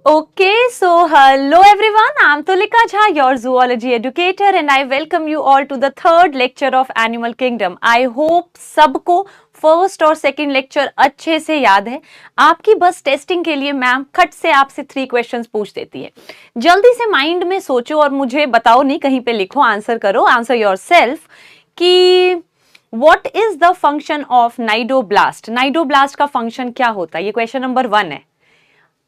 Okay, so hello everyone. I'm Tulika Jha, your zoology educator, and I welcome you all to the third lecture of Animal Kingdom. I hope सबको first और second lecture अच्छे से याद है। आपकी बस testing के लिए मैम खट से आपसे 3 क्वेश्चंस पूछ देती है। जल्दी से माइंड में सोचो और मुझे बताओ, नहीं कहीं पे लिखो, आंसर करो, आंसर योरसेल्फ कि what is the function of cnidoblast. Cnidoblast का फंक्शन क्या होता है? ये क्वेश्चन नंबर 1 है।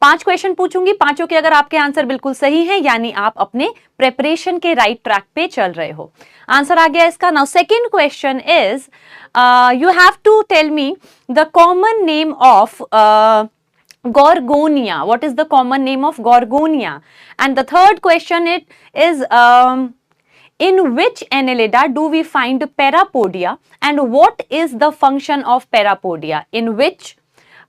5 क्वेश्चन पूछूंगी, पांचों के अगर आपके आंसर बिल्कुल सही है यानी आप अपने प्रेपरेशन के राइट ट्रैक पे चल रहे हो। आंसर आ गया इसका। Now second question is you have to tell me the common name of Gorgonia. What is the common name of Gorgonia? And the third question is in which annelida do we find Parapodia and what is the function of Parapodia? In which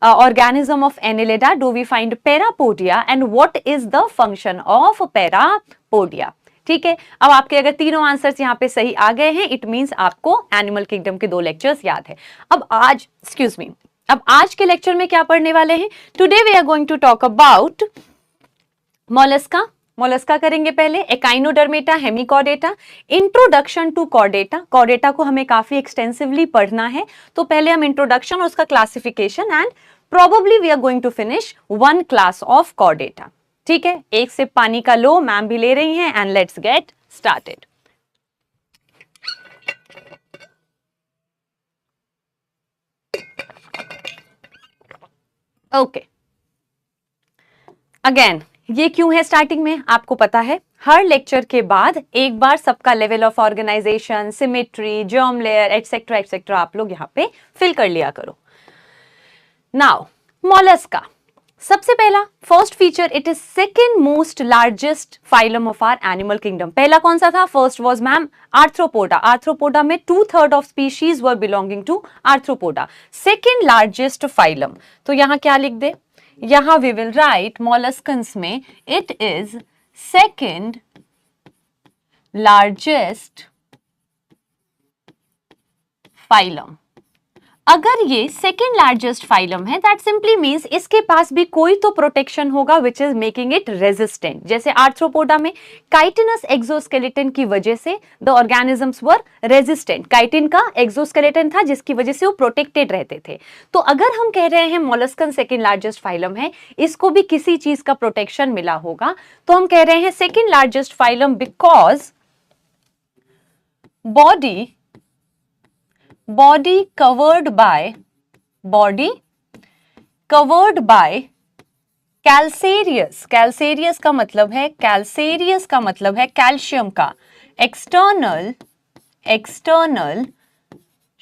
organism of annelida do we find Parapodia and what is the function of Parapodia? ठीक है, अब आपके अगर तीनों answers यहाँ पे सही आ गए हैं, इट मींस आपको एनिमल किंगडम के 2 लेक्चर्स याद है। अब आज के लेक्चर में क्या पढ़ने वाले हैं? Today we are going to talk about Mollusca. Mollusca करेंगे पहले, Echinodermata, Hemichordata, introduction to Chordata. Chordata को हमें काफी एक्सटेंसिवली पढ़ना है, तो पहले हम इंट्रोडक्शन और उसका classification and probably we are going to finish 1 class of Chordata. ठीक है, एक सिप पानी का लो, मैम भी ले रही हैं, and let's get started. Okay, again ये क्यों है स्टार्टिंग में आपको पता है। हर लेक्चर के बाद एक बार सबका level of organisation, symmetry, germ layer etcetera etcetera आप लोग यहाँ पे फिल कर लिया करो। नाउ मोलस्का, सबसे पहला first feature, it is second most largest phylum of our animal kingdom. पहला कौन सा था? First was ma'am Arthropoda. Arthropoda में 2/3 of species were belonging to Arthropoda. Second largest phylum, तो यहां क्या लिख दे? यहां वी विल राइट मोलस्कन्स में it is second largest phylum. अगर ये सेकेंड लार्जेस्ट फाइलम है, दैट सिंपली मींस इसके पास भी कोई तो प्रोटेक्शन होगा which is making it resistant. जैसे आर्थ्रोपोडा में काइटिनस एक्सोस्केलेटन की वजह से the organisms were resistant. Chitin का एक्सोस्केलेटन था जिसकी वजह से वो प्रोटेक्टेड रहते थे। तो अगर हम कह रहे हैं मोलस्कन सेकेंड लार्जेस्ट फाइलम है, इसको भी किसी चीज का प्रोटेक्शन मिला होगा, तो हम कह रहे हैं second largest phylum because body covered by calcareous। calcareous का मतलब है कैल्शियम का external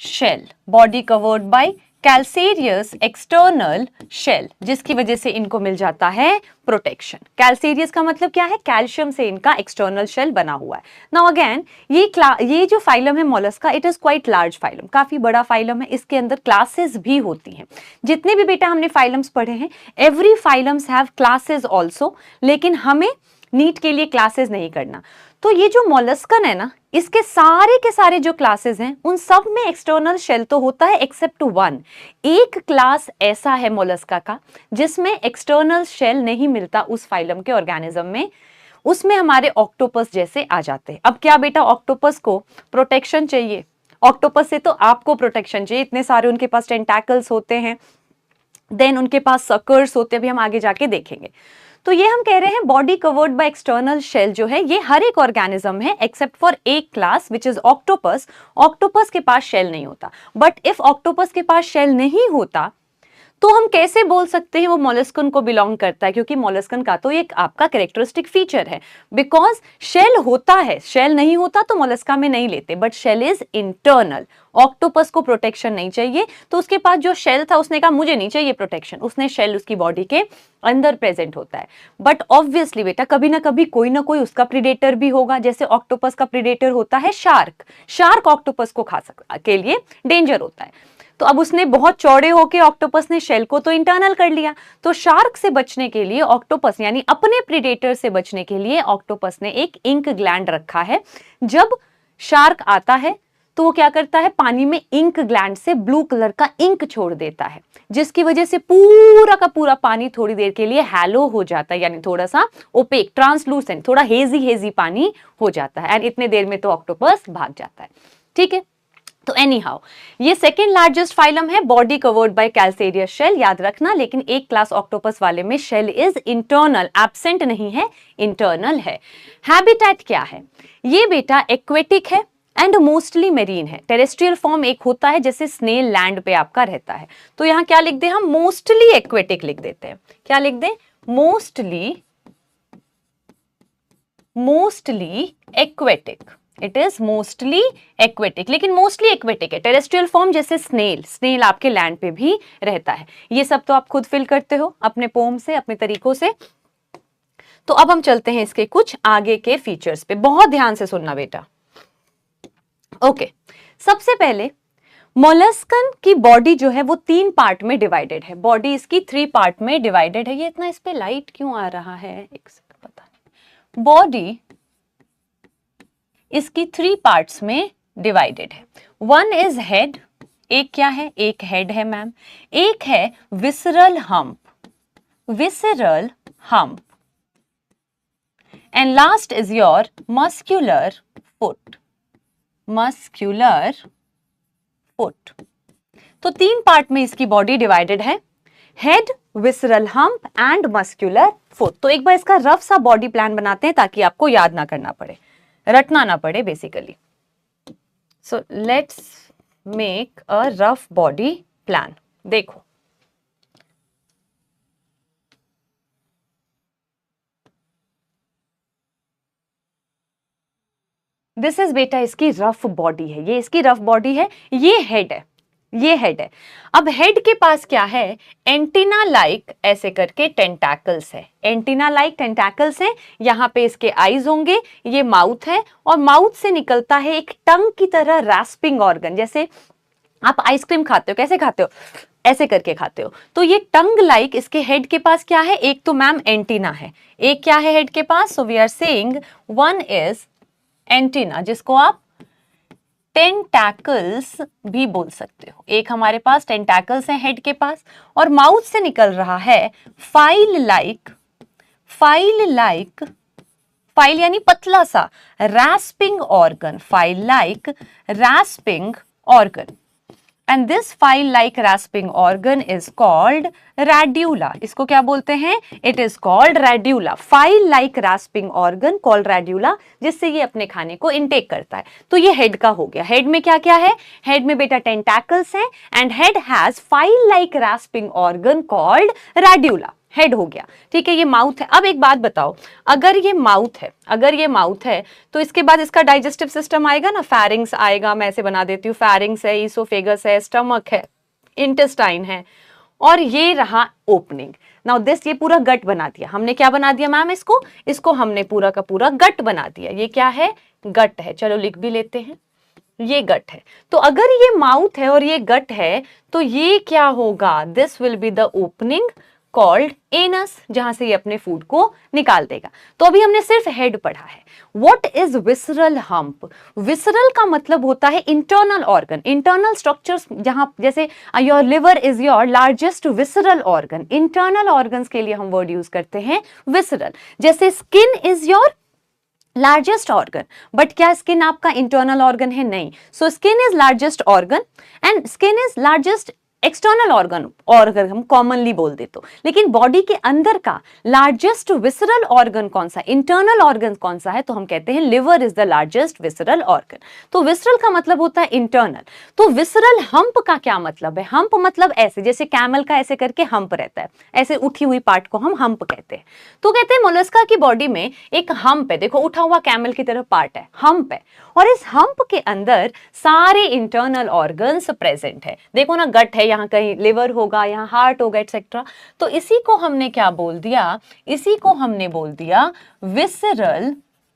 shell। body covered by calcareous external shell, जिसकी वजह से इनको मिल जाता है प्रोटेक्शन। कैल्सेरियस का मतलब क्या है? कैल्शियम से इनका एक्सटर्नल शेल बना हुआ है। नाउ अगेन ये जो फाइलम है Mollusca, it is quite large phylum, काफी बड़ा फाइलम है। इसके अंदर क्लासेस भी होती हैं। जितने भी बेटा हमने फाइलम्स पढ़े हैं, every phylums have classes also, लेकिन हमें नीट के लिए क्लासेस नहीं करना। तो ये जो मोलस्कन है ना, इसके सारे के सारे जो क्लासेस हैं उन सब में एक्सटर्नल शेल तो होता है एक्सेप्ट 1। एक क्लास ऐसा है मोलस्का का जिसमें एक्सटर्नल शेल नहीं मिलता उस फाइलम के ऑर्गेनिज्म में, उसमें हमारे ऑक्टोपस जैसे आ जाते हैं। अब क्या बेटा, ऑक्टोपस को प्रोटेक्शन चाहिए, ऑक्टोपस से तो आपको प्रोटेक्शन चाहिए, इतने सारे उनके पास टेंटैकल्स होते हैं, देन उनके पास सकर्स होते हैं, अभी हम आगे जाके देखेंगे। तो ये हम कह रहे हैं body covered by external shell जो है ये हर एक ऑर्गेनिज्म है एक्सेप्ट फॉर एक class which is octopus. Octopus के पास शेल नहीं होता। बट इफ ऑक्टोपस के पास शेल नहीं होता तो हम कैसे बोल सकते हैं वो मोलस्कन को बिलोंग करता है? क्योंकि मोलस्कन का तो एक आपका कैरेक्टरिस्टिक फीचर है, बिकॉज शेल होता है, शेल नहीं होता तो मोलस्का में नहीं लेते, but shell is internal. Octopus को प्रोटेक्शन नहीं चाहिए, तो उसके पास जो शेल था उसने कहा मुझे नहीं चाहिए प्रोटेक्शन, उसने शेल उसकी बॉडी के अंदर प्रेजेंट होता है। बट ऑब्वियसली बेटा कभी ना कभी कोई ना कोई उसका प्रीडेटर भी होगा। जैसे ऑक्टोपस का प्रीडेटर होता है शार्क, शार्क ऑक्टोपस को खा सकता के लिए डेंजर होता है। तो अब उसने बहुत चौड़े होके ऑक्टोपस ने शेल को तो इंटरनल कर लिया, तो शार्क से बचने के लिए ऑक्टोपस यानी अपने प्रीडेटर से बचने के लिए ऑक्टोपस ने एक इंक ग्लैंड रखा है। जब शार्क आता है तो वो क्या करता है, पानी में इंक ग्लैंड से ब्लू कलर का इंक छोड़ देता है, जिसकी वजह से पूरा का पूरा पानी थोड़ी देर के लिए हैलो हो जाता है, यानी थोड़ा सा ओपेक, ट्रांसलूसेंट, थोड़ा हेजी हेजी पानी हो जाता है, एंड इतने देर में तो ऑक्टोपस भाग जाता है। ठीक है, तो एनी हाउ ये सेकेंड लार्जेस्ट फाइलम है, body covered by calcareous shell, याद रखना। लेकिन एक क्लास ऑक्टोपस वाले में शेल इज इंटरनल, एब्सेंट नहीं है, इंटरनल है। हैबिटेट क्या है, ये बेटा एक्वेटिक है एंड मोस्टली मेरीन है। टेरेस्ट्रियल फॉर्म एक होता है जैसे स्नेल लैंड पे आपका रहता है, तो यहां क्या लिख दे हम, मोस्टली एक्वेटिक लिख देते हैं। क्या लिख दे, mostly aquatic, it is mostly aquatic. लेकिन मोस्टली एक्वेटिक है, टेरेस्ट्रियल फॉर्म जैसे स्नेल आपके लैंड पे भी रहता है। ये सब तो आप खुद फिल करते हो अपने पोम से, अपने तरीकों से। तो अब हम चलते हैं इसके कुछ आगे के फीचर्स पे, बहुत ध्यान से सुनना बेटा। ओके, सबसे पहले मोलस्कन की बॉडी जो है वो 3 पार्ट में डिवाइडेड है, बॉडी इसकी 3 पार्ट में डिवाइडेड है। ये इतना इस पे लाइट क्यों आ रहा है, एक सेकंड, पता नहीं। बॉडी इसकी 3 पार्ट्स में डिवाइडेड है। 1 इज हेड, एक क्या है, एक हेड है मैम। एक है visceral hump, and last is your muscular foot, तो 3 पार्ट में इसकी बॉडी डिवाइडेड है, head, visceral hump and muscular foot. तो एक बार इसका रफ सा बॉडी प्लान बनाते हैं ताकि आपको याद ना करना पड़े, रटना ना पड़े basically. So let's make a rough body plan. देखो, दिस इज बेटा इसकी रफ बॉडी है, ये इसकी रफ बॉडी है, ये हेड है, ये हेड है। अब हेड के पास क्या है, एंटीना लाइक ऐसे करके टेंटैकल्स है, एंटीना लाइक टेंटैकल्स हैं। यहाँ पे इसके आईज होंगे, ये माउथ है, और माउथ से निकलता है एक टंग की तरह रैस्पिंग ऑर्गन। जैसे आप आइसक्रीम खाते हो, कैसे खाते हो, ऐसे करके खाते हो। तो ये टंग लाइक इसके हेड के पास क्या है, एक तो मैम एंटीना है, एक क्या है हेड के पास। So we are saying 1 is antenna, जिसको आप टेंटैकल्स भी बोल सकते हो। एक हमारे पास टेंटैकल्स हैं हेड के पास, और माउथ से निकल रहा है फाइल यानी पतला सा, रैस्पिंग organ, file like रैस्पिंग organ, and this file like रैस्पिंग organ is called radula. इसको क्या बोलते हैं, it is called radula, file like रैस्पिंग organ called radula, जिससे ये अपने खाने को इनटेक करता है। तो ये हेड का हो गया। हेड में क्या क्या है, हेड में बेटा टेंटैकल्स हैं, and head has file like रैस्पिंग organ called radula, head हो गया। ठीक है, ये माउथ है। अब एक बात बताओ, अगर ये माउथ है तो इसके बाद इसका डाइजेस्टिव सिस्टम आएगा ना, फेरिंग्स आएगा, मैं ऐसे बना देती हूँ, फेरिंग्स है, ईसोफेगस है, स्टमक है, इंटेस्टाइन है, और ये रहा ओपनिंग। नाउ दिस, ये पूरा गट बना दिया हमने। क्या बना दिया मैम, इसको हमने पूरा का पूरा गट बना दिया। ये क्या है, गट है। चलो लिख भी लेते हैं, ये गट है। तो अगर ये माउथ है और ये गट है, तो ये क्या होगा, this will be the opening called anus, जहां से ये अपने फूड को निकाल देगा। तो अभी हमने सिर्फ हेड पढ़ा है। What is visceral hump, visceral का मतलब होता है इंटरनल ऑर्गन, इंटरनल स्ट्रक्चर्स, जहां जैसे your liver is your largest visceral organ, internal organs के लिए हम वर्ड यूज करते हैं विसरल। जैसे skin is your largest organ, but क्या स्किन आपका इंटरनल ऑर्गन है, नहीं। So skin is largest organ and skin is largest external organ, और अगर हम कॉमनली बोल दे तो। लेकिन बॉडी के अंदर का लार्जेस्ट विसरल ऑर्गन कौन सा, इंटरनल ऑर्गन कौन सा है, तो हम कहते हैं liver is the largest visceral organ. तो विसरल का मतलब होता है इंटरनल। तो विसरल हम्प का क्या मतलब है, हम्प मतलब ऐसे, जैसे कैमल का ऐसे करके हम्प रहता है, ऐसे उठी हुई पार्ट को हम हम्प कहते हैं। तो कहते हैं मोलस्का की बॉडी में एक हम्प है, देखो उठा हुआ कैमल की तरह पार्ट है, हम्प है, और इस हम्प के अंदर सारे इंटरनल ऑर्गन्स प्रेजेंट है। देखो ना, गट है, यहाँ कहीं लिवर होगा, यहाँ हार्ट होगा, एटसेट्रा। तो इसी को हमने क्या बोल दिया, इसी को हमने बोल दिया visceral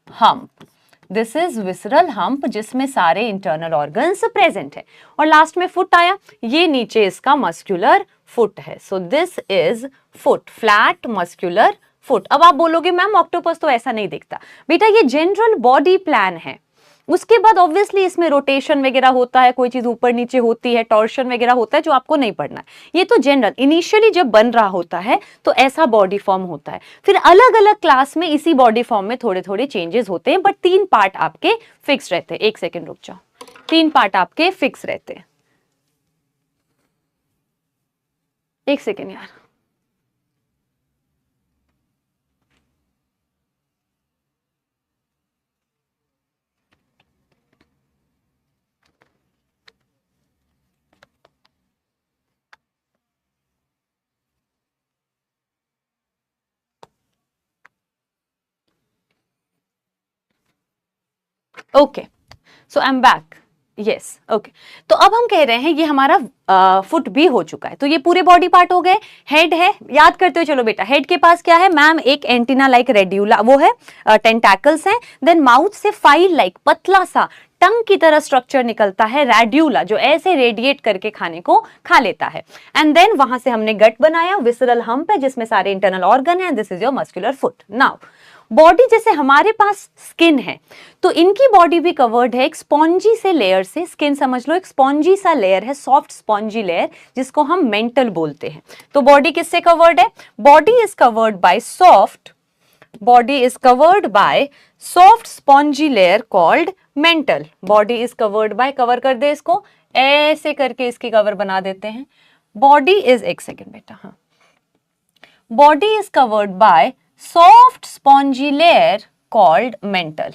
hump. This is visceral hump, जिसमें सारे इंटरनल ऑर्गन्स प्रेजेंट है। और लास्ट में फुट आया, ये नीचे इसका मस्क्यूलर फुट है। So this is foot, flat muscular foot. अब आप बोलोगे मैम ऑक्टोपस तो ऐसा नहीं दिखता। बेटा ये जनरल बॉडी प्लान है, उसके बाद ऑब्वियसली इसमें रोटेशन वगैरह होता है, कोई चीज ऊपर नीचे होती है, टॉर्शन वगैरह होता है जो आपको नहीं पढ़ना है। ये तो जनरल इनिशियली जब बन रहा होता है तो ऐसा बॉडी फॉर्म होता है, फिर अलग अलग क्लास में इसी बॉडी फॉर्म में थोड़े थोड़े चेंजेस होते हैं, बट 3 पार्ट आपके फिक्स रहते हैं। एक सेकेंड रुक जाओ, 3 पार्ट आपके फिक्स रहते हैं। एक सेकेंड यार, okay so I am back. Yes okay, तो अब हम कह रहे हैं ये हमारा फुट भी हो चुका है, तो ये पूरे बॉडी पार्ट हो गए। हेड है, याद करते हो चलो बेटा, हेड के पास क्या है मैम, एक एंटीना लाइक रेड्यूला वो है, टेंटैकल्स हैं। देन माउथ से फाइल लाइक पतला सा टंग की तरह स्ट्रक्चर निकलता है रेड्यूला, जो ऐसे रेडिएट करके खाने को खा लेता है। एंड देन वहां से हमने गट बनाया, विसरल हम्प है जिसमें सारे इंटरनल ऑर्गन है, this is your muscular foot. Now body, जैसे हमारे पास स्किन है तो इनकी बॉडी भी कवर्ड है एक स्पॉन्जी से लेयर से। स्किन समझ लो एक स्पॉन्जी सा लेयर है, सॉफ्ट स्पॉन्जी लेयर, जिसको हम मेंटल बोलते हैं। तो बॉडी किससे कवर्ड है? Body is covered by soft, body is covered by soft spongy layer called mantle. Body is covered bye, cover कर दे इसको, ऐसे करके इसकी कवर बना देते हैं। बॉडी इज, एक सेकेंड बेटा, हाँ, body is covered by soft spongy layer called mental.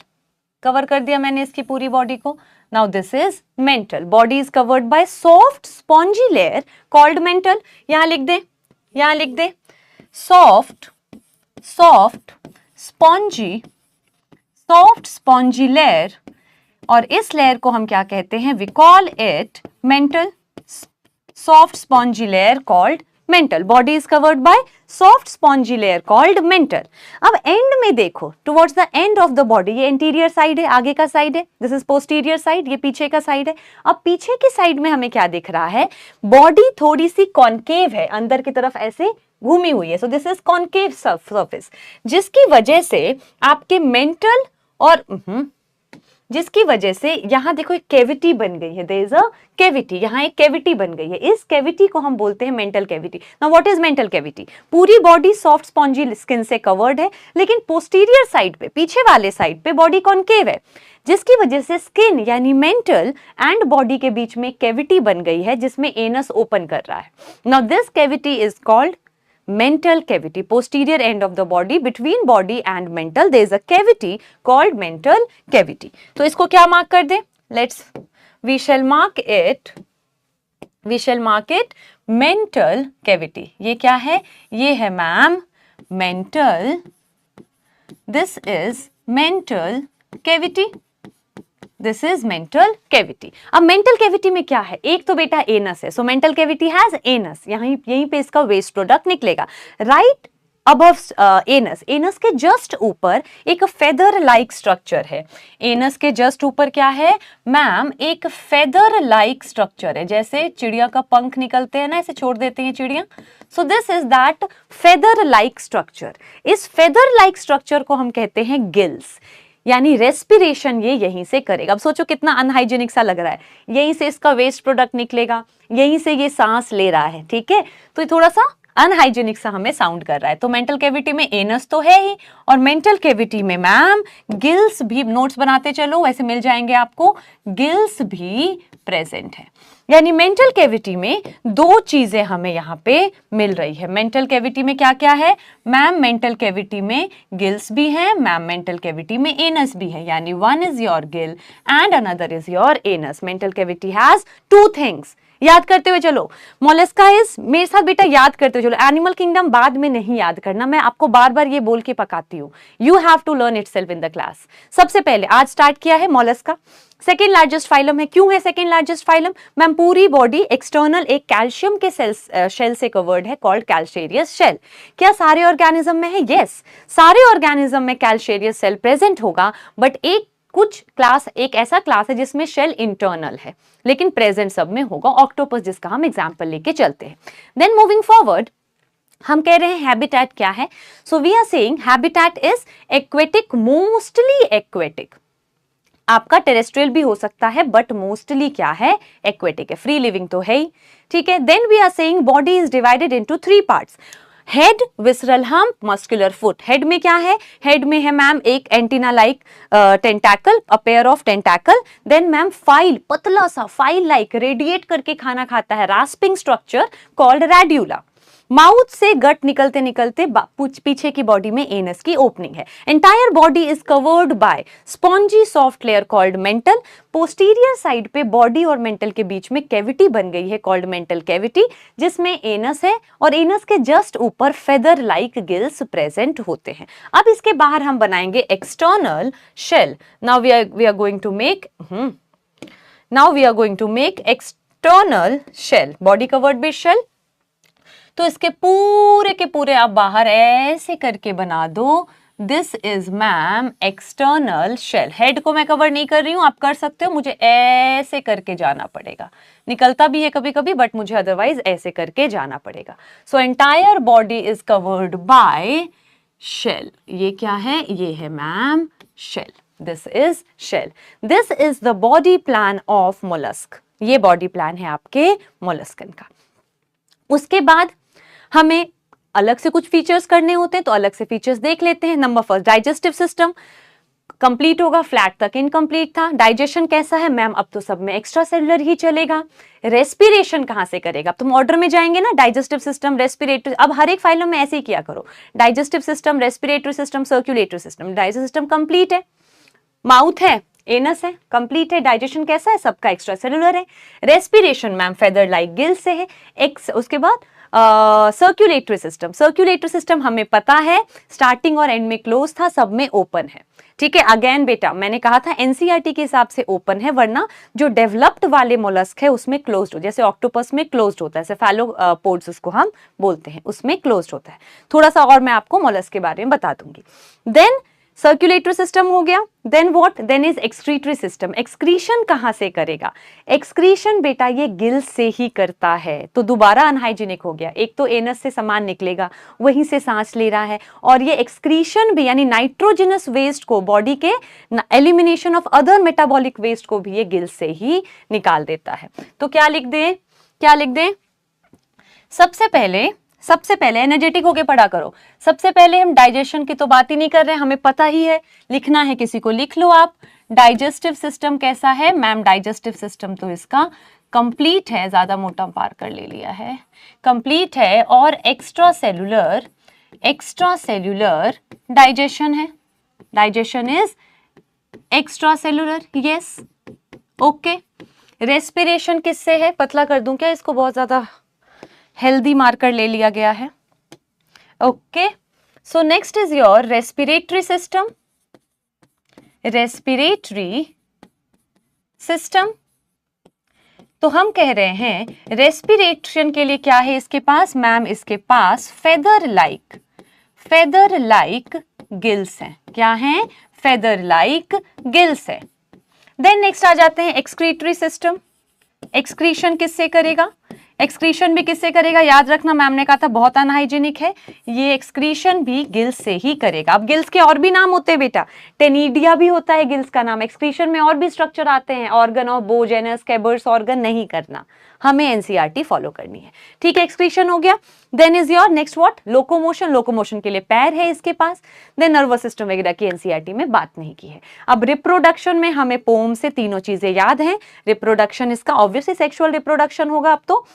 Cover कर दिया मैंने इसकी पूरी बॉडी को। Now this is mental, body is covered by soft spongy layer called mental. यहां लिख दे, यहां लिख दे, सॉफ्ट स्पॉन्जी लेयर, और इस लेयर को हम क्या कहते हैं? We call it mantle. Soft spongy layer called mantle, body is covered by soft spongy layer called mantle. अब एंड में देखो, towards the end of the body, ये इंटीरियर साइड है, आगे का साइड है, दिस इज पोस्टीरियर साइड, ये पीछे का साइड है। अब पीछे की साइड में हमें क्या दिख रहा है? बॉडी थोड़ी सी कॉन्केव है, अंदर की तरफ ऐसे घूमी हुई है, so this is concave surface, जिसकी वजह से आपके मेंटल और जिसकी वजह से यहां देखो एक कैविटी बन गई है, देयर इज अ कैविटी, यहां एक कैविटी बन गई है, इस कैविटी को हम बोलते हैं mantle cavity. Now what is mantle cavity? पूरी बॉडी सॉफ्ट स्पॉन्जी स्किन से कवर्ड है, लेकिन पोस्टीरियर साइड पे, पीछे वाले साइड पे बॉडी कॉन्केव है, जिसकी वजह से स्किन यानी मेंटल एंड बॉडी के बीच में कैविटी बन गई है, जिसमें एनस ओपन कर रहा है। Now this cavity is called mental cavity. Posterior end of the body, between body and mental there is a cavity called mental cavity. तो इसको क्या मार्क कर दे? we shall mark it mental cavity. ये क्या है? ये है ma'am mental, this is mental cavity, this is mantle cavity. अब मेंटल कैविटी में क्या है? एक तो बेटा एनस है, so mantle cavity has anus, यहीं पे इसका वेस्ट प्रोडक्ट निकलेगा। राइट अबव एनस, एनस के जस्ट ऊपर एक फेदर लाइक स्ट्रक्चर है। एनस के जस्ट ऊपर क्या है मैम? एक फेदर लाइक स्ट्रक्चर है, जैसे चिड़िया का पंख निकलते हैं ना, ऐसे छोड़ देते हैं चिड़िया, सो this is that feather like structure. इस फेदर लाइक स्ट्रक्चर को हम कहते हैं गिल्स, यानी रेस्पिरेशन ये यहीं से करेगा। अब सोचो कितना अनहाइजेनिक सा लग रहा है, यहीं से इसका वेस्ट प्रोडक्ट निकलेगा, यहीं से ये सांस ले रहा है, ठीक है, तो ये थोड़ा सा अनहाइजेनिक सा हमें साउंड कर रहा है। तो मेंटल कैविटी में एनस तो है ही, और मेंटल कैविटी में मैम गिल्स भी, नोट्स बनाते चलो वैसे मिल जाएंगे आपको, गिल्स भी प्रेजेंट है। यानी मेंटल कैविटी में दो चीजें हमें यहाँ पे मिल रही है। मेंटल कैविटी में क्या क्या है मैम? मेंटल कैविटी में गिल्स भी हैं मैम, मेंटल कैविटी में एनस भी है, यानी one is your Gill and another is your anus. Mantle cavity has two things. याद करते हुए चलो, मोलस्का इज, मेरे साथ बेटा याद करते हुए चलो, एनिमल किंगडम बाद में नहीं याद करना, मैं आपको बार बार ये बोल के पकाती हूँ, you have to learn itself in the class. सबसे पहले आज स्टार्ट किया है मोलस्का, सेकेंड लार्जेस्ट फाइलम है। क्यों है सेकेंड लार्जेस्ट फाइलम मैम? पूरी बॉडी एक्सटर्नल एक कैल्शियम के शेल से कवर्ड है, कॉल्ड कैल्शियस शेल। क्या सारे ऑर्गेनिज्म में है? यस, सारे ऑर्गेनिज्म में कैल्शियस शेल प्रेजेंट होगा, बट एक कुछ क्लास, एक ऐसा क्लास है जिसमें शेल इंटरनल है, लेकिन प्रेजेंट सब में होगा, ऑक्टोपस जिसका हम एग्जाम्पल लेके चलते हैं। देन मूविंग फॉरवर्ड हम कह रहे हैं हैबिटेट क्या है? So we are saying habitat is aquatic, mostly aquatic. आपका टेरेस्ट्रियल भी हो सकता है, बट मोस्टली क्या है, एक्वेटिक है, फ्री लिविंग तो है ही, ठीक है। Then we are saying body is divided into 3 parts, head, visceral hump, muscular foot. Head में क्या है, हेड में है मैम एक antenna like tentacle, a pair of tentacle. Then ma'am file, पतला सा फाइल लाइक रेडिएट करके खाना खाता है, rasping structure called radula. Mouth से गट निकलते निकलते पीछे की बॉडी में एनस की ओपनिंग है। Entire body is covered bye spongy soft layer called mental. Posterior side पे बॉडी और मेंटल के बीच में कैविटी बन गई है कॉल्ड मेंटल कैविटी, जिसमें एनस है और एनस के जस्ट ऊपर फेदर लाइक गिल्स प्रेजेंट होते हैं। अब इसके बाहर हम बनाएंगे external shell. Now we are going to make external shell, body covered with shell. तो इसके पूरे के पूरे आप बाहर ऐसे करके बना दो, this is ma'am external shell. Head को मैं कवर नहीं कर रही हूं, आप कर सकते हो, मुझे ऐसे करके जाना पड़ेगा, निकलता भी है कभी कभी, बट मुझे अदरवाइज ऐसे करके जाना पड़ेगा। So entire body is covered by shell. ये क्या है, ये है मैम shell, this is shell. This is the body plan of mollusc, ये बॉडी प्लान है आपके मोलस्कन का। उसके बाद हमें अलग से कुछ फीचर्स करने होते हैं, तो अलग से फीचर्स देख लेते हैं। Number first, digestive system complete होगा, फ्लैट तक इनकम्प्लीट था। डाइजेशन कैसा है मैम, अब तो सब में एक्स्ट्रा सेलुलर ही चलेगा। रेस्पिरेशन कहां से करेगा, अब तुम ऑर्डर में जाएंगे ना, डाइजेस्टिव सिस्टम, रेस्पिरेटरी, अब हर एक फाइलों में ऐसे ही किया करो, digestive system, respiratory system, circulatory system. Digestive system complete है, माउथ है, एनस है, कंप्लीट है। डाइजेशन कैसा है, सबका एक्स्ट्रा सेलुलर है। Respiration ma'am feather like Gill से है। उसके बाद सर्कुलेटरी सिस्टम, सर्कुलेटरी सिस्टम हमें पता है स्टार्टिंग और एंड में क्लोज था, सब में ओपन है, ठीक है। अगेन बेटा मैंने कहा था एनसीईआरटी के हिसाब से ओपन है, वरना जो डेवलप्ड वाले मोलस्क है उसमें क्लोज्ड हो, जैसे ऑक्टोपस में क्लोज्ड होता है, सेफेलोपोड्स उसको हम बोलते हैं, उसमें क्लोज्ड होता है। थोड़ा सा और मैं आपको मोलस्क के बारे में बता दूंगी। देन सर्कुलेटरी सिस्टम हो गया। Then what, then is excretory system. Excretion कहां से करेगा, एक्सक्रीशन बेटा ये गिल से ही करता है, तो दोबारा अनहाइजीनिक हो गया। एक तो एनस से सामान निकलेगा, वहीं से सांस ले रहा है, और ये एक्सक्रीशन भी यानी नाइट्रोजनस वेस्ट को, बॉडी के elimination of other metabolic waste को भी ये गिल से ही निकाल देता है। तो क्या लिख दें, क्या लिख दें, सबसे पहले एनर्जेटिक होके पढ़ा करो। सबसे पहले हम डाइजेशन की तो बात ही नहीं कर रहे हैं, हमें पता ही है, लिखना है किसी को लिख लो आप। डाइजेस्टिव सिस्टम कैसा है मैम, डाइजेस्टिव सिस्टम तो इसका कंप्लीट है, ज्यादा मोटा पार कर ले लिया है, कंप्लीट है, और एक्स्ट्रा सेल्यूलर डाइजेशन है, digestion is extra cellular, yes, okay. Respiration किससे है, पतला कर दूं क्या इसको, बहुत ज्यादा हेल्दी मार्कर ले लिया गया है, okay. So next is your respiratory system, respiratory system. तो हम कह रहे हैं रेस्पिरेशन के लिए क्या है इसके पास मैम, इसके पास फेदर लाइक गिल्स हैं, क्या है, फेदर लाइक गिल्स है। देन नेक्स्ट आ जाते हैं एक्सक्रीटरी सिस्टम। एक्सक्रीशन किससे करेगा, एक्सक्रीशन भी किससे करेगा, याद रखना मैम ने कहा था बहुत अनहाइजीनिक है, ये एक्सक्रीशन भी गिल्स से ही करेगा। अब गिल्स के और भी नाम होते हैं बेटा, टेनिडिया भी होता है गिल्स का नाम। एक्सक्रीशन में और भी स्ट्रक्चर आते हैं, ऑर्गन ऑफ बोजेनस, कैबर्स ऑर्गन, नहीं करना, हमें एनसीईआरटी फॉलो करनी है, ठीक है। एक्सक्रीशन हो गया। Then is your next what, locomotion. Locomotion के लिए पैर है इसके पास। देन नर्वस सिस्टम वगैरह की एनसीईआरटी में बात नहीं की है। अब रिप्रोडक्शन में हमें पोम से तीनों चीजें याद हैं। रिप्रोडक्शन इसका ऑब्वियसली सेक्सुअल रिप्रोडक्शन होगा, अब तो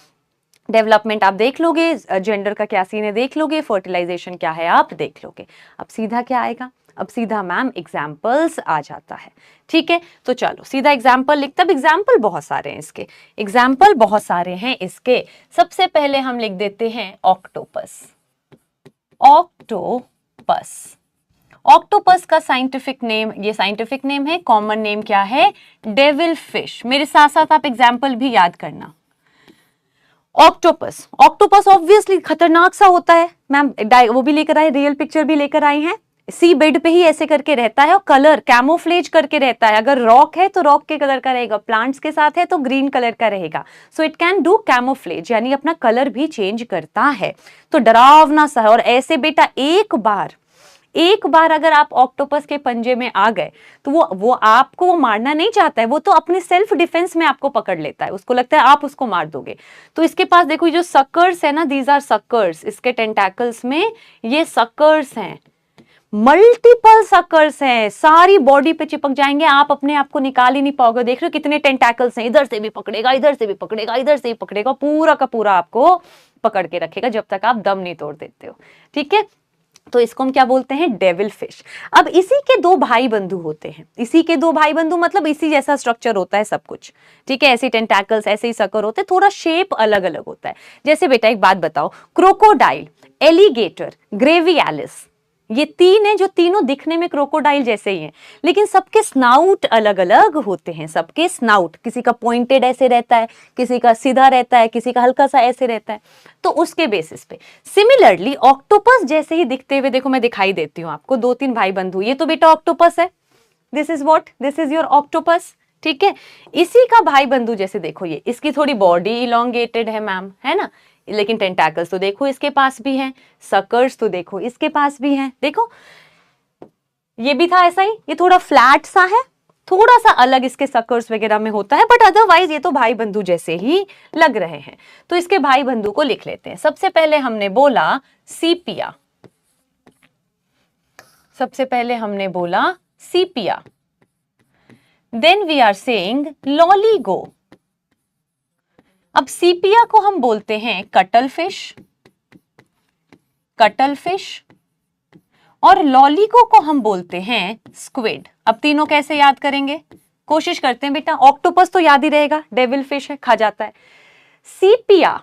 डेवलपमेंट आप देख लोगे, जेंडर का क्या सीन है देख लोगे, फर्टिलाइजेशन क्या है आप देख लोगे। अब सीधा क्या आएगा, अब सीधा मैम एग्जाम्पल्स आ जाता है, ठीक है। तो चलो सीधा एग्जाम्पल लिखते, अब एग्जाम्पल बहुत सारे हैं इसके, एग्जाम्पल बहुत सारे हैं इसके। सबसे पहले हम लिख देते हैं ऑक्टोपस। ऑक्टोपस का साइंटिफिक नेम, ये साइंटिफिक नेम है, कॉमन नेम क्या है, डेविल फिश। मेरे साथ साथ आप एग्जाम्पल भी याद करना। ऑक्टोपस, ऑक्टोपस ऑब्वियसली खतरनाक सा होता है मैम, वो भी लेकर आए, रियल पिक्चर भी लेकर आई हैं। सी बेड पे ही ऐसे करके रहता है और कलर कैमोफ्लेज करके रहता है। अगर रॉक है तो रॉक के कलर का रहेगा, प्लांट्स के साथ है तो ग्रीन कलर का रहेगा। So it can do camouflage, यानी अपना कलर भी चेंज करता है। तो डरावना सा है, और ऐसे बेटा एक एक बार अगर आप ऑक्टोपस के पंजे में आ गए तो वो आपको वो मारना नहीं चाहता है, वो तो अपने सेल्फ डिफेंस में आपको पकड़ लेता है, उसको लगता है आप उसको मार दोगे। तो इसके पास देखो जो सकर्स है ना, दीज आर सकर्स, इसके टेंटैकल्स में ये सकर्स हैं, मल्टीपल सकर्स हैं, सारी बॉडी पे चिपक जाएंगे, आप अपने आप को निकाल ही नहीं पाओगे। देख रहे हो कितने टेंटैकल्स हैं, इधर से भी पकड़ेगा, इधर से भी पकड़ेगा, इधर से भी पकड़ेगा, पूरा का पूरा आपको पकड़ के रखेगा जब तक आप दम नहीं तोड़ देते हो। ठीक है, तो इसको हम क्या बोलते हैं, डेविल फिश। अब इसी के दो भाई बंधु होते हैं, इसी के दो भाई बंधु मतलब इसी जैसा स्ट्रक्चर होता है सब कुछ। ठीक है, ऐसे टेंटैकल्स, ऐसे ही सकर होते हैं, थोड़ा शेप अलग अलग होता है। जैसे बेटा एक बात बताओ, क्रोकोडाइल, एलिगेटर, ग्रेवियालिस, ये तीन है जो तीनों दिखने में क्रोकोडाइल जैसे ही हैं, लेकिन सबके स्नाउट अलग अलग होते हैं। सबके स्नाउट, किसी का पॉइंटेड ऐसे रहता है, किसी का सीधा रहता है, किसी का हल्का सा ऐसे रहता है, तो उसके बेसिस पे। सिमिलरली ऑक्टोपस जैसे ही दिखते हुए, देखो मैं दिखाई देती हूँ आपको, दो तीन भाई बंधु, ये तो बेटा ऑक्टोपस है, this is what, this is your octopus. ठीक है, इसी का भाई बंधु जैसे देखो, ये इसकी थोड़ी बॉडी इलोंगेटेड है मैम, है ना, लेकिन टेंटैकल्स तो देखो इसके पास भी हैं, सकर्स तो देखो इसके पास भी हैं, देखो ये भी था ऐसा ही, ये थोड़ा फ्लैट सा है, थोड़ा सा अलग इसके सकर्स वगैरह में होता है, बट अदरवाइज ये तो भाई बंधु जैसे ही लग रहे हैं। तो इसके भाई बंधु को लिख लेते हैं। सबसे पहले हमने बोला सीपिया, सबसे पहले हमने बोला Sepia, then we are saying Loligo. अब सीपिया को हम बोलते हैं कटल फिश, कटल फिश, और लॉलीगो को हम बोलते हैं स्क्विड। अब तीनों कैसे याद करेंगे, कोशिश करते हैं बेटा। ऑक्टोपस तो याद ही रहेगा, डेविल फिश है, खा जाता है। सीपिया,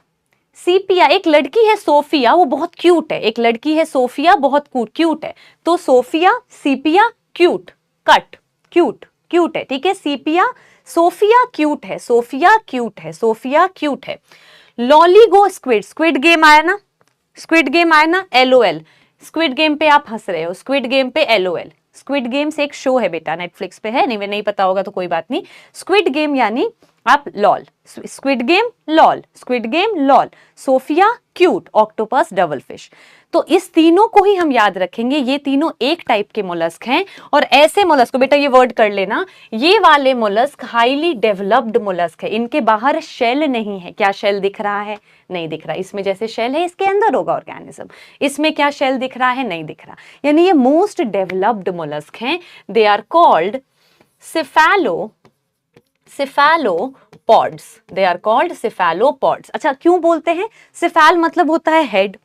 सीपिया, एक लड़की है सोफिया, वो बहुत क्यूट है, एक लड़की है सोफिया, बहुत क्यूट है, तो सोफिया, सीपिया, क्यूट, कट, क्यूट, क्यूट है। ठीक है, सीपिया, सोफिया क्यूट है, सोफिया क्यूट है, सोफिया क्यूट है। लॉलीगो स्क्विड, स्क्विड गेम आया ना, स्क्विड गेम आया ना, LOL, स्क्विड गेम पे आप हंस रहे हो, स्क्विड गेम पे LOL, स्क्विड गेम्स एक शो है बेटा, नेटफ्लिक्स पे है, नहीं पता होगा तो कोई बात नहीं। स्क्विड गेम यानी आप LOL, squid game LOL, squid game LOL, Sophia cute, octopus double fish. तो इस तीनों को ही हम याद रखेंगे, ये तीनों एक टाइप के मोलस्क हैं। और ऐसे मोलस्क को बेटा ये वर्ड कर लेना, ये वाले मोलस्क हाईली डेवलप्ड मोलस्क है, इनके बाहर शेल नहीं है। क्या शेल दिख रहा है, नहीं दिख रहा, इसमें जैसे शेल है इसके अंदर होगा ऑर्गेनिज्म, इसमें क्या शेल दिख रहा है, नहीं दिख रहा, यानी ये मोस्ट डेवलप्ड मोलस्क हैं। They are called cephalopods, they are called cephalopods। अच्छा, क्यों बोलते हैं cephal, मतलब होता है हेड,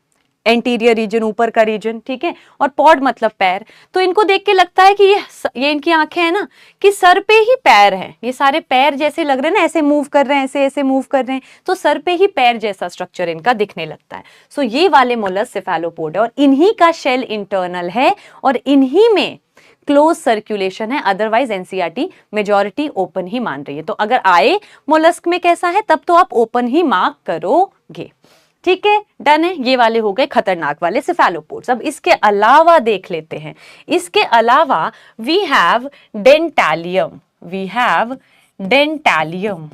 एंटीरियर रीजन, ऊपर का रीजन, ठीक है, और पॉड मतलब पैर। तो इनको देख के लगता है कि ये इनकी आंखें हैं ना, कि सर पे ही पैर हैं, ये सारे पैर जैसे लग रहे हैं ना, ऐसे मूव कर रहे हैं, ऐसे ऐसे मूव कर रहे हैं, तो सर पे ही पैर जैसा स्ट्रक्चर इनका दिखने लगता है। सो ये वाले मोलस्क सेफेलोपोड है, और इन्हीं का शेल इंटरनल है, और इन्हीं में क्लोज सर्कुलेशन है। अदरवाइज एनसीईआरटी मेजॉरिटी ओपन ही मान रही है। तो अगर आए मोलस्क में कैसा है, तब तो आप ओपन ही मार्क करोगे। ठीक है, डन है। ये वाले हो गए खतरनाक वाले सेफेलोपोड्स। अब इसके अलावा देख लेते हैं, इसके अलावा we have Dentalium, we have Dentalium,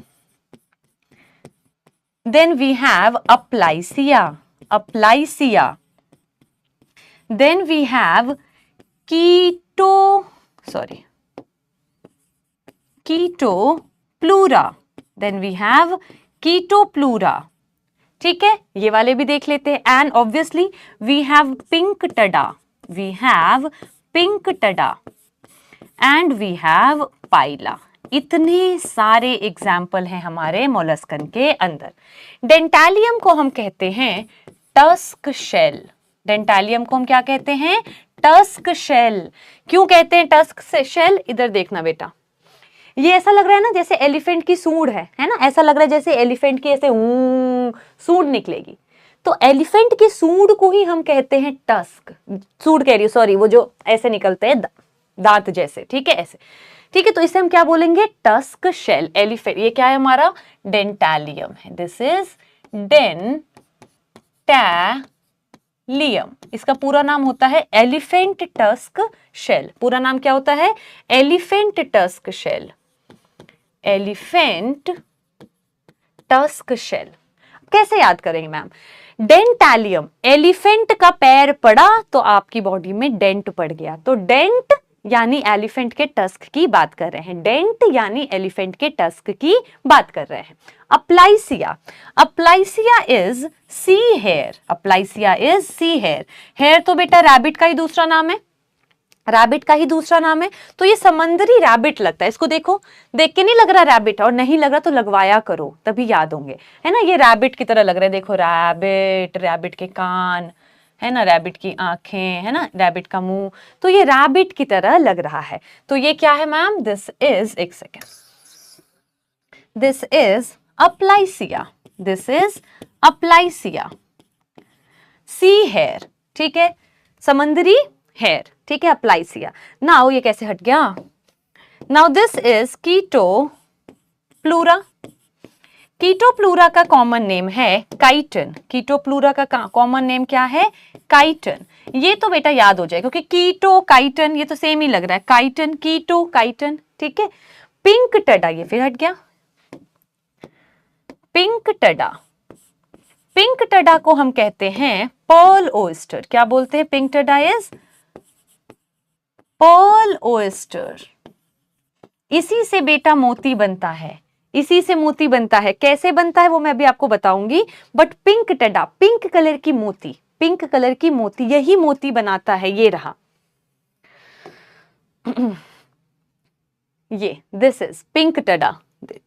then we have Aplysia, Aplysia, then we have Chaetopleura, then we have Chaetopleura. ठीक है, ये वाले भी देख लेते हैं। And obviously we have Pinctada, we have Pinctada, and we have Pila. इतने सारे एग्जाम्पल हैं हमारे मोलस्कन के अंदर। डेंटालियम को हम कहते हैं टस्क शेल, डेंटालियम को हम क्या कहते हैं, टस्क शेल। क्यों कहते हैं टस्क शेल, इधर देखना बेटा, ये ऐसा लग रहा है ना जैसे एलिफेंट की सूंड है ना, ऐसा लग रहा है जैसे एलिफेंट की ऐसे सूंड निकलेगी, तो एलिफेंट की सूंड को ही हम कहते हैं टस्क, सूंड कह रही हूं सॉरी, वो जो ऐसे निकलते हैं दांत जैसे, ठीक है, ऐसे, ठीक है। तो इसे हम क्या बोलेंगे, टस्क शेल एलिफेंट। ये क्या है हमारा, डेंटालियम है, दिस इज डेंटालियम। इसका पूरा नाम होता है एलिफेंट टस्क शेल। पूरा नाम क्या होता है, elephant tusk shell, elephant tusk shell. कैसे याद करेंगे मैम, डेंटालियम, एलिफेंट का पैर पड़ा तो आपकी बॉडी में डेंट पड़ गया, तो डेंट यानी एलिफेंट के टस्क की बात कर रहे हैं, डेंट यानी एलिफेंट के टस्क की बात कर रहे हैं। Aplysia, Aplysia is sea hare, Aplysia is sea hare, hare तो बेटा रैबिट का ही दूसरा नाम है, रैबिट का ही दूसरा नाम है, तो ये समंदरी रैबिट लगता है, इसको देखो, देख के नहीं लग रहा रैबिट, और नहीं लग रहा तो लगवाया करो तभी याद होंगे, है ना, ये रैबिट की तरह लग रहा है, देखो रैबिट, रैबिट के कान, है ना, रैबिट की आंखें, है ना, रैबिट का मुंह, तो ये रैबिट की तरह लग रहा है, तो ये क्या है मैम, दिस इज, एक second, this is Aplysia, this is Aplysia, sea hare, ठीक है, समंदरी हेयर, ठीक है, अप्लाइसिया। नाउ ये कैसे हट गया, now this is Chaetopleura, Chaetopleura का कॉमन नेम है काइटन, कीटोप्लूरा का कॉमन नेम क्या है, काइटन, ये तो बेटा याद हो जाए क्योंकि कीटो काइटन ये तो सेम ही लग रहा है, काइटन कीटो काइटन, ठीक है। पिंक टडा, ये फिर हट गया, पिंक टडा, पिंक टडा को हम कहते हैं पर्ल ओयस्टर, क्या बोलते हैं, Pinctada is pearl oyster, इसी से बेटा मोती बनता है, इसी से मोती बनता है, कैसे बनता है वो मैं भी आपको बताऊंगी, बट पिंक टडा, पिंक कलर की मोती, पिंक कलर की मोती, यही मोती बनाता है, ये रहा ये, this is Pinctada,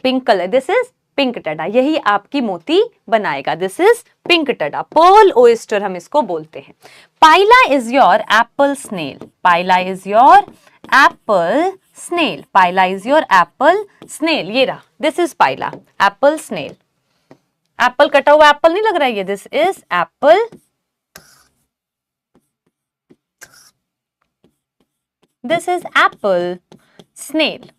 pink colour, this is Pinctada, यही आपकी मोती बनाएगा, this is Pinctada, pearl oyster हम इसको बोलते हैं। Pila is your apple snail, Pila is your apple snail, Pila is your apple snail, ये रहा, this is Pila, apple snail, apple कटा हुआ एप्पल नहीं लग रहा है ये, this is apple, this is apple snail,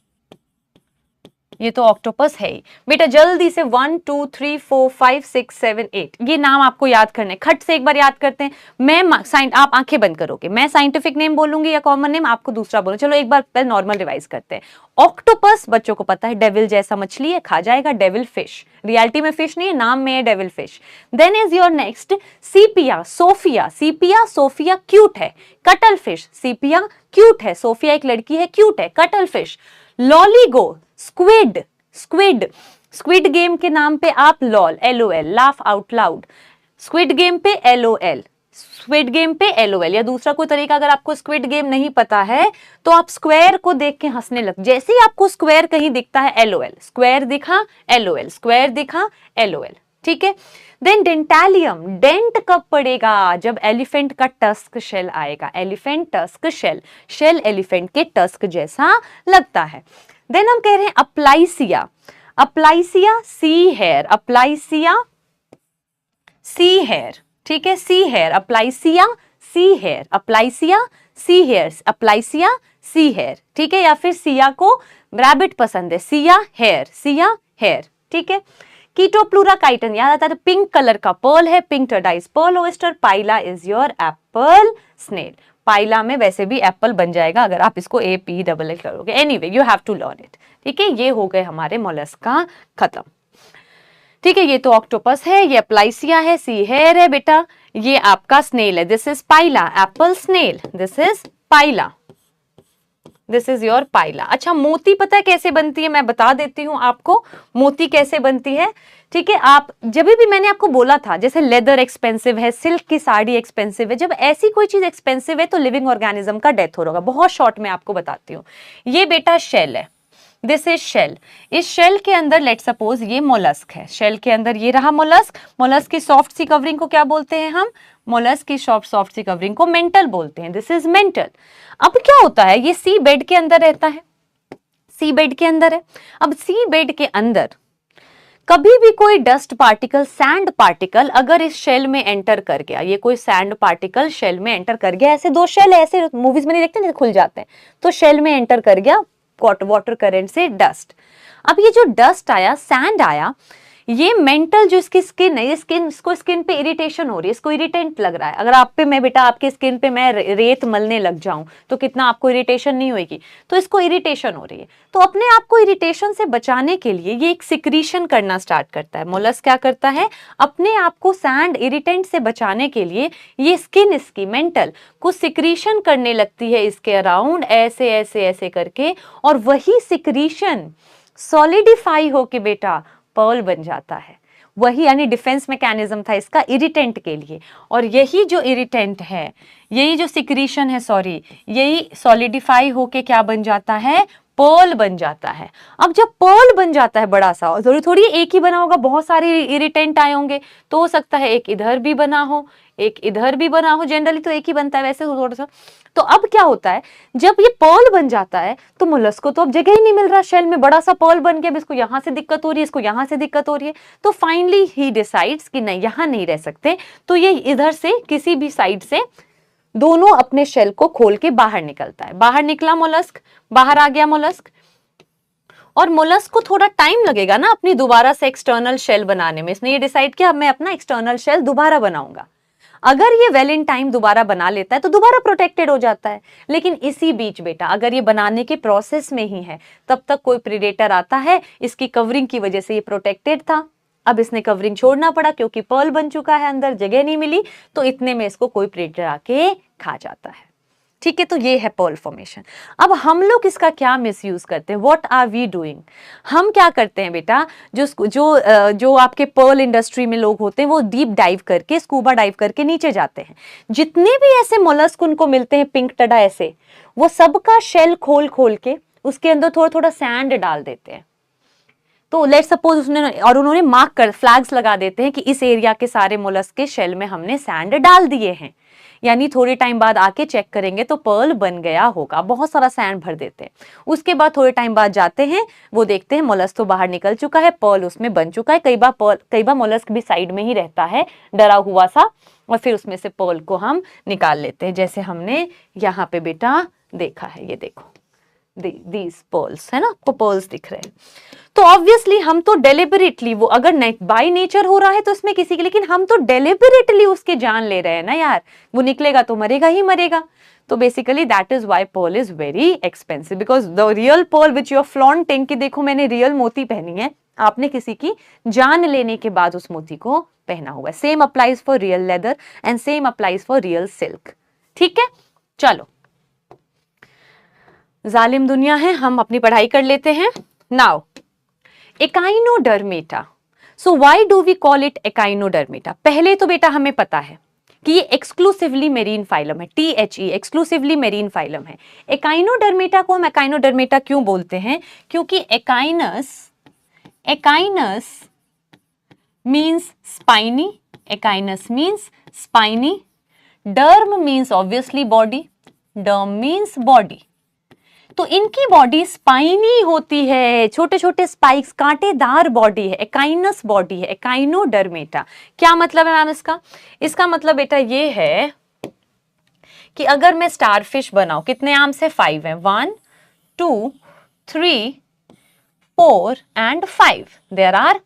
ये तो ऑक्टोपस है ही बेटा, जल्दी से 1 2 3 4 5 6 7 8 ये नाम आपको याद करने, खट से एक बार याद करते हैं, मैं आप आंखें बंद करोगे, मैं साइंटिफिक नेम बोलूंगी या कॉमन नेम, आपको दूसरा बोलो, चलो एक बार पहले नॉर्मल रिवाइज करते हैं। ऑक्टोपस बच्चों को पता है, डेविल जैसा मछली है, खा जाएगा, डेविल फिश, रियलिटी में फिश नहीं है, नाम में है devil fish. Then is your next Sepia, Sophia, Sepia Sophia cute है, कटल फिश, सीपिया क्यूट है, सोफिया एक लड़की है, क्यूट है, cuttle fish. Loligo, squid, squid, squid game के नाम पे आप LOL, LOL, laugh out loud, squid game पे LOL, स्क्विड गेम पे LOL, या दूसरा कोई तरीका अगर आपको स्क्विड गेम नहीं पता है तो आप स्क्वायर को देख के हंसने लग, जैसे ही आपको स्क्वायर कहीं दिखता है LOL, स्क्वायर दिखा LOL, स्क्वायर दिखा LOL, ठीक है। देन डेंटालियम, डेंट कब पड़ेगा, जब एलिफेंट का टस्क शेल आएगा, elephant tusk shell, shell elephant के टस्क जैसा लगता है। देन हम कह रहे हैं Aplysia, अप्लाइसिया sea hare, अप्लाइसिया sea hare, ठीक है, सी hare, अप्लाइसिया sea hare, अप्लाइसिया sea hare, अप्लाइसिया sea hare, ठीक है, या फिर सिया को रैबिट पसंद है, सिया हेयर, सिया हेयर, ठीक है। कीटोप्लूरा काइटन याद आता है तो पिंक कलर का पर्ल है, Pinctada is pearl oyster, Pila is your apple snail, Pila में वैसे भी एप्पल बन जाएगा अगर आप इसको APLL करोगे, anyway you have to learn it, ठीक है। ये हो गए हमारे मोलस्का खत्म, ठीक है, ये तो ऑक्टोपस है, ये अप्लाइसिया है, सी हेयर है बेटा, ये आपका स्नेल है, this is Pila, apple snail, this is Pila, this is your Pila. अच्छा मोती पता है कैसे बनती है, मैं बता देती हूँ आपको मोती कैसे बनती है, ठीक है। आप जब भी मैंने आपको बोला था जैसे लेदर एक्सपेंसिव है, सिल्क की साड़ी एक्सपेंसिव है, जब ऐसी कोई चीज एक्सपेंसिव है तो लिविंग ऑर्गेनिज्म का डेथ हो रहा होगा, बहुत शॉर्ट में आपको बताती हूँ। ये बेटा शेल है, दिस इज शेल, इस शेल के अंदर लेट सपोज ये मोलस्क है, शेल के अंदर ये रहा मोलस्क, मोलस्क की सॉफ्ट सी कवरिंग को क्या बोलते हैं हम, मोलस्क की सॉफ्ट सी कवरिंग को मेंटल बोलते हैं, दिस इज मेंटल। अब क्या होता है, ये सी बेड के अंदर रहता है, सी बेड के अंदर है, अब सी बेड के अंदर कभी भी कोई डस्ट पार्टिकल, सैंड पार्टिकल अगर इस शेल में एंटर कर गया, ये कोई सैंड पार्टिकल शेल में एंटर कर गया, ऐसे दो शेल है, ऐसे मूवीज में नहीं देखते ना खुल जाते हैं, तो शेल में एंटर कर गया वाटर करंट से डस्ट। अब ये जो डस्ट आया, सैंड आया, ये मेंटल जो इसकी स्किन है, ये स्किन, इसको स्किन पे इरिटेशन हो रही है, इसको इरिटेंट लग रहा है। अगर आप पे मैं बेटा आपके स्किन पे मैं रेत मलने लग जाऊं तो कितना आपको इरिटेशन नहीं होगी, तो इसको इरिटेशन हो रही है। तो अपने आप को इरिटेशन से बचाने के लिए ये एक सिक्रीशन करना स्टार्ट करता है। मोलस्क क्या करता है, अपने आप को सैंड इरिटेंट से बचाने के लिए ये स्किन इसकी मेंटल को सिक्रीशन करने लगती है इसके अराउंड, ऐसे ऐसे ऐसे करके, और वही सिक्रीशन सॉलिडिफाई होके बेटा पर्ल बन जाता है। वही यानी डिफेंस मैकेनिज्म था इसका इरिटेंट के लिए, और यही जो इरिटेंट है, यही जो सिक्रीशन है, सॉरी, यही सॉलिडिफाई होके क्या बन जाता है, पर्ल बन जाता है। अब जब पर्ल बन जाता है बड़ा सा, और थोड़ी थोड़ी एक ही बना होगा, बहुत सारे इरिटेंट आए होंगे, तो हो सकता है एक इधर भी बना हो, एक इधर भी बना हो, जनरली तो एक ही बनता है वैसे थोड़ा सा। तो अब क्या होता है, जब ये पर्ल बन जाता है तो मोलस्क को तो अब जगह ही नहीं मिल रहा शेल में, बड़ा सा पर्ल बन गया, अब इसको यहां से दिक्कत हो रही है, इसको यहां से दिक्कत हो रही है। तो फाइनली ही डिसाइड्स कि नहीं, यहां नहीं रह सकते, तो ये इधर से किसी भी साइड से दोनों अपने शेल को खोल के बाहर निकलता है। बाहर निकला मोलस्क, बाहर आ गया मोलस्क, और मोलस्क को थोड़ा टाइम लगेगा ना अपनी दोबारा से एक्सटर्नल शेल बनाने में। इसने ये डिसाइड किया अब मैं अपना एक्सटर्नल शेल दोबारा बनाऊंगा। अगर ये वेल इन टाइम दोबारा बना लेता है तो दोबारा प्रोटेक्टेड हो जाता है। लेकिन इसी बीच बेटा अगर ये बनाने के प्रोसेस में ही है, तब तक कोई प्रेडेटर आता है, इसकी कवरिंग की वजह से ये प्रोटेक्टेड था, अब इसने कवरिंग छोड़ना पड़ा क्योंकि पर्ल बन चुका है, अंदर जगह नहीं मिली, तो इतने में इसको कोई प्रेडेटर आके खा जाता है। ठीक है, तो ये है पर्ल फॉर्मेशन। अब हम लोग इसका क्या मिसयूज करते हैं, व्हाट आर वी डूइंग? हम क्या करते हैं बेटा, जो आपके पर्ल इंडस्ट्री में लोग होते हैं वो डीप डाइव करके, स्कूबा डाइव करके नीचे जाते हैं। जितने भी ऐसे मोलस्क उनको मिलते हैं पिंक टडा ऐसे, वो सबका शेल खोल खोल के उसके अंदर थोड़ा थोड़ा सैंड डाल देते हैं। तो लेट सपोज उन्होंने मार्क कर फ्लैग्स लगा देते हैं कि इस एरिया के सारे मोलस्क के शेल में हमने सैंड डाल दिए हैं, यानी थोड़े टाइम बाद आके चेक करेंगे तो पर्ल बन गया होगा, बहुत सारा सैंड भर देते हैं। उसके बाद थोड़े टाइम बाद जाते हैं, वो देखते हैं मोलस्क तो बाहर निकल चुका है, पर्ल उसमें बन चुका है। कई बार मोलस्क भी साइड में ही रहता है डरा हुआ सा, और फिर उसमें से पर्ल को हम निकाल लेते हैं, जैसे हमने यहाँ पे बेटा देखा है। ये देखो these pearls है ना, आपको pearls दिख रहे हैं। तो ऑब्वियसली हम तो डेलिबरेटली, वो अगर बाय नेचर हो रहा है तो इसमें किसी के, लेकिन हम तो डेलिबरेटली उसके जान ले रहे हैं ना यार, वो निकलेगा तो मरेगा ही मरेगा। तो basically that is why pearl is very expensive, because the real pearl which you are flaunting कि देखो मैंने रियल मोती पहनी है, आपने किसी की जान लेने के बाद उस मोती को पहना हुआ है। Same applies for real leather and same applies for real silk. ठीक है, चलो जालिम दुनिया है, हम अपनी पढ़ाई कर लेते हैं। Now Echinodermata, so why do we call it Echinodermata? पहले तो बेटा हमें पता है कि ये एक्सक्लूसिवली मेरीन फाइलम है, THE एक्सक्लूसिवली मेरीन फाइलम है। एकाइनोडर्मेटा को हम एकाइनोडर्मेटा क्यों बोलते हैं? क्योंकि echinus means spiny, echinus means spiny, derm means obviously body, derm means body. तो इनकी बॉडी स्पाइनी होती है, छोटे छोटे स्पाइक्स, कांटेदार बॉडी है, एकाइनस बॉडी है, एकाइनोडर्मेटा। क्या मतलब है मैम इसका? इसका मतलब बेटा ये है कि अगर मैं स्टारफिश बनाऊं, कितने आर्म्स है? 5 है, 1 2 3 4 एंड 5, देयर आर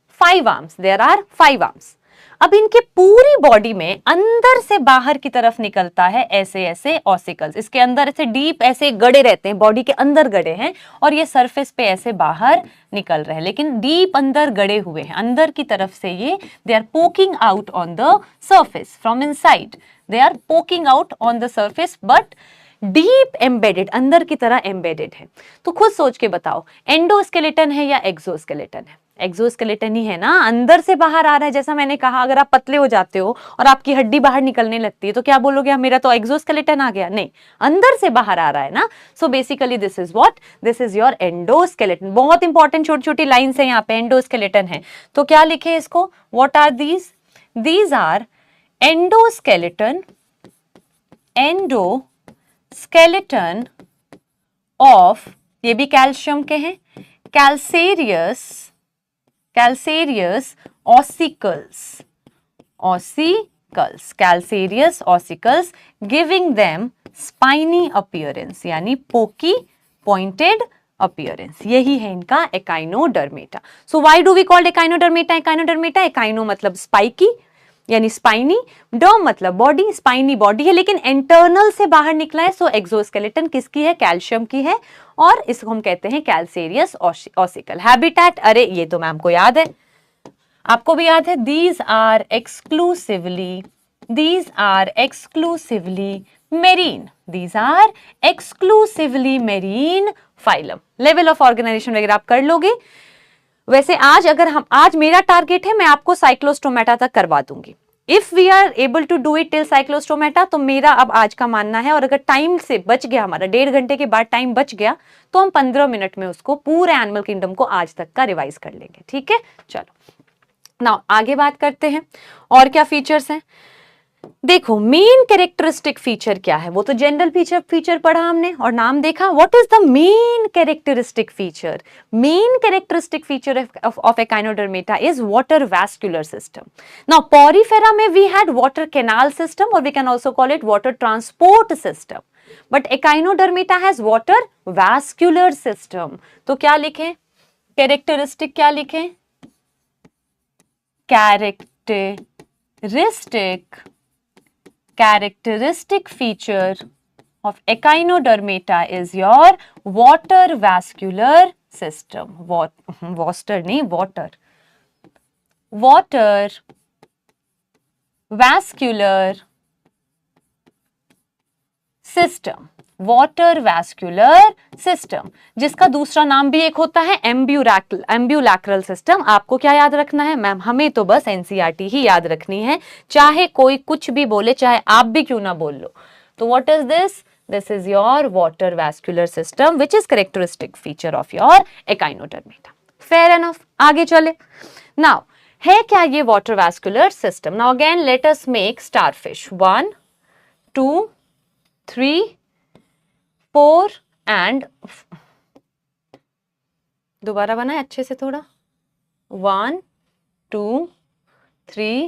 5 आर्म्स। अब इनके पूरी बॉडी में अंदर से बाहर की तरफ निकलता है ऐसे ऐसे ऑसिकल्स, इसके अंदर ऐसे डीप ऐसे गड़े रहते हैं, बॉडी के अंदर गड़े हैं, और ये सरफेस पे ऐसे बाहर निकल रहे हैं, लेकिन डीप अंदर गड़े हुए हैं। अंदर की तरफ से ये they are poking out on the surface from inside, they are poking out on the surface but deep embedded, अंदर की तरह एम्बेडेड है। तो खुद सोच के बताओ, एंडोस्केलेटन है या एक्सोस्केलेटन है? एक्सोस्केलेटन ही है ना, अंदर से बाहर आ रहा है। जैसा मैंने कहा, अगर आप पतले हो जाते हो और आपकी हड्डी बाहर निकलने लगती है तो क्या बोलोगे, मेरा तो एक्सोस्केलेटन आ गया? नहीं, अंदर से बाहर आ रहा है ना। So basically this is what, this is your endoskeleton. बहुत इंपॉर्टेंट छोटी छोटी लाइन्स है यहाँ पे, एंडोस्केलेटन है तो क्या लिखे इसको, what are these? These are endoskeleton, endoskeleton of, ये भी कैल्शियम के हैं, calcareous ossicles, giving them spiny appearance, यानी पोकी पॉइंटेड अपीयरेंस, यही है इनका Echinodermata. So why do we called Echinodermata? Echinodermata, echino मतलब स्पाइकी यानी स्पाइनी, डर्म मतलब बॉडी, स्पाइनी बॉडी है लेकिन इंटरनल से बाहर निकला है, सो एक्सोस्केलेटन किसकी है? कैल्शियम की है, और इसको हम कहते हैं कैल्सेरियस ऑसिकल। हैबिटेट, अरे ये तो मैम को याद है, आपको भी याद है, these are exclusively marine, these are exclusively marine phylum. Level of organisation वगैरह आप कर लोगे। वैसे आज मेरा टारगेट है, मैं आपको साइक्लोस्टोमेटा तक करवा दूंगी। If we are able to do it till Cyclostomata, तो मेरा अब आज का मानना है, और अगर टाइम से बच गया, हमारा 1.5 घंटे के बाद टाइम बच गया, तो हम 15 मिनट में उसको पूरे एनिमल किंगडम को आज तक का रिवाइज कर लेंगे। ठीक है, चलो नाउ आगे बात करते हैं और क्या फीचर्स हैं। देखो मेन कैरेक्टरिस्टिक फीचर क्या है, वो तो जनरल फीचर पढ़ा हमने और नाम देखा। What is the main characteristic feature? Main characteristic feature of Echinodermata is water vascular system. Now Porifera में we had water canal system, और we can also call it water transport system, but Echinodermata has water vascular system. तो क्या लिखें? Characteristic क्या लिखें? Characteristic feature of Echinodermata is your water vascular system. Water vascular system. Water vascular system, जिसका दूसरा नाम भी एक होता है एम्ब्यूलैक्रल सिस्टम। आपको क्या याद रखना है मैम? हमें तो बस एनसीईआरटी ही याद रखनी है, चाहे कोई कुछ भी बोले, चाहे आप भी क्यों ना बोल लो। तो what is this? This is your water vascular system which is characteristic feature of your echinodermata. Fair enough, आगे चले। नाउ है क्या ये water vascular system? Now again let us make starfish. 1 2 3 4 and दोबारा बनाए अच्छे से थोड़ा। 1 2 3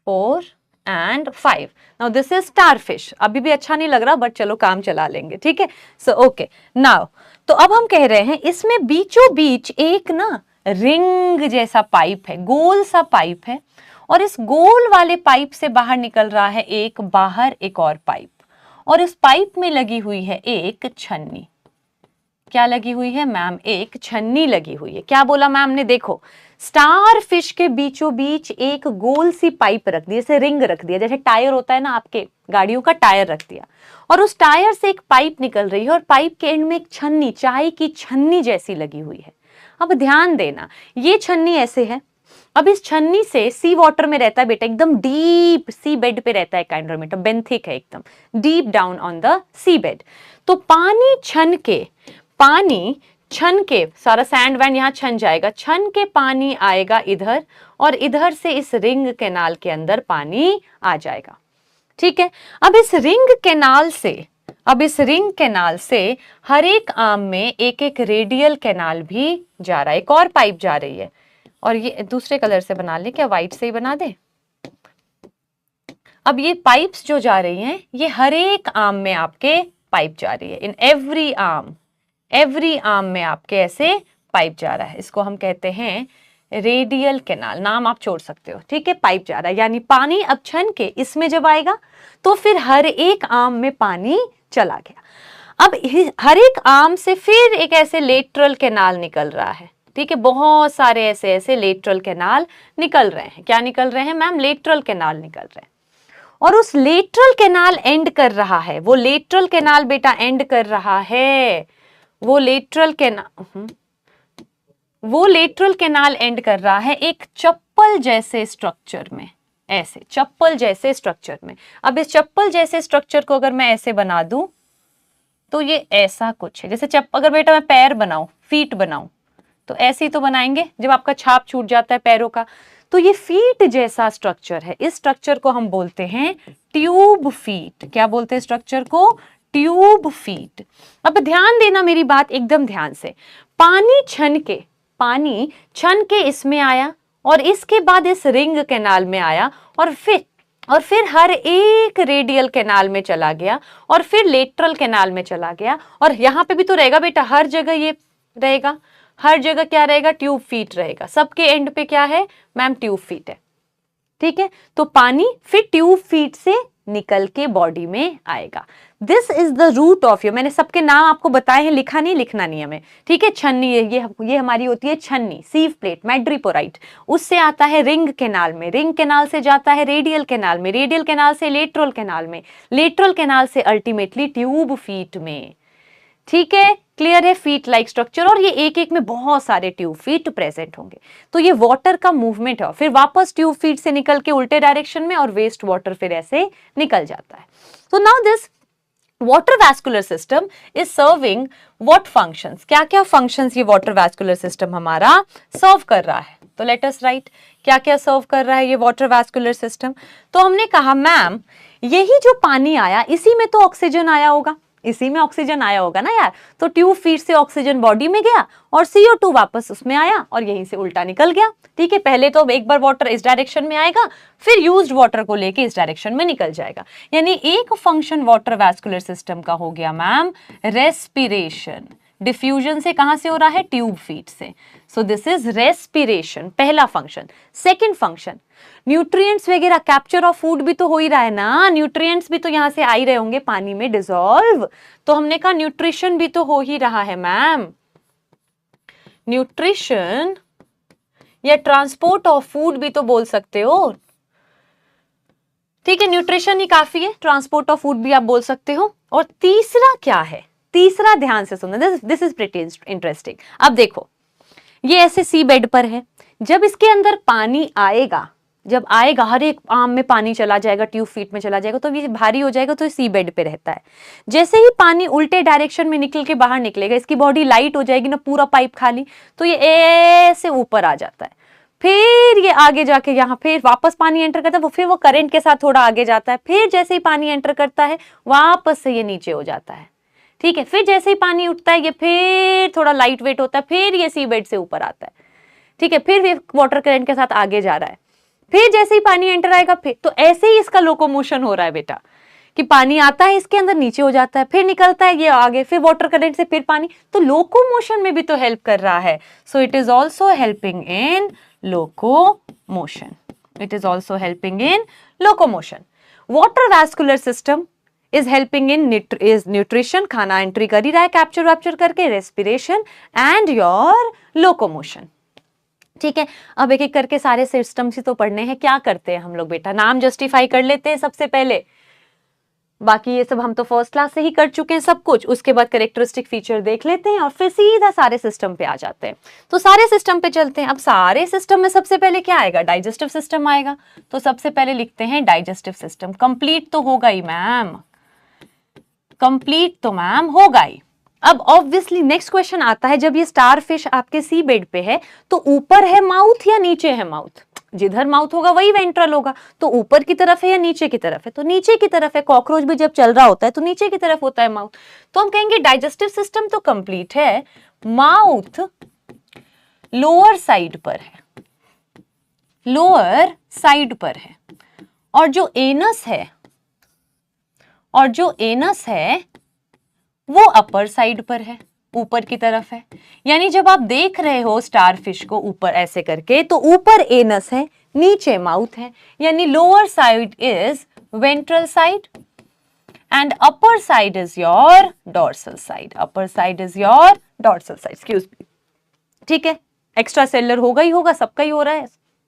4 and 5। Now this is starfish. अभी भी अच्छा नहीं लग रहा, बट चलो काम चला लेंगे, ठीक है। सो ओके नाउ, तो अब हम कह रहे हैं इसमें बीचों बीच एक ना रिंग जैसा पाइप है, गोल सा पाइप है, और इस गोल वाले पाइप से बाहर निकल रहा है एक और पाइप, और इस पाइप में लगी हुई है एक छन्नी। क्या लगी हुई है मैम? एक छन्नी लगी हुई है। क्या बोला मैम ने? देखो स्टार फिश के बीचों बीच एक गोल सी पाइप रख दी, जैसे रिंग रख दिया, जैसे टायर होता है ना, आपके गाड़ियों का टायर रख दिया, और उस टायर से एक पाइप निकल रही है, और पाइप के एंड में एक छन्नी, चाय की छन्नी जैसी लगी हुई है। अब ध्यान देना, ये छन्नी ऐसे है। अब इस छन्नी से सी वाटर में रहता है बेटा, एकदम डीप सी बेड पे रहता है एकाइनोडर्मेटा, बेंथिक है एकदम, deep down on the sea bed. तो पानी छन के सारा सैंड वैंड यहाँ छन जाएगा, छन के पानी आएगा इधर, और इधर से इस रिंग कैनाल के अंदर पानी आ जाएगा। ठीक है, अब इस रिंग कैनाल से हर एक आर्म में एक एक रेडियल कैनाल भी जा रहा है, एक और पाइप जा रही है, और ये दूसरे कलर से बना ले, क्या व्हाइट से ही बना दे। अब ये पाइप्स जो जा रही हैं, ये हर एक आर्म में आपके पाइप जा रही है, इन एवरी आर्म में आपके ऐसे पाइप जा रहा है। इसको हम कहते हैं रेडियल कैनाल, नाम आप छोड़ सकते हो, ठीक है। पाइप जा रहा है, यानी पानी अब छन के इसमें जब आएगा तो फिर हर एक आर्म में पानी चला गया। अब हर एक आर्म से फिर एक ऐसे लेटरल कैनाल निकल रहा है, ठीक है। बहुत सारे ऐसे लेटरल कैनाल निकल रहे हैं। क्या निकल रहे हैं मैम? लेटरल कैनाल निकल रहे हैं, और उस लेटरल कैनाल एंड कर रहा है, वो लेटरल कैनाल बेटा एंड कर रहा है, वो लेटरल कैनाल एंड कर रहा है एक चप्पल जैसे स्ट्रक्चर में, ऐसे चप्पल जैसे स्ट्रक्चर में। अब इस चप्पल जैसे स्ट्रक्चर को अगर मैं ऐसे बना दूं, तो ये ऐसा कुछ है, जैसे अगर बेटा मैं पैर बनाऊं, फीट बनाऊं, तो ऐसे ही तो बनाएंगे जब आपका छाप छूट जाता है पैरों का। तो ये फीट जैसा स्ट्रक्चर है, इस स्ट्रक्चर को हम बोलते हैं ट्यूब फीट। क्या बोलते हैं स्ट्रक्चर को? Tube feet. अब ध्यान देना मेरी बात एकदम ध्यान से। पानी छन के इसमें आया, और इसके बाद इस रिंग कैनाल में आया, और और फिर हर एक रेडियल कैनाल में चला गया और फिर लेटरल कैनाल में चला गया, और यहाँ पे भी तो रहेगा बेटा, हर जगह ये रहेगा, हर जगह क्या रहेगा, ट्यूब फीट रहेगा, सबके एंड पे क्या है मैम, ट्यूब फीट है, ठीक है। तो पानी फिर ट्यूब फीट से निकल के बॉडी में आएगा। This is the route of your, मैंने सबके नाम आपको बताए हैं, लिखा नहीं, लिखना नहीं हमें, ठीक है। छन्नी, ये हमारी होती है छन्नी, सीव प्लेट, मैड्रिपोराइट, उससे आता है रिंग कैनाल में, रिंग कैनाल से जाता है रेडियल कैनाल में, रेडियल कैनाल से लेटरल कैनाल में, लेटरल कैनाल से अल्टीमेटली ट्यूब फीट में, ठीक है। क्लियर है, फीट लाइक स्ट्रक्चर, और ये एक एक में बहुत सारे ट्यूब फीट प्रेजेंट होंगे। तो ये वाटर का मूवमेंट है, फिर वापस ट्यूब फीट से निकल के उल्टे डायरेक्शन में, और वेस्ट वाटर फिर ऐसे निकल जाता है। तो now this water vascular system is serving what functions, क्या क्या फंक्शंस ये वाटर वैस्कुलर सिस्टम हमारा सर्व कर रहा है। तो लेट अस राइट, क्या क्या सर्व कर रहा है ये वाटर वैस्कुलर सिस्टम। तो हमने कहा मैम, यही जो पानी आया इसी में तो ऑक्सीजन आया होगा, इसी में ऑक्सीजन आया होगा ना यार। तो ट्यूब फीट से ऑक्सीजन बॉडी में गया और CO2 वापस उसमें आया और यहीं से उल्टा निकल गया, ठीक है। पहले तो एक बार वाटर इस डायरेक्शन में आएगा, फिर यूज्ड वाटर को लेके इस डायरेक्शन में निकल जाएगा। यानी एक फंक्शन वाटर वैस्कुलर सिस्टम का हो गया मैम रेस्पिरेशन। डिफ्यूजन से कहां से हो रहा है, ट्यूब फीट से। सो दिस इज रेस्पिरेशन, पहला फंक्शन। सेकेंड फंक्शन, न्यूट्रिएंट्स वगैरह, कैप्चर ऑफ फूड भी तो हो ही रहा है ना, न्यूट्रिएंट्स भी तो यहां से आ ही रहे होंगे पानी में डिसॉल्व। तो हमने कहा न्यूट्रिशन भी तो हो ही रहा है मैम, न्यूट्रिशन या ट्रांसपोर्ट ऑफ फूड भी तो बोल सकते हो, ठीक है। न्यूट्रिशन ही काफी है, ट्रांसपोर्ट ऑफ फूड भी आप बोल सकते हो। और तीसरा क्या है, तीसरा ध्यान से सुनना, दिस इज प्रीटी इंटरेस्टिंग। अब देखो, ये ऐसे सी बेड पर है, जब इसके अंदर पानी आएगा, जब आएगा हर एक आम में पानी चला जाएगा, ट्यूब फीट में चला जाएगा, तो ये भारी हो जाएगा, तो ये सी बेड पे रहता है। जैसे ही पानी उल्टे डायरेक्शन में निकल के बाहर निकलेगा, इसकी बॉडी लाइट हो जाएगी ना, पूरा पाइप खाली, तो ये ऐसे ऊपर आ जाता है। फिर ये आगे जाके यहाँ फिर वापस पानी एंटर करता है, वो फिर वो करंट के साथ थोड़ा आगे जाता है, फिर जैसे ही पानी एंटर करता है वापस से ये नीचे हो जाता है, ठीक है। फिर जैसे ही पानी उठता है ये फिर थोड़ा लाइट वेट होता है, फिर ये सी बेड से ऊपर आता है, ठीक है। फिर ये वाटर करंट के साथ आगे जा रहा है, फिर जैसे ही पानी एंटर आएगा फिर, तो ऐसे ही इसका लोकोमोशन हो रहा है बेटा, कि पानी आता है इसके अंदर, नीचे हो जाता है, फिर निकलता है ये आगे, फिर वाटर करंट से फिर पानी, तो लोकोमोशन में भी तो हेल्प कर रहा है। So it is also helping in locomotion, it is also helping in locomotion. Water vascular system is helping in nutrition, खाना एंट्री कर ही रहा है कैप्चर वैप्चर करके, रेस्पिरेशन एंड योर लोकोमोशन, ठीक है। अब एक एक करके सारे सिस्टम्स ही तो पढ़ने हैं। क्या करते हैं हम लोग बेटा, नाम जस्टिफाई कर लेते हैं सबसे पहले, बाकी ये सब हम तो फर्स्ट क्लास से ही कर चुके हैं सब कुछ। उसके बाद कैरेक्टरिस्टिक फीचर देख लेते हैं और फिर सीधा सारे सिस्टम पे आ जाते हैं। तो सारे सिस्टम पे चलते हैं। अब सारे सिस्टम में सबसे पहले क्या आएगा, डाइजेस्टिव सिस्टम आएगा। तो सबसे पहले लिखते हैं डाइजेस्टिव सिस्टम। कंप्लीट तो होगा ही मैम, कंप्लीट तो मैम होगा ही। अब ऑब्वियसली नेक्स्ट क्वेश्चन आता है, जब ये स्टार फिश आपके सी बेड पे है तो ऊपर है माउथ या नीचे है माउथ? जिधर माउथ होगा वही वेंट्रल होगा, तो ऊपर की तरफ है या नीचे की तरफ है? तो नीचे की तरफ है। कॉकरोच भी जब चल रहा होता है तो नीचे की तरफ होता है माउथ। तो हम कहेंगे डाइजेस्टिव सिस्टम तो कंप्लीट है, माउथ लोअर साइड पर है, लोअर साइड पर है, और जो एनस है, और जो एनस है वो अपर साइड पर है, ऊपर की तरफ है। यानी जब आप देख रहे हो स्टार फिश को ऊपर ऐसे करके, तो ऊपर एनस है, नीचे माउथ है, यानी lower side is ventral side and upper side is your dorsal side, upper side is your dorsal side, excuse me, ठीक है। एक्स्ट्रा सेलर होगा ही होगा, सबका ही हो रहा है,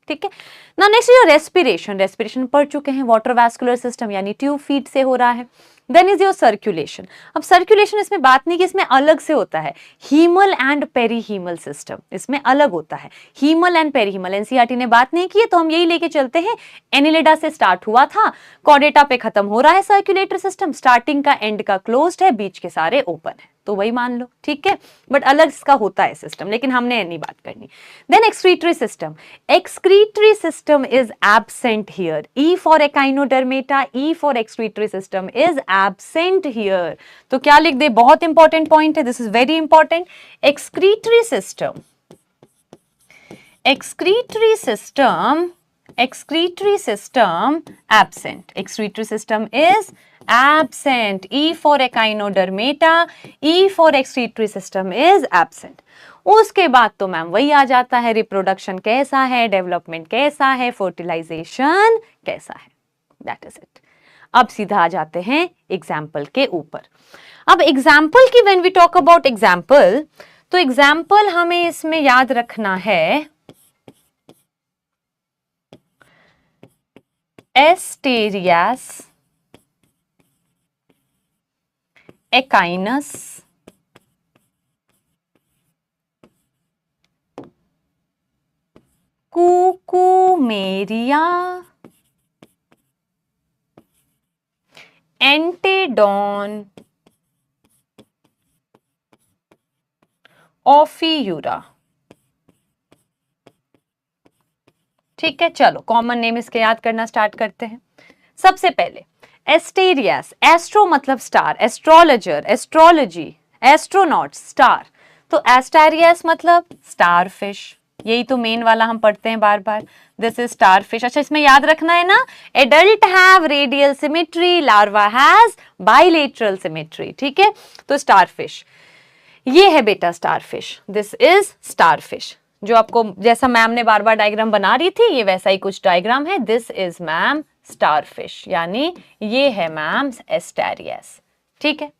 ठीक है ना। नेक्स्ट योर रेस्पिरेशन, रेस्पिरेशन पढ़ चुके हैं, वाटर वैस्कुलर सिस्टम यानी ट्यूब फीट से हो रहा है। Then is your circulation. अब सर्कुलेशन इसमें बात नहीं कि इसमें अलग से होता है, हीमल एंड पेरीहीमल सिस्टम इसमें अलग होता है। हीमल एंड पेरीहीमल एनसीईआरटी ने बात नहीं की है, तो हम यही लेके चलते हैं। एनिलिडा से स्टार्ट हुआ था, कॉर्डेटा पे खत्म हो रहा है सर्कुलेटरी सिस्टम, स्टार्टिंग का एंड का क्लोज्ड है, बीच के सारे ओपन है, तो वही मान लो, ठीक है। बट अलग इसका होता है सिस्टम, लेकिन हमने नहीं बात करनी। Then excretory system, excretory system is absent here, E for Echinodermata, E for excretory system is absent here. तो क्या लिख दे, बहुत इंपॉर्टेंट पॉइंट है, this is very important. Excretory system, excretory system excretory system absent. Excretory system is absent. E for echinodermata, E for excretory system is absent. उसके बाद तो ma'am वही आ जाता है, रिप्रोडक्शन कैसा है, डेवलपमेंट कैसा है, फर्टिलाइजेशन कैसा है, दैट इज इट. अब सीधा आ जाते हैं एग्जाम्पल के ऊपर. अब एग्जाम्पल की when we talk about example, तो एग्जाम्पल हमें इसमें याद रखना है Asterias, Echinus, Cucumaria, Antedon, Ophiura. ठीक है, चलो कॉमन नेम इसके याद करना स्टार्ट करते हैं. सबसे पहले एस्टेरियास, एस्ट्रो मतलब star, astrologer, astrology, astronaut, star. तो एस्टेरियास मतलब स्टार फिश, यही तो मेन वाला हम पढ़ते हैं बार बार. This is starfish. अच्छा, इसमें याद रखना है ना, adult have radial symmetry, larva has bilateral symmetry. ठीक है, तो स्टार फिश ये है बेटा, starfish. This is starfish. जो आपको जैसा मैम ने बार बार डायग्राम बना रही थी, ये वैसा ही कुछ डायग्राम है. This is ma'am star fish, यानी ये है मैम एस्टेरियास. ठीक है,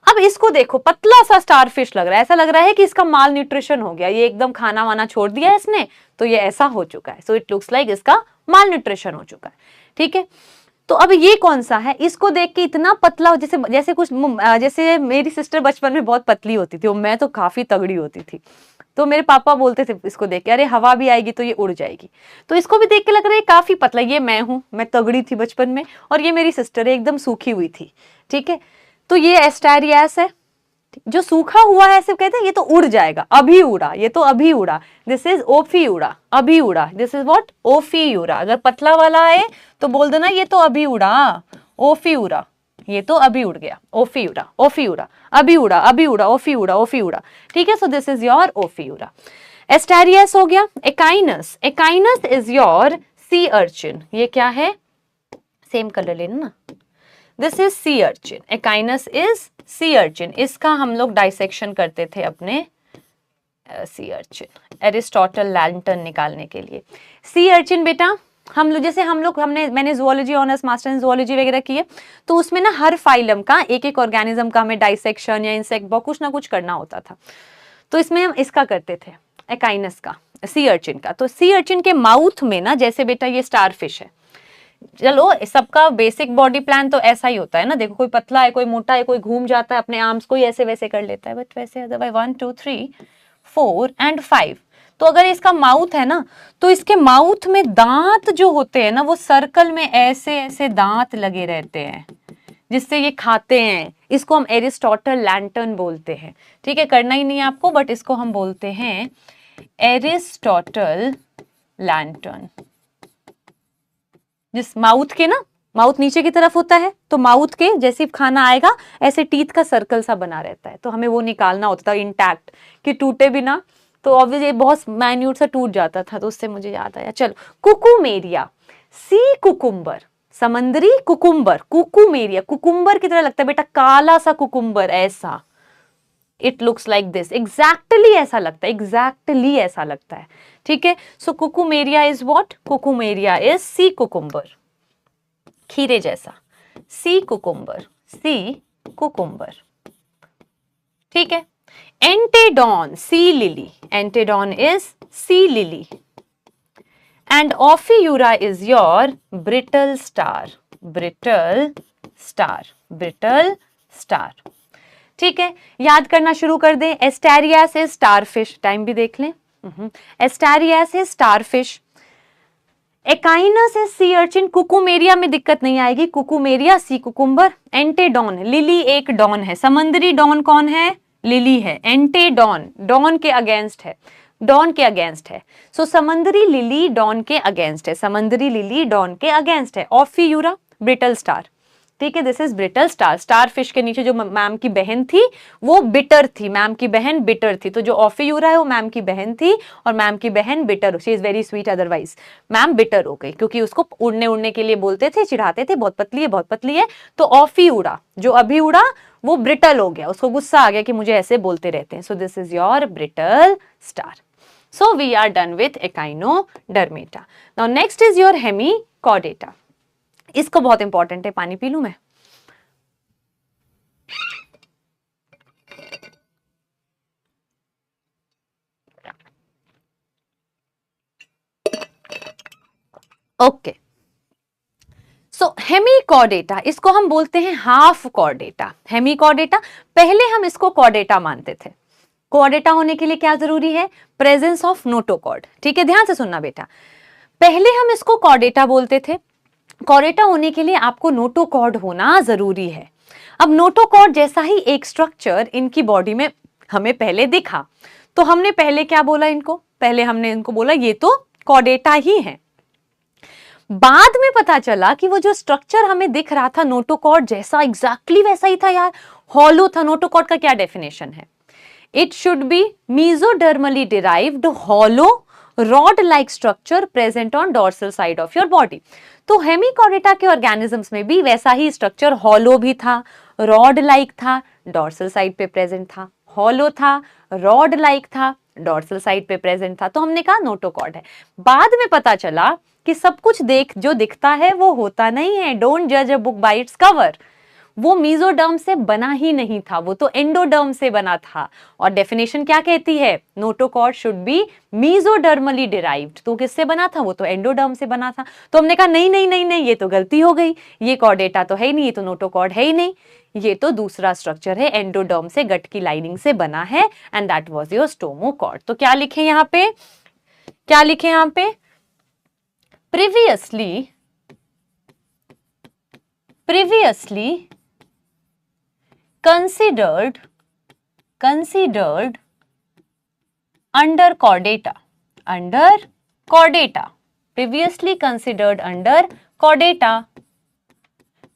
अब इसको देखो, पतला सा स्टार फिश लग रहा है, ऐसा लग रहा है कि इसका माल न्यूट्रिशन हो गया, ये एकदम खाना वाना छोड़ दिया इसने, तो ये ऐसा हो चुका है. सो इट लुक्स लाइक इसका माल न्यूट्रिशन हो चुका है. ठीक है, तो अब ये कौन सा है, इसको देख के इतना पतला हो, जैसे जैसे कुछ, जैसे मेरी सिस्टर बचपन में बहुत पतली होती थी, मैं तो काफी तगड़ी होती थी, तो मेरे पापा बोलते थे इसको देख के, अरे हवा भी आएगी तो ये उड़ जाएगी. तो इसको भी देख के लग रहा है काफी पतला. ये मैं हूं, मैं तगड़ी थी बचपन में, और ये मेरी सिस्टर है, एकदम सूखी हुई थी. ठीक है, तो ये एस्टेरियास है. जो सूखा हुआ है ऐसे कहते हैं ये तो उड़ जाएगा, अभी उड़ा, ये तो अभी उड़ा. दिस इज ओफियूरा, अभी उड़ा. This is what, Ophiura. अगर पतला वाला है तो बोल देना ये तो अभी उड़ा, ओफियूरा, ये तो अभी उड़ गया, ओफियूरा, ओफियूरा, अभी उड़ा, अभी उड़ा, ओफियूरा, ओफियूरा. ठीक है, so this is your Ophiura. Asterias हो गया. Echinus, Echinus is your sea urchin. ये क्या है, सेम कलर लेना ना. This is sea urchin. Echinus is sea urchin. इसका हम लोग डाइसेक्शन करते थे अपने सी अर्चिन, एरिस्टोटल लैंटर्न निकालने के लिए. सी अर्चिन बेटा, मैंने जुओलॉजी ऑनर्स, मास्टर इन जुओलॉजी वगैरह किए, तो उसमें ना हर फाइलम का एक एक ऑर्गेनिज्म का हमें डाइसेक्शन या इंसेक्ट कुछ ना कुछ करना होता था. तो इसमें हम इसका करते थे, एकाइनस का, सी अर्चिन का. तो सी अर्चिन के माउथ में ना, जैसे बेटा ये स्टार फिश है, चलो सबका बेसिक बॉडी प्लान तो ऐसा ही होता है ना. देखो, कोई पतला है, कोई मोटा है, कोई घूम जाता है अपने आर्म्स, कोई ऐसे वैसे कर लेता है, बट वैसे अदरवाइज 1 2 3 4 एंड 5. तो अगर इसका माउथ है ना, तो इसके माउथ में दांत जो होते हैं ना, वो सर्कल में ऐसे ऐसे दांत लगे रहते हैं, जिससे ये खाते हैं. इसको हम एरिस्टोटल लैंटर्न बोलते हैं. ठीक है, करना ही नहीं है आपको, बट इसको हम बोलते हैं एरिस्टोटल लैंटर्न. जिस माउथ के ना, माउथ नीचे की तरफ होता है, तो माउथ के जैसे खाना आएगा ऐसे टीथ का सर्कल सा बना रहता है, तो हमें वो निकालना होता था इंटैक्ट, कि टूटे बिना. तो ऑब्वियसली बहुत माइन्यूट सा टूट जाता था, तो उससे मुझे याद आया. चलो, कुकुमेरिया, सी कुकुम्बर, समंदरी कुकुम्बर, कुकुमेरिया, कुकुम्बर की तरह लगता है बेटा, काला सा कुकुम्बर ऐसा. It looks like this, exactly ऐसा लगता है, एग्जैक्टली ऐसा लगता है. ठीक है, so Cucumaria is what, Cucumaria is sea cucumber, खीरे जैसा. Sea cucumber, sea cucumber. ठीक है, Antedon, sea lily, Antedon is sea lily. And Ophiura is your brittle star, brittle star, brittle star. ठीक है, याद करना शुरू कर दें. Asterias is starfish, time भी देख लें. Asterias is starfish. Echinus is sea urchin. Cucumaria में दिक्कत नहीं आएगी, Cucumaria sea cucumber. Antedon, lily एक डॉन है, समंदरी डॉन कौन है, लिली है. एंटेडॉन, डॉन के अगेंस्ट है, डॉन के अगेंस्ट है. सो समंदरी लिली डॉन के अगेंस्ट है, समंदरी लिली डॉन के अगेंस्ट है. ओफियूरा ब्रिटल स्टार. ठीक है, this is brittle star. Star fish के नीचे जो मैम की बहन थी वो बिटर थी, मैम की बहन बिटर थी, तो जो ऑफियूरा है वो मैम की बहन थी और मैम की बहन bitter, she is very sweet, otherwise ma'am bitter हो गई क्योंकि उसको उड़ने उड़ने के लिए बोलते थे, चिढ़ाते थे, बहुत पतली है बहुत पतली है, तो ऑफियूरा जो अभी उड़ा वो ब्रिटल हो गया, उसको गुस्सा आ गया कि मुझे ऐसे बोलते रहते हैं। सो this is your brittle star. So we are done with Echinodermata. Now next is your Hemichordata. इसको बहुत इंपॉर्टेंट है, पानी पी लूं मैं। ओके, सो हेमिकॉर्डेटा, इसको हम बोलते हैं हाफ कॉर्डेटा। हेमिकॉर्डेटा, पहले हम इसको कॉर्डेटा मानते थे। कॉर्डेटा होने के लिए क्या जरूरी है? Presence of notochord. ठीक है, ध्यान से सुनना बेटा, पहले हम इसको कॉर्डेटा बोलते थे। कॉर्डेटा होने के लिए आपको नोटोकॉर्ड होना जरूरी है। अब नोटोकॉर्ड जैसा ही एक स्ट्रक्चर इनकी बॉडी में हमें पहले दिखा, तो हमने पहले क्या बोला इनको? पहले हमने इनको बोला ये तो कॉर्डेटा ही है। बाद में पता चला कि वो जो स्ट्रक्चर हमें दिख रहा था नोटोकॉर्ड जैसा, एग्जैक्टली वैसा ही था यार, हॉलो था। नोटोकॉर्ड का क्या डेफिनेशन है? It should be mesodermally derived hollow rod like structure present on dorsal side of your body। तो हेमिकॉर्डेटा के ऑर्गेनिजम्स में भी वैसा ही स्ट्रक्चर, हॉलो भी था, रॉड लाइक था, डॉर्सल साइड पे प्रेजेंट था, हॉलो था, रॉड लाइक था, डॉर्सल साइड पे प्रेजेंट था, तो हमने कहा नोटोकॉर्ड है। बाद में पता चला कि सब कुछ जो दिखता है वो होता नहीं है। डोंट जज a book by its cover. वो मीजोडर्म से बना ही नहीं था, वो तो एंडोडर्म से बना था। और डेफिनेशन क्या कहती है? Notochord should be mesodermally derived. तो किससे बना था? वो तो एंडोडर्म से बना था। तो हमने कहा नहीं नहीं नहीं नहीं, ये तो गलती हो गई, ये कॉर्डेटा तो है ही नहीं, ये तो नोटोकॉर्ड है ही नहीं, ये तो दूसरा स्ट्रक्चर है, एंडोडर्म से, गट की लाइनिंग से बना है, and that was your stomochord. तो क्या लिखे यहाँ पे? क्या लिखे यहाँ पे? Previously considered under chordata, previously considered under chordata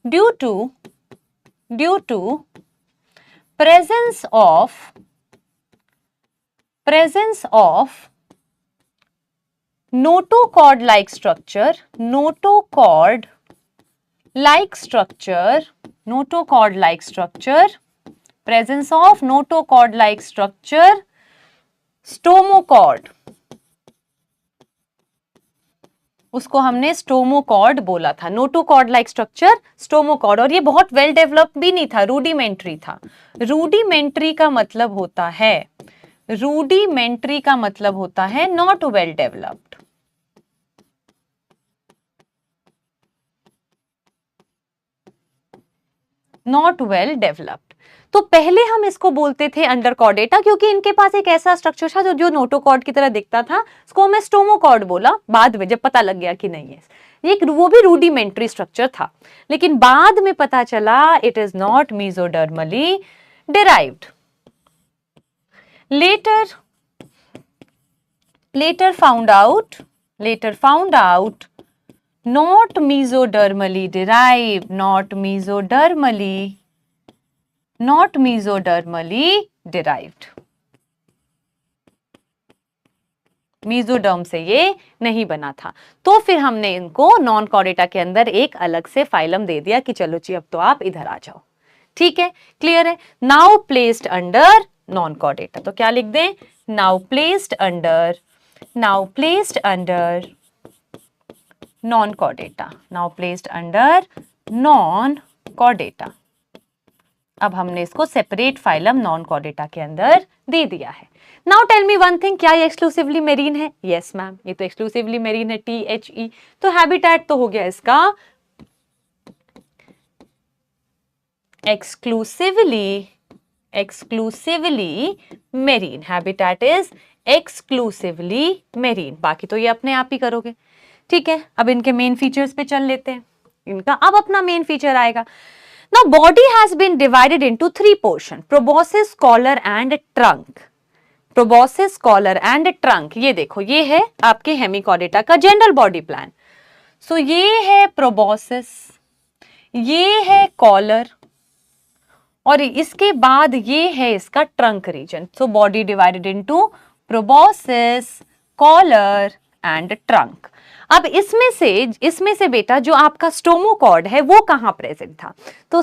due to presence of notochord like structure, presence of notochord like structure, stomochord, उसको हमने स्टोमोकॉर्ड बोला था। Notochord like structure, stomochord. और ये बहुत वेल डेवलप्ड भी नहीं था, रूडिमेंट्री था। रूडिमेंट्री का मतलब होता है not well developed. Not well developed. तो पहले हम इसको बोलते थे अंडर कॉर्डेटा, क्योंकि इनके पास एक ऐसा स्ट्रक्चर था जो नोटोकॉर्ड की तरह दिखता था, इसको हमें स्टोमोकॉर्ड बोला। बाद में जब पता लग गया कि नहीं है ये, वो भी रूडिमेंट्री स्ट्रक्चर था, लेकिन बाद में पता चला it is not mesodermally derived. later found out not mesodermally derived, not mesodermally derived। Mesoderm से ये नहीं बना था। तो फिर हमने इनको नॉन कॉर्डेटा के अंदर एक अलग से फाइलम दे दिया कि चलो जी अब तो आप इधर आ जाओ। ठीक है, क्लियर है? Now placed under non Chordata, तो क्या लिख दें? Now placed under non Chordata, now placed under non Chordata. अब हमने इसको सेपरेट फाइलम नॉन कॉर्डेटा के अंदर दे दिया है। Now tell me one thing, क्या ये एक्सक्लूसिवली मेरीन है? यस मैम, ये तो एक्सक्लूसिवली मेरीन है, THE। तो हैबिटेट तो हो गया इसका exclusively marine. Habitat is exclusively marine. बाकी तो ये अपने आप ही करोगे। ठीक है, अब इनके मेन फीचर्स पे चल लेते हैं। इनका अब अपना मेन फीचर आएगा। Now body has been divided into 3 portions: proboscis, collar and trunk। proboscis, collar and trunk। ये देखो, ये है आपके हेमिकॉर्डेटा का जनरल बॉडी प्लान। सो ये है proboscis, ये है कॉलर और इसके बाद ये है इसका trunk region. So body divided into proboscis, collar and trunk. अब इसमें से बेटा जो आपका स्टोमोकॉर्ड है वो कहां प्रेजेंट था? तो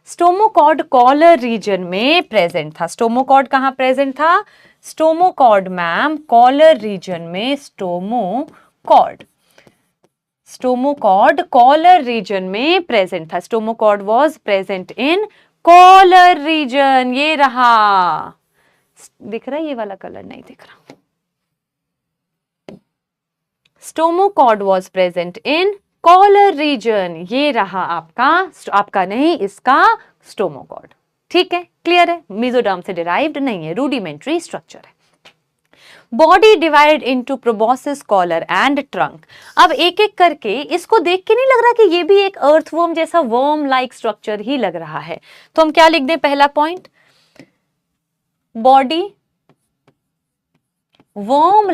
स्टोमोकॉर्ड कॉलर रीजन में प्रेजेंट था। स्टोमोकॉर्ड कहां प्रेजेंट था? स्टोमोकॉर्ड मैम कॉलर रीजन में। स्टोमोकॉर्ड कॉलर रीजन में प्रेजेंट था। Stomochord was present in collar region. ये रहा, दिख रहा है? ये वाला कलर नहीं दिख रहा। Stomochord was present in collar region. ये रहा आपका नहीं, इसका स्टोमोकॉर्ड। ठीक है, क्लियर है? मेसोडर्म से डिराइव्ड नहीं है, रूडिमेंट्री स्ट्रक्चर है। Body divided into proboscis, collar and trunk. अब एक एक करके, इसको देख के नहीं लग रहा कि ये भी एक अर्थवर्म जैसा वर्म लाइक स्ट्रक्चर ही लग रहा है? तो हम क्या लिख दें? पहला पॉइंट, बॉडी वर्म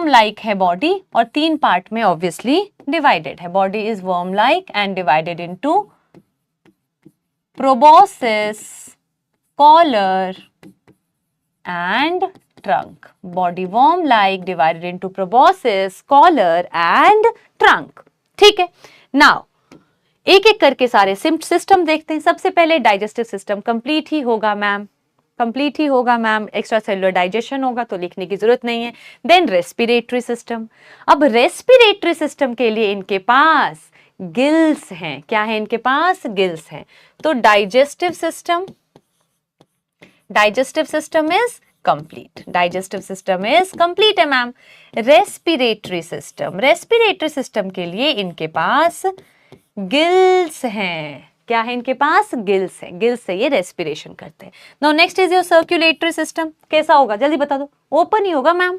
लाइक है बॉडी, और 3 पार्ट में ऑब्वियसली डिवाइडेड है। Body is worm like and divided into proboscis, collar and trunk. Body worm like divided into proboscis, collar and trunk. ठीक है, नाउ एक एक करके सारे सिस्टम देखते हैं। सबसे पहले डाइजेस्टिव सिस्टम कंप्लीट ही होगा मैम, एक्स्ट्रा सेलुलर डाइजेशन होगा तो लिखने की जरूरत नहीं है। Then respiratory system. अब रेस्पिरेटरी सिस्टम के लिए इनके पास गिल्स हैं। क्या है इनके पास? गिल्स हैं। तो डाइजेस्टिव सिस्टम इज कंप्लीट है मैम। रेस्पिरेटरी सिस्टम के लिए इनके पास गिल्स हैं। क्या है इनके पास? गिल्स हैं। गिल्स से ये रेस्पिरेशन करते हैं। Now next is your circulatory system. कैसा होगा जल्दी बता दो? ओपन ही होगा मैम,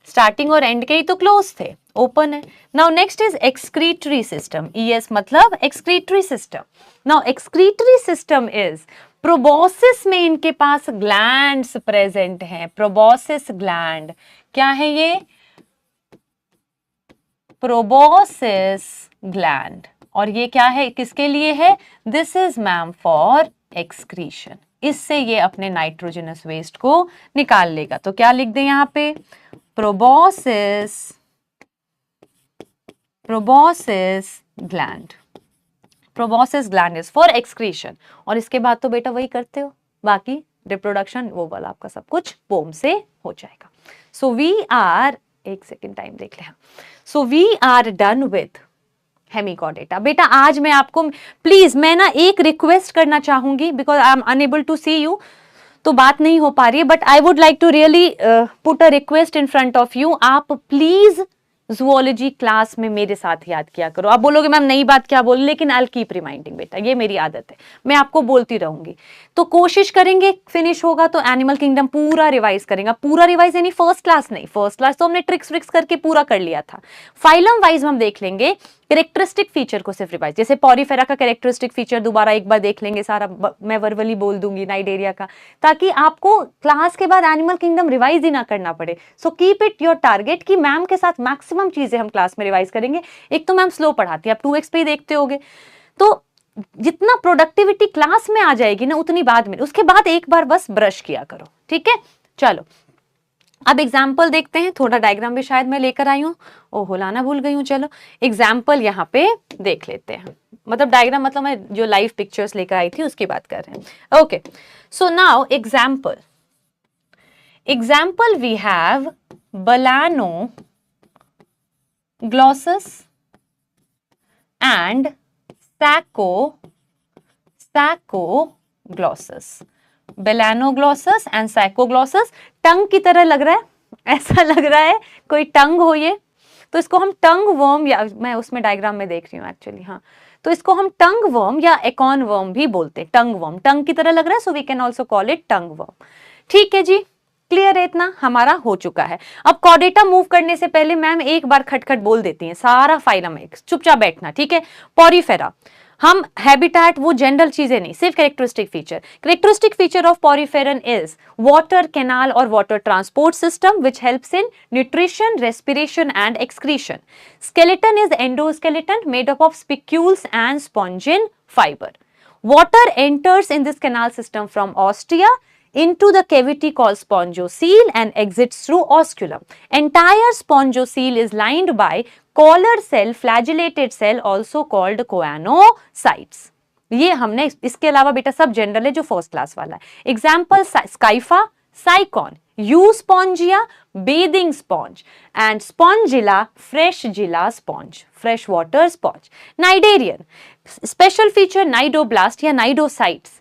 स्टार्टिंग और एंड के ही तो क्लोज थे, ओपन है। Now next is excretory system. ES मतलब excretory system. Now excretory system is proboscis में इनके पास ग्लैंड्स प्रेजेंट हैं। प्रोबॉसिस ग्लैंड, क्या है ये? प्रोबॉसिस ग्लैंड। और ये क्या है? किसके लिए है? This is ma'am for excretion. इससे ये अपने नाइट्रोजनस वेस्ट को निकाल लेगा। तो क्या लिख दें यहाँ पे? Proboscis gland. Proboscis gland is for excretion. और इसके बाद तो बेटा वही करते हो, बाकी रिप्रोडक्शन वो वाला आपका सब कुछ पोम से हो जाएगा। सो वी आर, एक सेकेंड टाइम देख लें। So we are done with Hemichordata. बेटा आज मैं आपको प्लीज, मैं ना एक रिक्वेस्ट करना चाहूंगी, because I am unable to see you, तो बात नहीं हो पा रही है, but I would like to really put a request in front of you. आप प्लीज ज़ूओलॉजी क्लास में मेरे साथ याद किया करो। आप बोलोगे मैम नई बात क्या बोल, लेकिन आई विल कीप रिमाइंडिंग। बेटा ये मेरी आदत है, मैं आपको बोलती रहूंगी। तो कोशिश करेंगे, फिनिश होगा तो एनिमल किंगडम पूरा रिवाइज करेंगे। पूरा रिवाइज यानी फर्स्ट क्लास नहीं, फर्स्ट क्लास तो हमने ट्रिक्स करके पूरा कर लिया था। फाइलम वाइज हम देख लेंगे, कैरेक्टरिस्टिक फीचर को सिर्फ रिवाइज, जैसे पॉरीफेरा का कैरेक्टरिस्टिक फीचर दोबारा एक बार देख लेंगे सारा, मैं वर्बली बोल दूंगी नाइडेरिया का, ताकि आपको क्लास के बाद एनिमल किंगडम रिवाइज ही ना करना पड़े। So keep it your target कि मैम के साथ मैक्सिमम चीजें हम क्लास में रिवाइज करेंगे। एक तो मैम स्लो पढ़ाती है, आप 2x पे ही देखते होगे, तो जितना प्रोडक्टिविटी क्लास में आ जाएगी ना उतनी बाद में, उसके बाद एक बार बस ब्रश किया करो। ठीक है, चलो अब एग्जाम्पल देखते हैं। थोड़ा डायग्राम भी शायद मैं लेकर आई हूँ, ओहो लाना भूल गई हूँ। चलो एग्जाम्पल यहाँ पे देख लेते हैं, मतलब डायग्राम मतलब मैं जो लाइव पिक्चर्स लेकर आई थी उसकी बात कर रहे हैं। Okay, so now example we have Balanoglossus and Saccoglossus। Balanoglossus and Saccoglossus। Tongue की तरह लग रहा है, ऐसा लग रहा है कोई टंग हो ये, तो इसको हम टंग वर्म, या मैं उसमें डायग्राम में देख रही हूँ एक्चुअली, हाँ, तो इसको हम टंग वर्म या एकॉन वर्म भी बोलते हैं। टंग वर्म, टंग की तरह लग रहा है, so we can also call it tongue worm. ठीक है जी, क्लियर है? इतना हमारा हो चुका है। अब कॉर्डेटा मूव करने से पहले मैम एक बार खटखट बोल देती हैं, सारा फाइलम एक, चुपचाप बैठना। ठीक है, पॉरीफेरा, हम हैबिटेट वो जनरल चीजें नहीं, सिर्फ characteristic feature. Characteristic feature of poriferan is water canal और water transport system which helps in nutrition, respiration and excretion. Skeleton is endoskeleton made up of spicules and spongin fibre. Water enters in this canal system from ostia into the cavity called spongiocele and exits through osculum. Entire spongiocele is lined by collar cell, flagellated cell also called choanocytes. ये हमने, इसके अलावा बेटा सब general है जो first class वाला है। Example Scypha, Sycon, Euspongia, bathing sponge, and Spongilla, freshgilla sponge, freshwater sponge. Cnidarian, special feature cnidoblast या cnidocytes,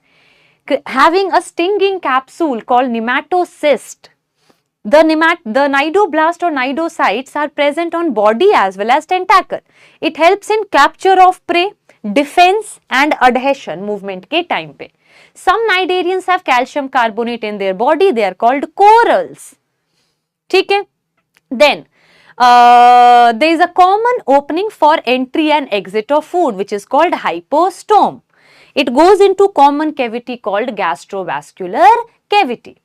having a stinging capsule called nematocyst. The cnidoblast or cnidocytes are present on body as well as tentacle. It helps in capture of prey, defense and adhesion movement के time पे। Some cnidarians have calcium carbonate in their body. They are called corals. ठीक है? Then there is a common opening for entry and exit of food, which is called hypostome. It goes into common cavity called gastrovascular cavity.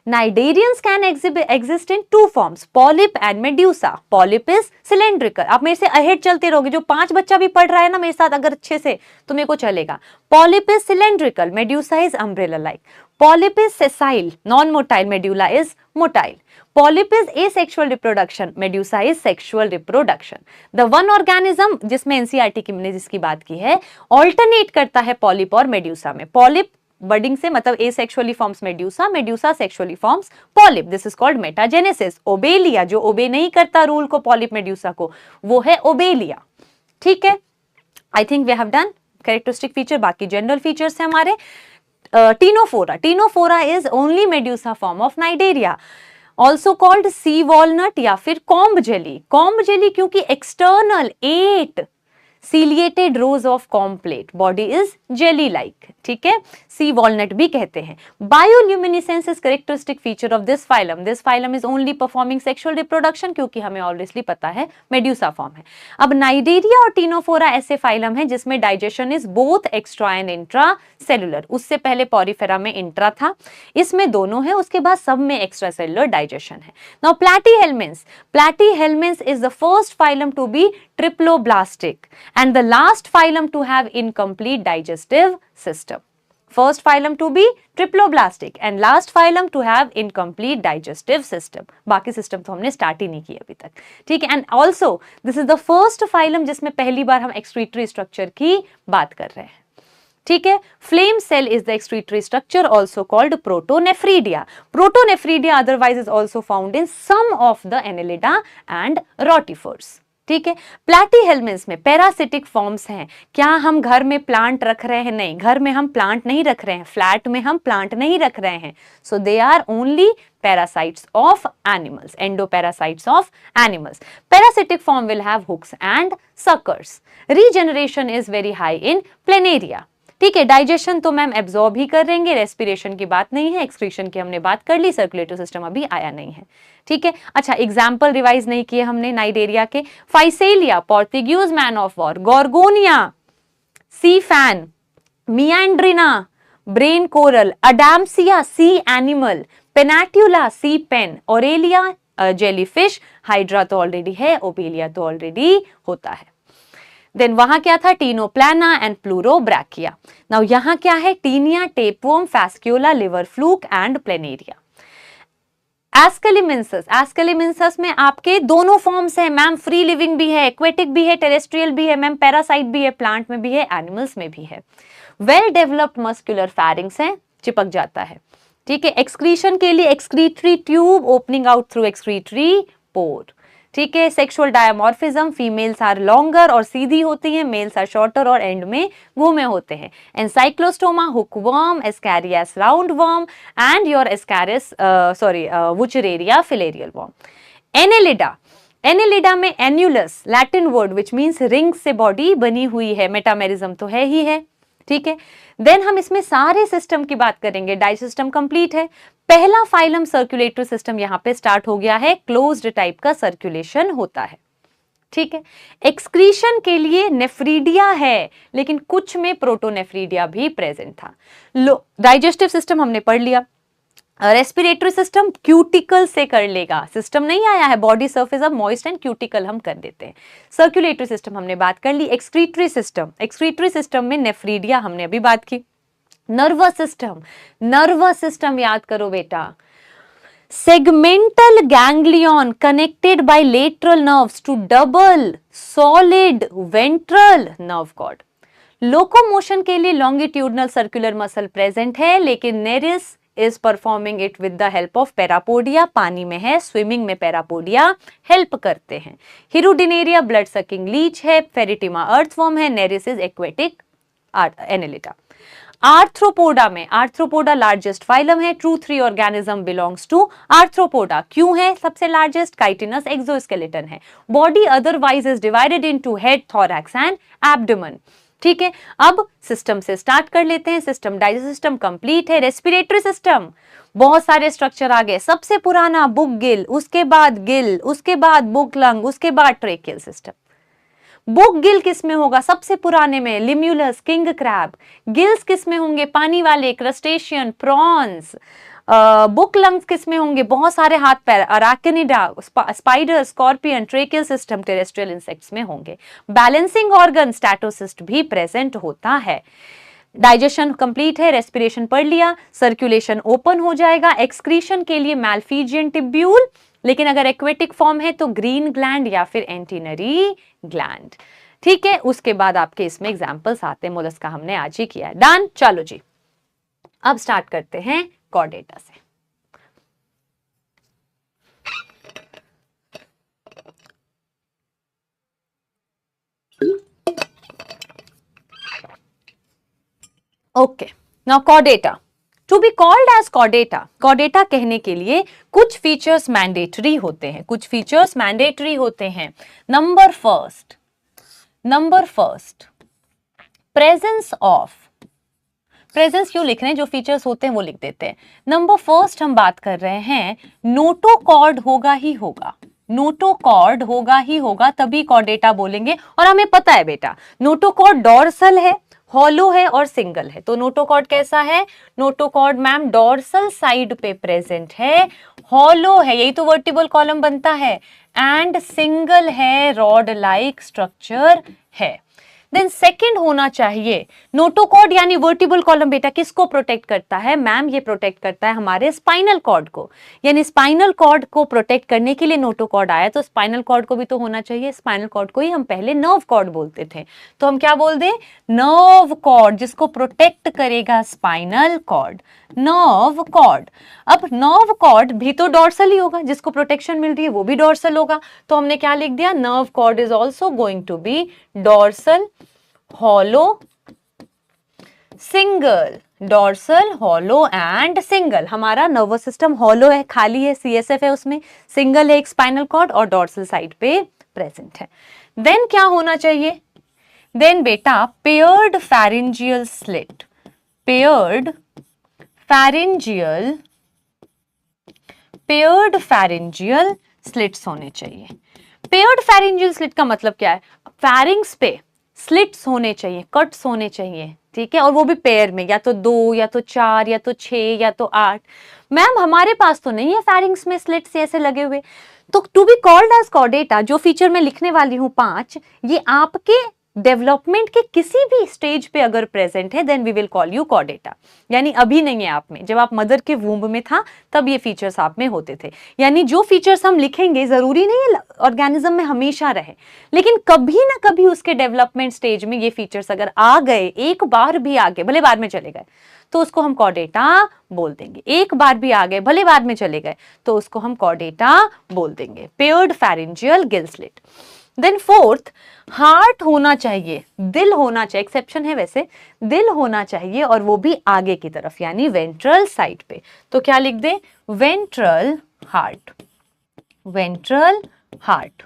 Cnidarians can exist in two forms, polyp and medusa. Polyp is cylindrical. आप मेरे से ahead चलते रहोगे, जो 5 बच्चा भी पढ़ रहा है ना मेरे साथ अगर अच्छे से, तो मेरे को चलेगा। Polyp is cylindrical, medusa is umbrella like. Polyp is sessile, non-motile, medulla is motile. Polyp is asexual reproduction, medusa is sexual reproduction. The one organism जिसमें NCERT की ने जिसकी बात की है, alternate करता है polyp और medusa में। Polyp बडिंग से मतलब asexually forms medusa, medusa sexually forms polyp. This is called metagenesis. Obelia, जो ओबे नहीं करता रूल को polyp medusa को, वो है ओबेलिया। ठीक है, I think we have done characteristic feature. बाकी जनरल फीचर्स है हमारे। Ctenophora, Ctenophora is only medusa form of Cnidaria, also called sea walnut या फिर कॉम्ब जेली। कॉम्ब जेली क्योंकि external 8 ciliated rows of comb plate, body is jelly like, ठीक है, सी walnut भी कहते हैं। Bioluminescence is characteristic feature of this phylum. This phylum is only performing sexual reproduction, क्योंकि हमें ऑब्वियसली पता है मेड्यूसा फॉर्म है। अब नाइडेरिया और टीनोफोरा ऐसे फाइलम है जिसमें digestion is both extra and intra cellular. उससे पहले पॉरीफेरा में इंट्रा था, इसमें दोनों है, उसके बाद सब में एक्स्ट्रा सेलुलर डाइजेशन है। Now Platyhelminthes, Platyhelminthes is the first phylum to be triploblastic and the last phylum to have incomplete digestive system. First phylum to be triploblastic and last phylum to have incomplete digestive system. बाकी system तो हमने start ही नहीं किया अभी तक, ठीक है। And also this is the first phylum जिसमें पहली बार हम एक्सक्रीटरी स्ट्रक्चर की बात कर रहे हैं, ठीक है। Flame cell is the excretory structure also called protonephridia. Protonephridia otherwise is also found in some of the Annelida and rotifers, ठीक है। प्लैटीहेल्मिन्स में पैरासिटिक फॉर्म्स हैं। क्या हम घर में प्लांट रख रहे हैं? नहीं, घर में हम प्लांट नहीं रख रहे हैं, फ्लैट में हम प्लांट नहीं रख रहे हैं। So they are only parasites of animals, endoparasites of animals. Parasitic form will have hooks and suckers. Regeneration is very high in planaria. ठीक है, डाइजेशन तो मैम एब्जॉर्ब ही कर लेंगे, रेस्पिरेशन की बात नहीं है, एक्सक्रीशन की हमने बात कर ली, सर्कुलेटरी सिस्टम अभी आया नहीं है, ठीक है। अच्छा, एग्जाम्पल रिवाइज नहीं किए हमने नाइडेरिया के। Physalia, Portuguese man of war, Gorgonia, sea fan, Meandrina, brain coral, Adamsia, sea animal, Pennatula, sea pen, Aurelia jellyfish, Hydra तो ऑलरेडी है, ओबेलिया तो ऑलरेडी होता है। देन वहां क्या था? Ctenoplana and Pleurobrachia. नाउ यहां क्या है? Taenia, tapeworm, Fasciola, liver fluke and Planaria. Aschelminthes, Aschelminthes में आपके दोनों फॉर्म्स हैं मैम, फ्री लिविंग भी है, एक्वेटिक भी है, टेरेस्ट्रियल भी है मैम, पैरासाइट भी है, प्लांट में भी है, एनिमल्स में भी है। वेल डेवलप्ड मस्कुलर फैरिंग्स है, चिपक जाता है, ठीक है। एक्सक्रीशन के लिए excretory tube opening out through excretory pore, ठीक है। Sexual dimorphism, females are longer और सीधी होती हैं, मेल्स आर शॉर्टर और एंड में घूमे होते हैं। Ancylostoma, hookworm, Ascaris roundworm and your Ascaris Wuchereria filarial worm. Annelida, Annelida में annulus, Latin word which means ring से बॉडी बनी हुई है, मेटामेरिज्म तो है ही है, ठीक है। देन हम इसमें सारे सिस्टम की बात करेंगे, डाइजेस्टिव सिस्टम कंप्लीट है। पहला फाइलम सर्कुलेटरी सिस्टम यहां पे स्टार्ट हो गया है, क्लोज्ड टाइप का सर्कुलेशन होता है, ठीक है। एक्सक्रीशन के लिए नेफ्रीडिया है, लेकिन कुछ में प्रोटोनेफ्रीडिया भी प्रेजेंट था। डाइजेस्टिव सिस्टम हमने पढ़ लिया। रेस्पिरेटरी सिस्टम क्यूटिकल से कर लेगा, सिस्टम नहीं आया है, बॉडी सर्फेस अब मॉइस्ट एंड क्यूटिकल हम कर देते हैं। सर्कुलेटरी सिस्टम हमने बात कर ली। एक्सक्रीटरी सिस्टम में नेफ्रीडिया हमने अभी बात की। नर्वस सिस्टम याद करो बेटा, segmental ganglion connected by lateral nerves to double solid ventral nerve cord। Locomotion के लिए लॉन्गिट्यूडनल सर्कुलर मसल प्रेजेंट है, लेकिन Nereis is performing it with the help of parapodia. पानी में है, स्विमिंग में पैरापोडिया हेल्प करते हैं। हिरुडिनेरिया ब्लड सकिंग लीच है। फेरिटिमा अर्थवर्म है। Nereis is aquatic Annelida. Arthropoda largest phylum है। True three organism belongs to Arthropoda. क्यों है सबसे लार्जेस्ट? काइटिनस एक्सोस्केलेटन है। Body otherwise is divided into head, thorax and abdomen. ठीक है, अब सिस्टम से स्टार्ट कर लेते हैं। सिस्टम डाइजेस्टिव सिस्टम कंप्लीट है। रेस्पिरेटरी सिस्टम, बहुत सारे स्ट्रक्चर आ गए। सबसे पुराना बुक गिल, उसके बाद गिल, उसके बाद बुक लंग, उसके बाद ट्रेकियल सिस्टम। बुक गिल किस में होगा? सबसे पुराने में लिम्यूलस, किंग क्रैब। गिल्स किस में होंगे? पानी वाले, क्रस्टेशियन, प्रॉन्स। बुक लंग्स किस में होंगे? बहुत सारे हाथ पैर, Arachnida, spider, scorpion. Tracheal system terrestrial insects में होंगे। बैलेंसिंग ऑर्गन स्टैटोसिस्ट भी प्रेजेंट होता है। डाइजेशन कंप्लीट है। रेस्पिरेशन पढ़ लिया। सर्कुलेशन ओपन हो जाएगा। एक्सक्रीशन के लिए मैल्फीजियन टिब्यूल, लेकिन अगर एक्वेटिक फॉर्म है तो ग्रीन ग्लैंड या फिर एंटीनरी ग्लैंड। ठीक है, उसके बाद आपके इसमें एग्जांपल्स आते हैं। मोलस्का हमने आज ही किया है। डन। चलो जी, अब स्टार्ट करते हैं कॉर्डेटा से। Okay, now Chordata. To be called as Chordata कहने के लिए कुछ फीचर्स मैंडेटरी होते हैं। नंबर फर्स्ट प्रेजेंस क्यों लिख रहे हैं? जो फीचर्स होते हैं वो लिख देते हैं। नंबर फर्स्ट हम बात कर रहे हैं, नोटोकॉर्ड होगा ही होगा, तभी कॉर्डेटा बोलेंगे। और हमें पता है बेटा, नोटोकॉर्ड डॉर्सल है, हॉलो है और सिंगल है। तो नोटोकॉर्ड कैसा है? नोटोकॉर्ड मैम डॉर्सल साइड पे प्रेजेंट है, हॉलो है, यही तो वर्टिबल कॉलम बनता है, एंड सिंगल है, रॉड लाइक स्ट्रक्चर है। देन सेकंड होना चाहिए, नोटोकॉर्ड यानी वर्टिबल कॉलम बेटा किसको प्रोटेक्ट करता है? मैम ये प्रोटेक्ट करता है हमारे स्पाइनल कॉर्ड को, यानी स्पाइनल कॉर्ड को प्रोटेक्ट करने के लिए नोटोकॉर्ड आया, तो स्पाइनल कॉर्ड को भी तो होना चाहिए। स्पाइनल कॉर्ड को ही हम पहले नर्व कॉर्ड बोलते थे, तो हम क्या बोल दें? नर्व कॉर्ड, जिसको प्रोटेक्ट करेगा स्पाइनल कॉर्ड, नर्व कॉर्ड। अब नर्व कॉर्ड भी तो डॉर्सल ही होगा, जिसको प्रोटेक्शन मिल रही है वो भी डॉर्सल होगा, तो हमने क्या लिख दिया? Nerve cord is also going to be dorsal, hollow, single. Dorsal, hollow and single. हमारा नर्वस सिस्टम हॉलो है, खाली है, सीएसएफ है उसमें, सिंगल है एक स्पाइनल कॉर्ड और डॉर्सल साइड पे प्रेजेंट है। देन क्या होना चाहिए? देन बेटा paired pharyngeal slit, paired pharyngeal slits होने चाहिए। पेयर्ड फैरिंजियल स्लिट का मतलब क्या है? फैरिंग्स पे स्लिट्स होने चाहिए, कट्स होने चाहिए, ठीक है, और वो भी पेयर में, या तो 2 या तो 4 या तो 6 या तो 8। मैम हमारे पास तो नहीं है फैरिंग्स में स्लिट्स ऐसे लगे हुए। तो to be called as Chordata, जो फीचर मैं लिखने वाली हूं 5, ये आपके डेवलपमेंट के किसी भी स्टेज पे अगर प्रेजेंट है, then we will call you Chordata. यानी अभी नहीं है आप में, जब आप मदर के वूम्ब में था तब ये फीचर्स आप में होते थे। यानी जो फीचर्स हम लिखेंगे जरूरी नहीं है ऑर्गेनिज्म में हमेशा रहे, लेकिन कभी ना कभी उसके डेवलपमेंट स्टेज में ये फीचर्स अगर आ गए, एक बार भी आ गए, भले बाद में चले गए, तो उसको हम कॉर्डेटा बोल देंगे। एक बार भी आ गए, भले बाद में चले गए, तो उसको हम कॉर्डेटा बोल देंगे। Paired pharyngeal gill slit. Then fourth, heart होना चाहिए, दिल होना चाहिए, एक्सेप्शन है वैसे, दिल होना चाहिए, और वो भी आगे की तरफ, यानी वेंट्रल साइड पे। तो क्या लिख दे? Ventral heart, ventral heart.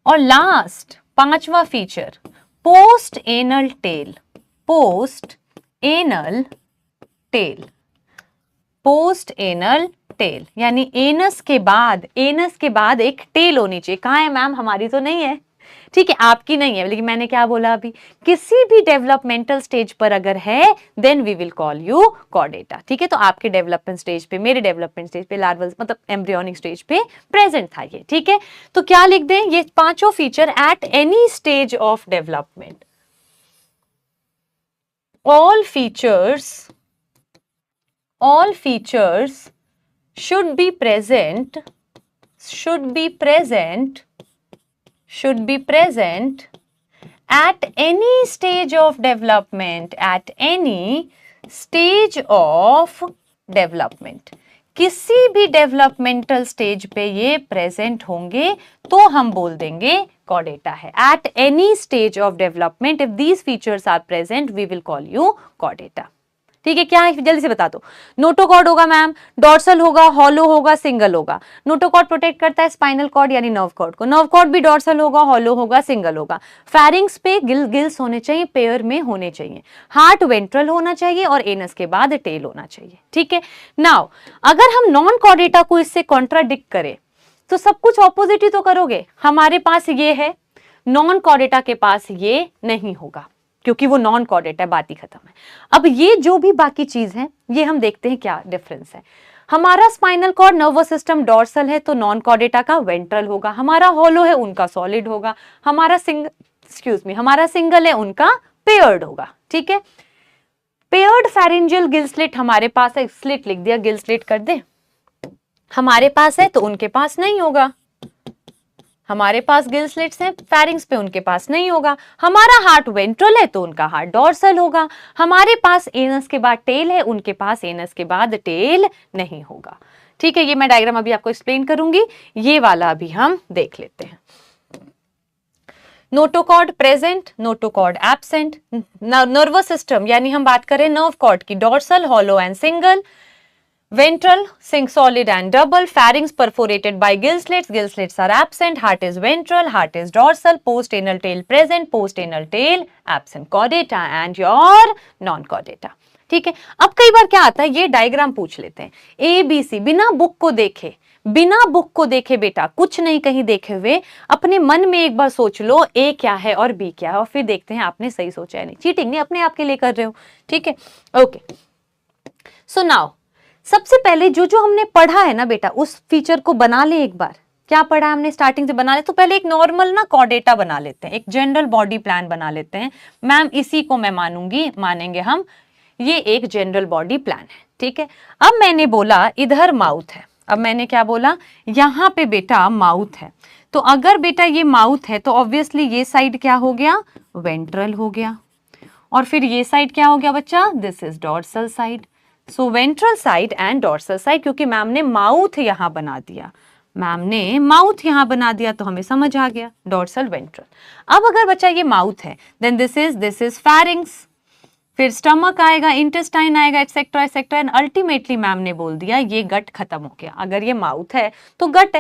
और लास्ट 5वां feature, post anal tail, post anal tail, post anal tail, यानी एनस के बाद एक टेल होनी चाहिए। कहाँ है मैम? हमारी तो नहीं है, ठीक है, आपकी नहीं है, लेकिन मैंने क्या बोला अभी, किसी भी डेवलपमेंटल स्टेज पर अगर है then we will call you Chordata, ठीक है। तो आपके डेवलपमेंट स्टेज पे, मेरे डेवलपमेंट स्टेज पे, लार्वल मतलब एम्ब्रियोनिक स्टेज पे प्रेजेंट था ये, ठीक है। तो क्या लिख दें? ये पांचों feature eight any stage of development, all features should be present at any stage of development, किसी भी डेवलपमेंटल स्टेज पे ये प्रेजेंट होंगे तो हम बोल देंगे कॉर्डेटा है। At any stage of development if these features are present we will call you Chordata, ठीक है। क्या है जल्दी से बता दो। नोटोकॉर्ड होगा मैम, डॉर्सल होगा, हॉलो होगा, सिंगल होगा। नोटोकॉर्ड प्रोटेक्ट करता है स्पाइनल कॉर्ड यानी नर्व कॉर्ड को, नर्व कॉर्ड भी डॉर्सल होगा, हॉलो होगा, सिंगल होगा। फेरिंग्स पे गिल्स होने चाहिए, पेयर में होने चाहिए। हार्ट वेंट्रल होना चाहिए और एनस के बाद टेल होना चाहिए, ठीक है। नाउ अगर हम नॉन कॉर्डेटा को इससे कॉन्ट्राडिक्ट करें तो सब कुछ ऑपोजिट ही तो करोगे। हमारे पास ये है, नॉन कॉर्डेटा के पास ये नहीं होगा क्योंकि वो नॉन कॉर्डेटा है, बात ही खत्म है। अब ये जो भी बाकी चीज है ये हम देखते हैं क्या डिफरेंस है। हमारा spinal cord nervous system dorsal है तो नॉन कॉर्डेटा का वेंट्रल होगा, हमारा हॉलो है उनका सॉलिड होगा, हमारा सिंगल है उनका पेयर्ड होगा, ठीक है। पेयर्ड फेरिंजियल गिल स्लिट हमारे पास है, स्लिट लिख दिया, गिल स्लिट कर दे, हमारे पास है तो उनके पास नहीं होगा। हमारे पास गिल स्लिट्स हैं, फेरिंग्स पे उनके पास नहीं होगा। हमारा हार्ट वेंट्रल है तो उनका हार्ट डॉर्सल होगा। हमारे पास एनस के बाद टेल है, उनके पास एनस के बाद टेल नहीं होगा, ठीक है। ये मैं डायग्राम अभी आपको एक्सप्लेन करूंगी, ये वाला अभी हम देख लेते हैं। Notochord present, notochord absent. Nervous system यानी हम बात करें नर्व कॉर्ड की, dorsal, hollow and single, ventral, solid and double, pharynx perforated by gill slits are absent, heart is ventral, heart is dorsal, post-anal tail present, post-anal tail absent, chordata and your non-chordata, ठीक है। अब कई बार क्या आता है, ये diagram पूछ लेते हैं ABC, बिना बुक को देखे बेटा, कुछ नहीं कहीं देखे हुए अपने मन में एक बार सोच लो A क्या है और B क्या है और फिर देखते हैं आपने सही सोचा है नहीं। चीटिंग नहीं, अपने आप के लिए कर रहे हो, ठीक है, ओके। सो नाउ सबसे पहले जो हमने पढ़ा है ना बेटा, उस फीचर को बना ले एक बार। क्या पढ़ा है हमने, स्टार्टिंग से बना ले। तो पहले एक नॉर्मल ना कॉर्डेटा बना लेते हैं, एक जनरल बॉडी प्लान बना लेते हैं। मैम इसी को मैं मानेंगे हम, ये एक जनरल बॉडी प्लान है, ठीक है। अब मैंने बोला इधर माउथ है, अब मैंने क्या बोला, यहाँ पे बेटा माउथ है। तो अगर बेटा ये माउथ है तो ऑब्वियसली ये साइड क्या हो गया, वेंट्रल हो गया, और फिर ये साइड क्या हो गया बच्चा, this is dorsal side. So ventral side and dorsal side, क्योंकि मैम ने माउथ यहां बना दिया, तो हमें समझ आ गया डॉर्सल वेंट्रल। अब अगर बच्चा ये माउथ है देन दिस इज फेरिंग्स, फिर स्टमक आएगा, इंटेस्टाइन आएगा, etcetera etcetera, and ultimately ma'am ने बोल दिया ये गट खत्म हो गया। अगर ये माउथ है तो गट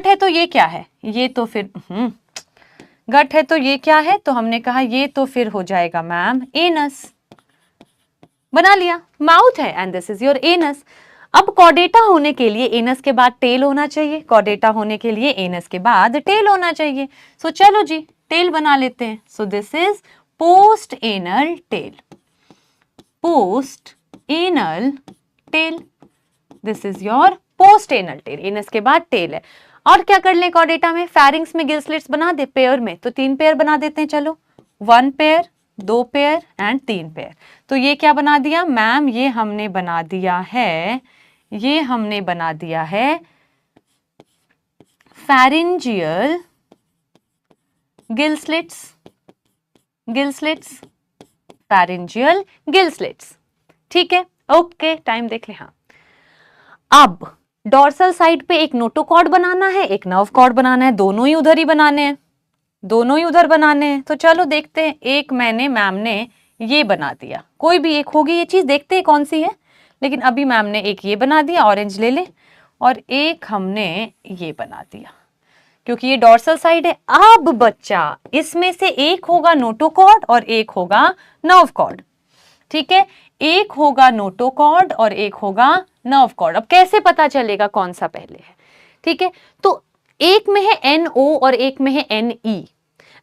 है, तो ये क्या है, ये तो फिर गट है तो ये क्या है, तो हमने कहा ये तो फिर हो जाएगा मैम एनस। बना लिया, माउथ है and this is your anus. अब कॉर्डेटा होने के लिए एनस के बाद टेल होना चाहिए, कॉर्डेटा होने के लिए एनस के बाद टेल होना चाहिए। सो चलो जी टेल बना लेते हैं। सो this is post anal tail, post anal tell, this is your post anal tell, anus के बाद टेल है। और क्या कर ले कॉर्डेटा में, फेरिंग्स में गिल स्लिट्स बना दे, पेयर में तो 3 पेयर बना देते हैं, चलो 1 पेयर, 2 पेयर एंड 3 पेयर। तो ये क्या बना दिया मैम, ये हमने बना दिया है pharyngeal gill slits, pharyngeal gill slits, ठीक है, ओके। टाइम देख ले, हाँ। अब डॉर्सल साइड पे एक नोटोकॉर्ड बनाना है, एक नर्व कॉर्ड बनाना है, दोनों ही उधर बनाने हैं। तो चलो देखते हैं, एक मैम ने ये बना दिया, कोई भी एक होगी ये चीज, देखते हैं कौन सी है। लेकिन अभी मैम ने एक ये बना दिया, ऑरेंज ले ले, और एक हमने ये बना दिया क्योंकि ये डॉर्सल साइड है। अब बच्चा इसमें से एक होगा नोटोकॉर्ड और एक होगा नर्व कॉर्ड, ठीक है, एक होगा नोटोकॉर्ड और एक होगा नर्व कॉर्ड। अब कैसे पता चलेगा कौन सा पहले है? ठीक है, तो एक में है NO और एक में है NE।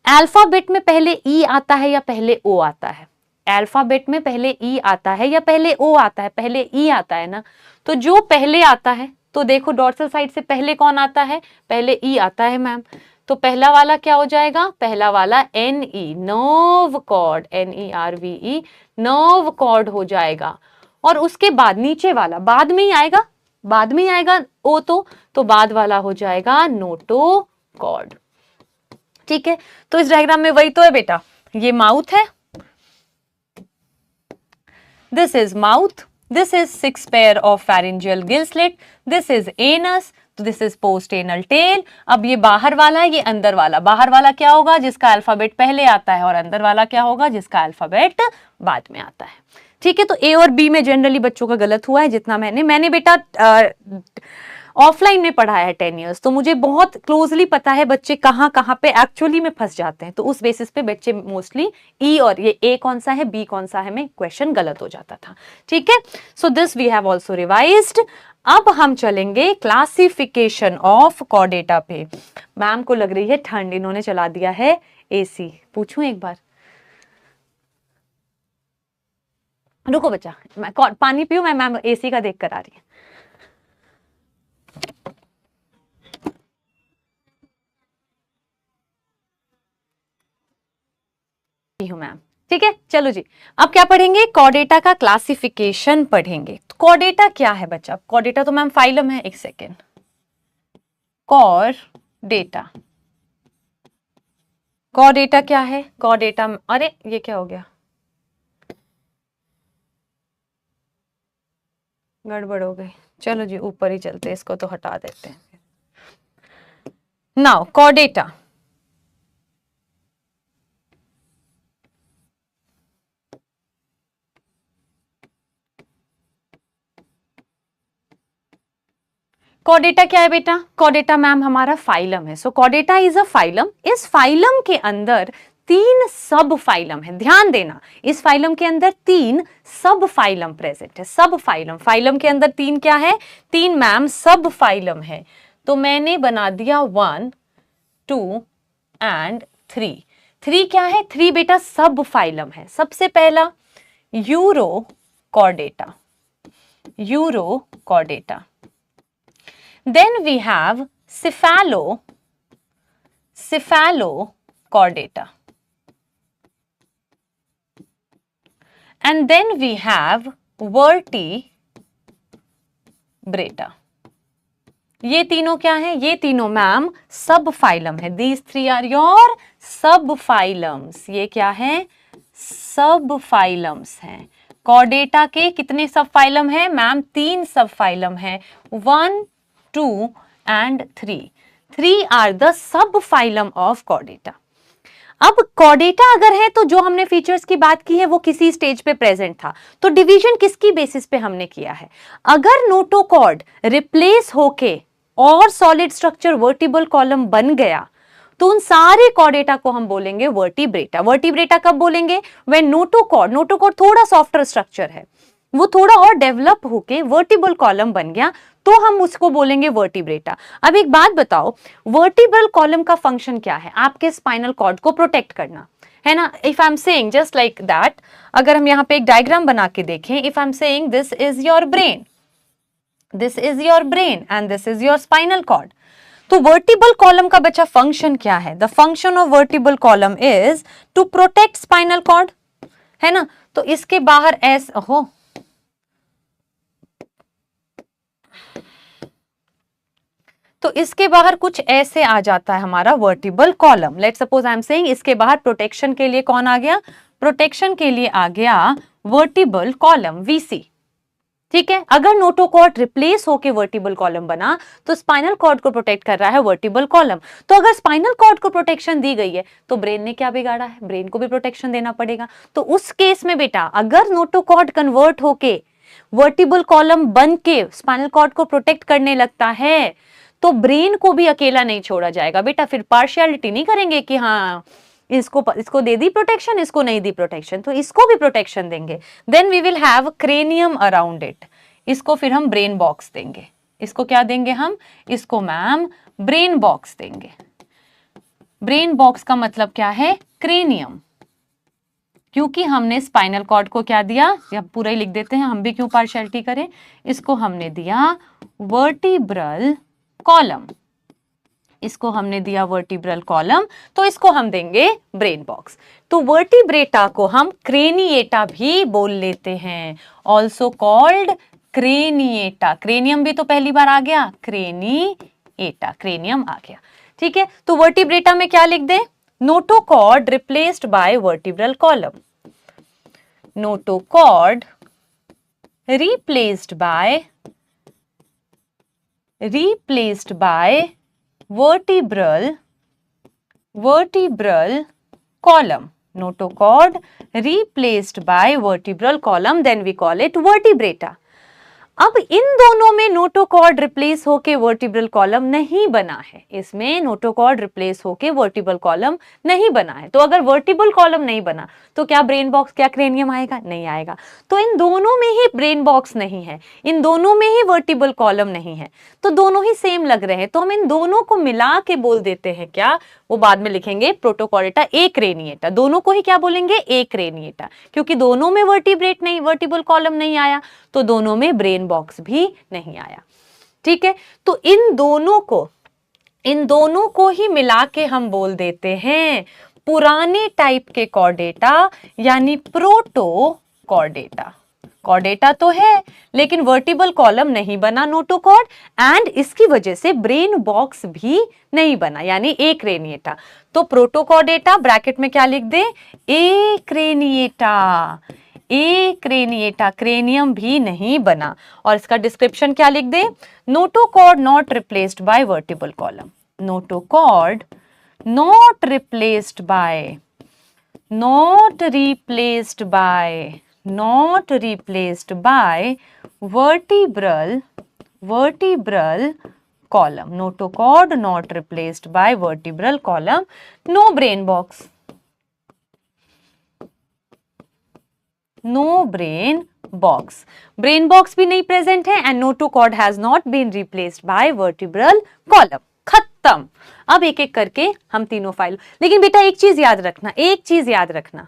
अल्फाबेट में पहले E आता है या पहले O आता है? अल्फाबेट में पहले E आता है या पहले O आता है? पहले E आता है ना। तो जो पहले आता है, तो देखो डॉर्सल साइड से पहले कौन आता है? पहले E आता है मैम। तो पहला वाला क्या हो जाएगा? पहला वाला NE, nerve cord, NERVE, nerve cord हो जाएगा। और उसके बाद नीचे वाला बाद में ही आएगा, बाद में ही आएगा O तो बाद वाला हो जाएगा नोटो कॉर्ड। ठीक है, तो इस डायग्राम में वही तो है बेटा, ये माउथ है, this is mouth, this is 6 pair of pharyngeal gill slit, this is anus, तो this is post anal tail. अब ये बाहर वाला है, ये अंदर वाला। बाहर वाला क्या होगा? जिसका अल्फाबेट पहले आता है, और अंदर वाला क्या होगा? जिसका अल्फाबेट बाद में आता है। ठीक है, तो ए और बी में जनरली बच्चों का गलत हुआ है। जितना मैंने बेटा ऑफलाइन में पढ़ा है 10 इयर्स, तो मुझे बहुत क्लोजली पता है बच्चे कहाँ कहाँ पे एक्चुअली में फंस जाते हैं। तो उस बेसिस पे बच्चे मोस्टली ई और ये ए कौन सा है, बी कौन सा है में क्वेश्चन गलत हो जाता था। ठीक है, so this we have also revised. अब हम चलेंगे क्लासिफिकेशन ऑफ कॉर्डेटा पे। मैम को लग रही है ठंड, इन्होंने चला दिया है एसी। पूछूं एक बार? रुको बच्चा, मैं पानी पीऊं? मैं मैम एसी का देख कर आ रही है। हूं मैम। ठीक है, चलो जी, अब क्या पढ़ेंगे? कॉर्डेटा का क्लासिफिकेशन पढ़ेंगे। तो कॉर्डेटा क्या है बच्चा? कॉर्डेटा तो मैम फाइलम है। एक सेकेंड, कॉर्डेटा, कॉर्डेटा क्या है? कॉर्डेटा, अरे ये क्या हो गया, गड़बड़ हो गई। चलो जी, ऊपर ही चलते, इसको तो हटा देते हैं। नाउ कॉर्डेटा, कॉर्डेटा क्या है बेटा? कॉर्डेटा मैम हमारा फाइलम है। सो कॉर्डेटा इज अ फाइलम। इस फाइलम के अंदर 3 सब फाइलम है। ध्यान देना, इस फाइलम के अंदर 3 सब फाइलम प्रेजेंट है। सब फाइलम, फाइलम के अंदर 3 क्या है? 3 मैम सब फाइलम है। तो मैंने बना दिया 1, 2 एंड 3। 3 क्या है? 3 बेटा सब फाइलम है। सबसे पहला euro Chordata, euro Chordata. Then we have cephalochordata. And then we have vertebrata. ये तीनों क्या है? ये तीनों मैम सब फाइलम है। These 3 are your सब फाइलम्स। ये क्या है? सब फाइलम्स हैं। कॉर्डेटा के कितने सब फाइलम है मैम? 3 सब फाइलम है, 1, 2 and 3. 3 are the सब फाइलम ऑफ कॉर्डेटा। अब कॉर्डेटा अगर है तो जो हमने फीचर्स की बात की है वो किसी स्टेज पे प्रेजेंट था। तो डिवीजन किसकी बेसिस पे हमने किया है? अगर नोटोकॉर्ड रिप्लेस होके और सॉलिड स्ट्रक्चर वर्टिबल कॉलम बन गया तो उन सारे कॉर्डेटा को हम बोलेंगे वर्टिब्रेटा। वर्टिब्रेटा कब बोलेंगे? व्हेन नोटोकॉर्ड, नोटोकॉर्ड थोड़ा सॉफ्टर स्ट्रक्चर है, वो थोड़ा और डेवलप होके वर्टिबल कॉलम बन गया तो हम उसको बोलेंगे वर्टिब्रेटा। अब एक बात बताओ, वर्टिब्रल कॉलम का फंक्शन क्या है? आपके स्पाइनल कॉर्ड को प्रोटेक्ट करना है ना। If I am saying just like that, अगर हम यहाँ पे एक डायग्राम बना के देखें, if I am saying this is your brain, this is your brain and this is your spinal cord, तो वर्टिबल कॉलम का बच्चा फंक्शन क्या है? The function of vertebral column is to protect spinal cord, है ना। तो इसके बाहर ऐसा हो, तो इसके बाहर कुछ ऐसे आ जाता है हमारा vertebral column. Let's suppose I am saying इसके बाहर प्रोटेक्शन के लिए कौन आ गया? प्रोटेक्शन के लिए आ गया वर्टिबल कॉलम वीसी। ठीक है, अगर नोटोकॉर्ड रिप्लेस होके वर्टिबल कॉलम बना तो स्पाइनल कॉर्ड को प्रोटेक्ट कर रहा है वर्टिबल कॉलम। तो अगर स्पाइनल कॉर्ड को प्रोटेक्शन दी गई है तो ब्रेन ने क्या बिगाड़ा है? ब्रेन को भी प्रोटेक्शन देना पड़ेगा। तो उस केस में बेटा अगर नोटोकॉर्ड कन्वर्ट होके वर्टिबल कॉलम बन के स्पाइनल कॉर्ड को प्रोटेक्ट करने लगता है तो ब्रेन को भी अकेला नहीं छोड़ा जाएगा बेटा। फिर पार्शियलिटी नहीं करेंगे कि हाँ इसको दे दी प्रोटेक्शन, इसको नहीं दी प्रोटेक्शन, तो इसको भी प्रोटेक्शन देंगे। Then we will have cranium around it. इसको फिर हम ब्रेन बॉक्स देंगे। इसको क्या देंगे हम? इसको मैम ब्रेन बॉक्स देंगे। ब्रेन बॉक्स का मतलब क्या है? क्रेनियम, क्योंकि हमने स्पाइनल कॉर्ड को क्या दिया, या पूरा ही लिख देते हैं, हम भी क्यों पार्शियलिटी करें, इसको हमने दिया वर्टिब्रल कॉलम, इसको हमने दिया वर्टिब्रल कॉलम, तो इसको हम देंगे ब्रेन बॉक्स। तो वर्टिब्रेटा को हम क्रेनिएटा भी बोल लेते हैं, ऑल्सो कॉल्ड क्रेनिएटा। क्रेनियम भी तो पहली बार आ गया, क्रेनिएटा, क्रेनियम आ गया। ठीक है, तो वर्टिब्रेटा में क्या लिख दे? Notochord replaced by vertebral column, notochord replaced by vertebral column, notochord replaced by vertebral column, then we call it vertebrata। अब इन दोनों में नोटोकॉर्ड रिप्लेस होके वर्टिब्रल कॉलम नहीं बना है, इसमें नोटोकॉर्ड रिप्लेस होके वर्टिब्रल कॉलम नहीं बना है। तो अगर वर्टिब्रल कॉलम नहीं बना तो क्या ब्रेन बॉक्स, क्या क्रेनियम आएगा? नहीं आएगा। तो इन दोनों में ही ब्रेन बॉक्स नहीं है, इन दोनों में ही वर्टिब्रल कॉलम नहीं है, तो दोनों ही सेम लग रहे हैं, तो हम इन दोनों को मिला के बोल देते हैं क्या? वो बाद में लिखेंगे प्रोटोकॉर्डेटा ए क्रेनिएटा, दोनों को ही क्या बोलेंगे? ए क्रेनिएटा, क्योंकि दोनों में वर्टिब्रल कॉलम नहीं आया, तो दोनों में ब्रेन बॉक्स भी नहीं आया। ठीक है, तो इन दोनों को ही मिला के हम बोल देते हैं पुराने टाइप के कॉर्डेटा, यानी प्रोटोकॉर्डेटा। कॉर्डेटा तो है लेकिन वर्टिब्रल कॉलम नहीं बना नोटोकॉर्ड, एंड इसकी वजह से ब्रेन बॉक्स भी नहीं बना, यानी ए क्रेनिएटा। तो प्रोटोकॉर्डेटा ब्रैकेट में क्या लिख दे? Acraniata, Acraniata, cranium भी नहीं बना। और इसका डिस्क्रिप्शन क्या लिख दे? Notochord not replaced by vertebral column, notochord not replaced by vertebral column, notochord not replaced by vertebral column, no brain box, no brain box, brain box भी नहीं प्रेजेंट है, and notochord has not been replaced by vertebral column। खत्म। अब एक एक करके हम तीनों फाइल, लेकिन बेटा एक चीज याद रखना,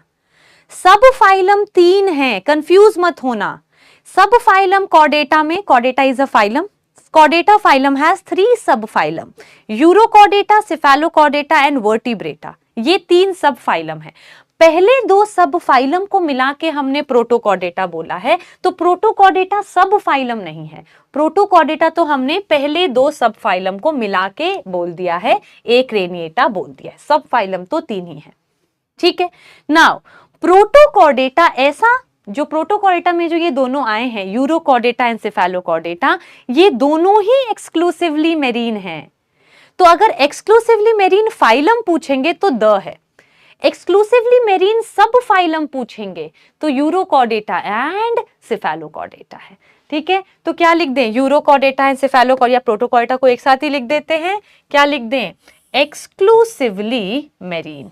सब फाइलम 3 है, कंफ्यूज मत होना। सब फाइलम कॉर्डेटा में, Chordata is a phylum, Chordata phylum has 3 सब phylum, urochordata, Cephalochordata and vertebrata, ये 3 सब फाइलम है। पहले 2 सब फाइलम को मिला के हमने प्रोटोकॉर्डेटा बोला है, तो प्रोटोकॉर्डेटा सब फाइलम नहीं है, प्रोटोकॉर्डेटा तो हमने पहले 2 सब फाइलम को मिला के बोल दिया है, ए क्रेनिएटा बोल दिया है, सब फाइलम तो 3 ही है। ठीक है, नाउ प्रोटोकॉर्डेटा ऐसा, जो प्रोटोकॉर्डेटा में जो ये दोनों आए हैं, यूरोकॉर्डेटा एंड सेफेलोकॉर्डेटा, ये दोनों ही एक्सक्लूसिवली मेरीन है। तो अगर एक्सक्लूसिवली मेरीन फाइलम पूछेंगे तो द है, एक्सक्लूसिवली मेरीन सब फाइलम पूछेंगे तो यूरोकॉर्डेटा एंड सेफेलोकॉर्डेटा है। ठीक है, तो क्या लिख दें? यूरोकॉर्डेटा एंड सेफेलोकॉर्डेटा, प्रोटोकॉर्डेटा को एक साथ ही लिख देते हैं, क्या लिख दें? एक्सक्लूसिवली मेरीन,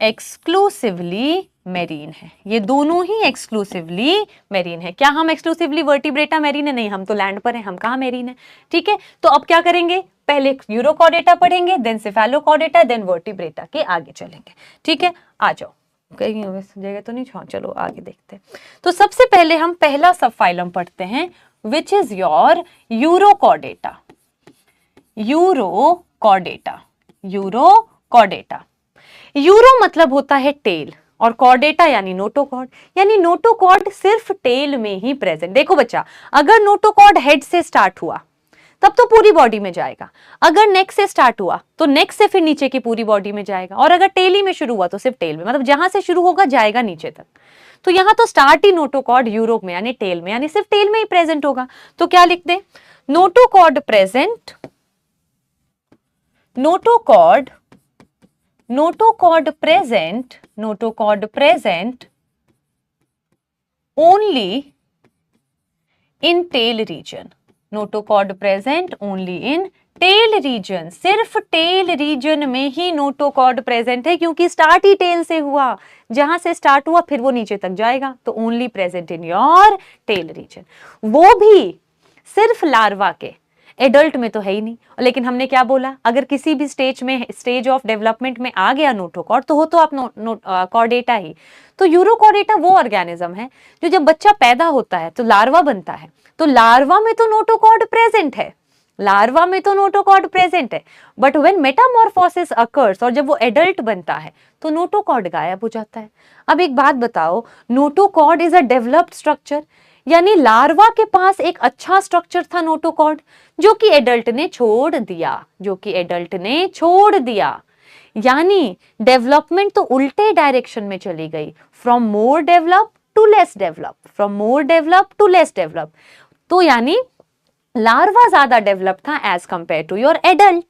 एक्सक्लूसिवली मेरीन है, ये दोनों ही एक्सक्लूसिवली मेरीन है। क्या हम एक्सक्लूसिवली वर्टिब्रेटा मेरीन है? नहीं, हम तो लैंड पर हैं, हम कहाँ मेरीन है। ठीक है, तो अब क्या करेंगे? पहले यूरोकॉर्डेटा पढ़ेंगे, देन सेफेलोकॉर्डेटा, देन वर्टिब्रेटा के आगे चलेंगे। ठीक है, आ जाओ, कहीं जगह तो नहीं, हाँ चलो आगे देखते हैं। तो सबसे पहले हम पहला सब फाइलम पढ़ते हैं, which is your urochordata. Urochordata, urochordata, euro मतलब होता है टेल, और कॉर्डेटा यानी नोटोकॉर्ड, यानी नोटोकॉर्ड सिर्फ टेल में ही प्रेजेंट। देखो बच्चा, अगर नोटोकॉर्ड हेड से स्टार्ट हुआ तब तो पूरी बॉडी में जाएगा, अगर नेक से स्टार्ट हुआ तो नेक से फिर नीचे की पूरी बॉडी में जाएगा, और अगर टेल ही में शुरू हुआ तो सिर्फ टेल में, मतलब जहां से शुरू होगा जाएगा नीचे तक। तो यहां तो स्टार्ट ही नोटोकॉर्ड यूरोप में यानी टेल में, यानी सिर्फ टेल में ही प्रेजेंट होगा। तो क्या लिख दे? Notochord present, notochord present only in tail region, notochord present only in tail region, सिर्फ टेल रीजन में ही नोटोकॉर्ड प्रेजेंट है, क्योंकि स्टार्ट ही टेल से हुआ, जहां से स्टार्ट हुआ फिर वो नीचे तक जाएगा, तो only present in your tail region. वो भी सिर्फ लार्वा के, एडल्ट में तो है ही नहीं। लेकिन हमने क्या बोला, अगर किसी भी स्टेज में, स्टेज ऑफ डेवलपमेंट में आ गया नोटोकॉर्ड, तो हो तो आप कॉर्डेटा ही। तो यूरोकॉर्डेटा वो ऑर्गेनिज्म है जो जब बच्चा पैदा होता है तो लार्वा बनता है, तो लार्वा में तो नोटोकॉर्ड प्रेजेंट है, लार्वा में तो नोटोकॉर्ड प्रेजेंट है, बट व्हेन मेटामॉर्फोसिस अकर्स, और जब वो एडल्ट बनता है तो नोटोकॉर्ड गायब हो जाता है। अब एक बात बताओ, notochord is a developed structure, यानी लार्वा के पास एक अच्छा स्ट्रक्चर था नोटोकॉर्ड, जो कि एडल्ट ने छोड़ दिया, जो कि एडल्ट ने छोड़ दिया। यानी डेवलपमेंट तो उल्टे डायरेक्शन में चली गई, from more develop to less develop, from more develop to less develop. तो यानी लार्वा ज्यादा डेवलप था as compare to your adult,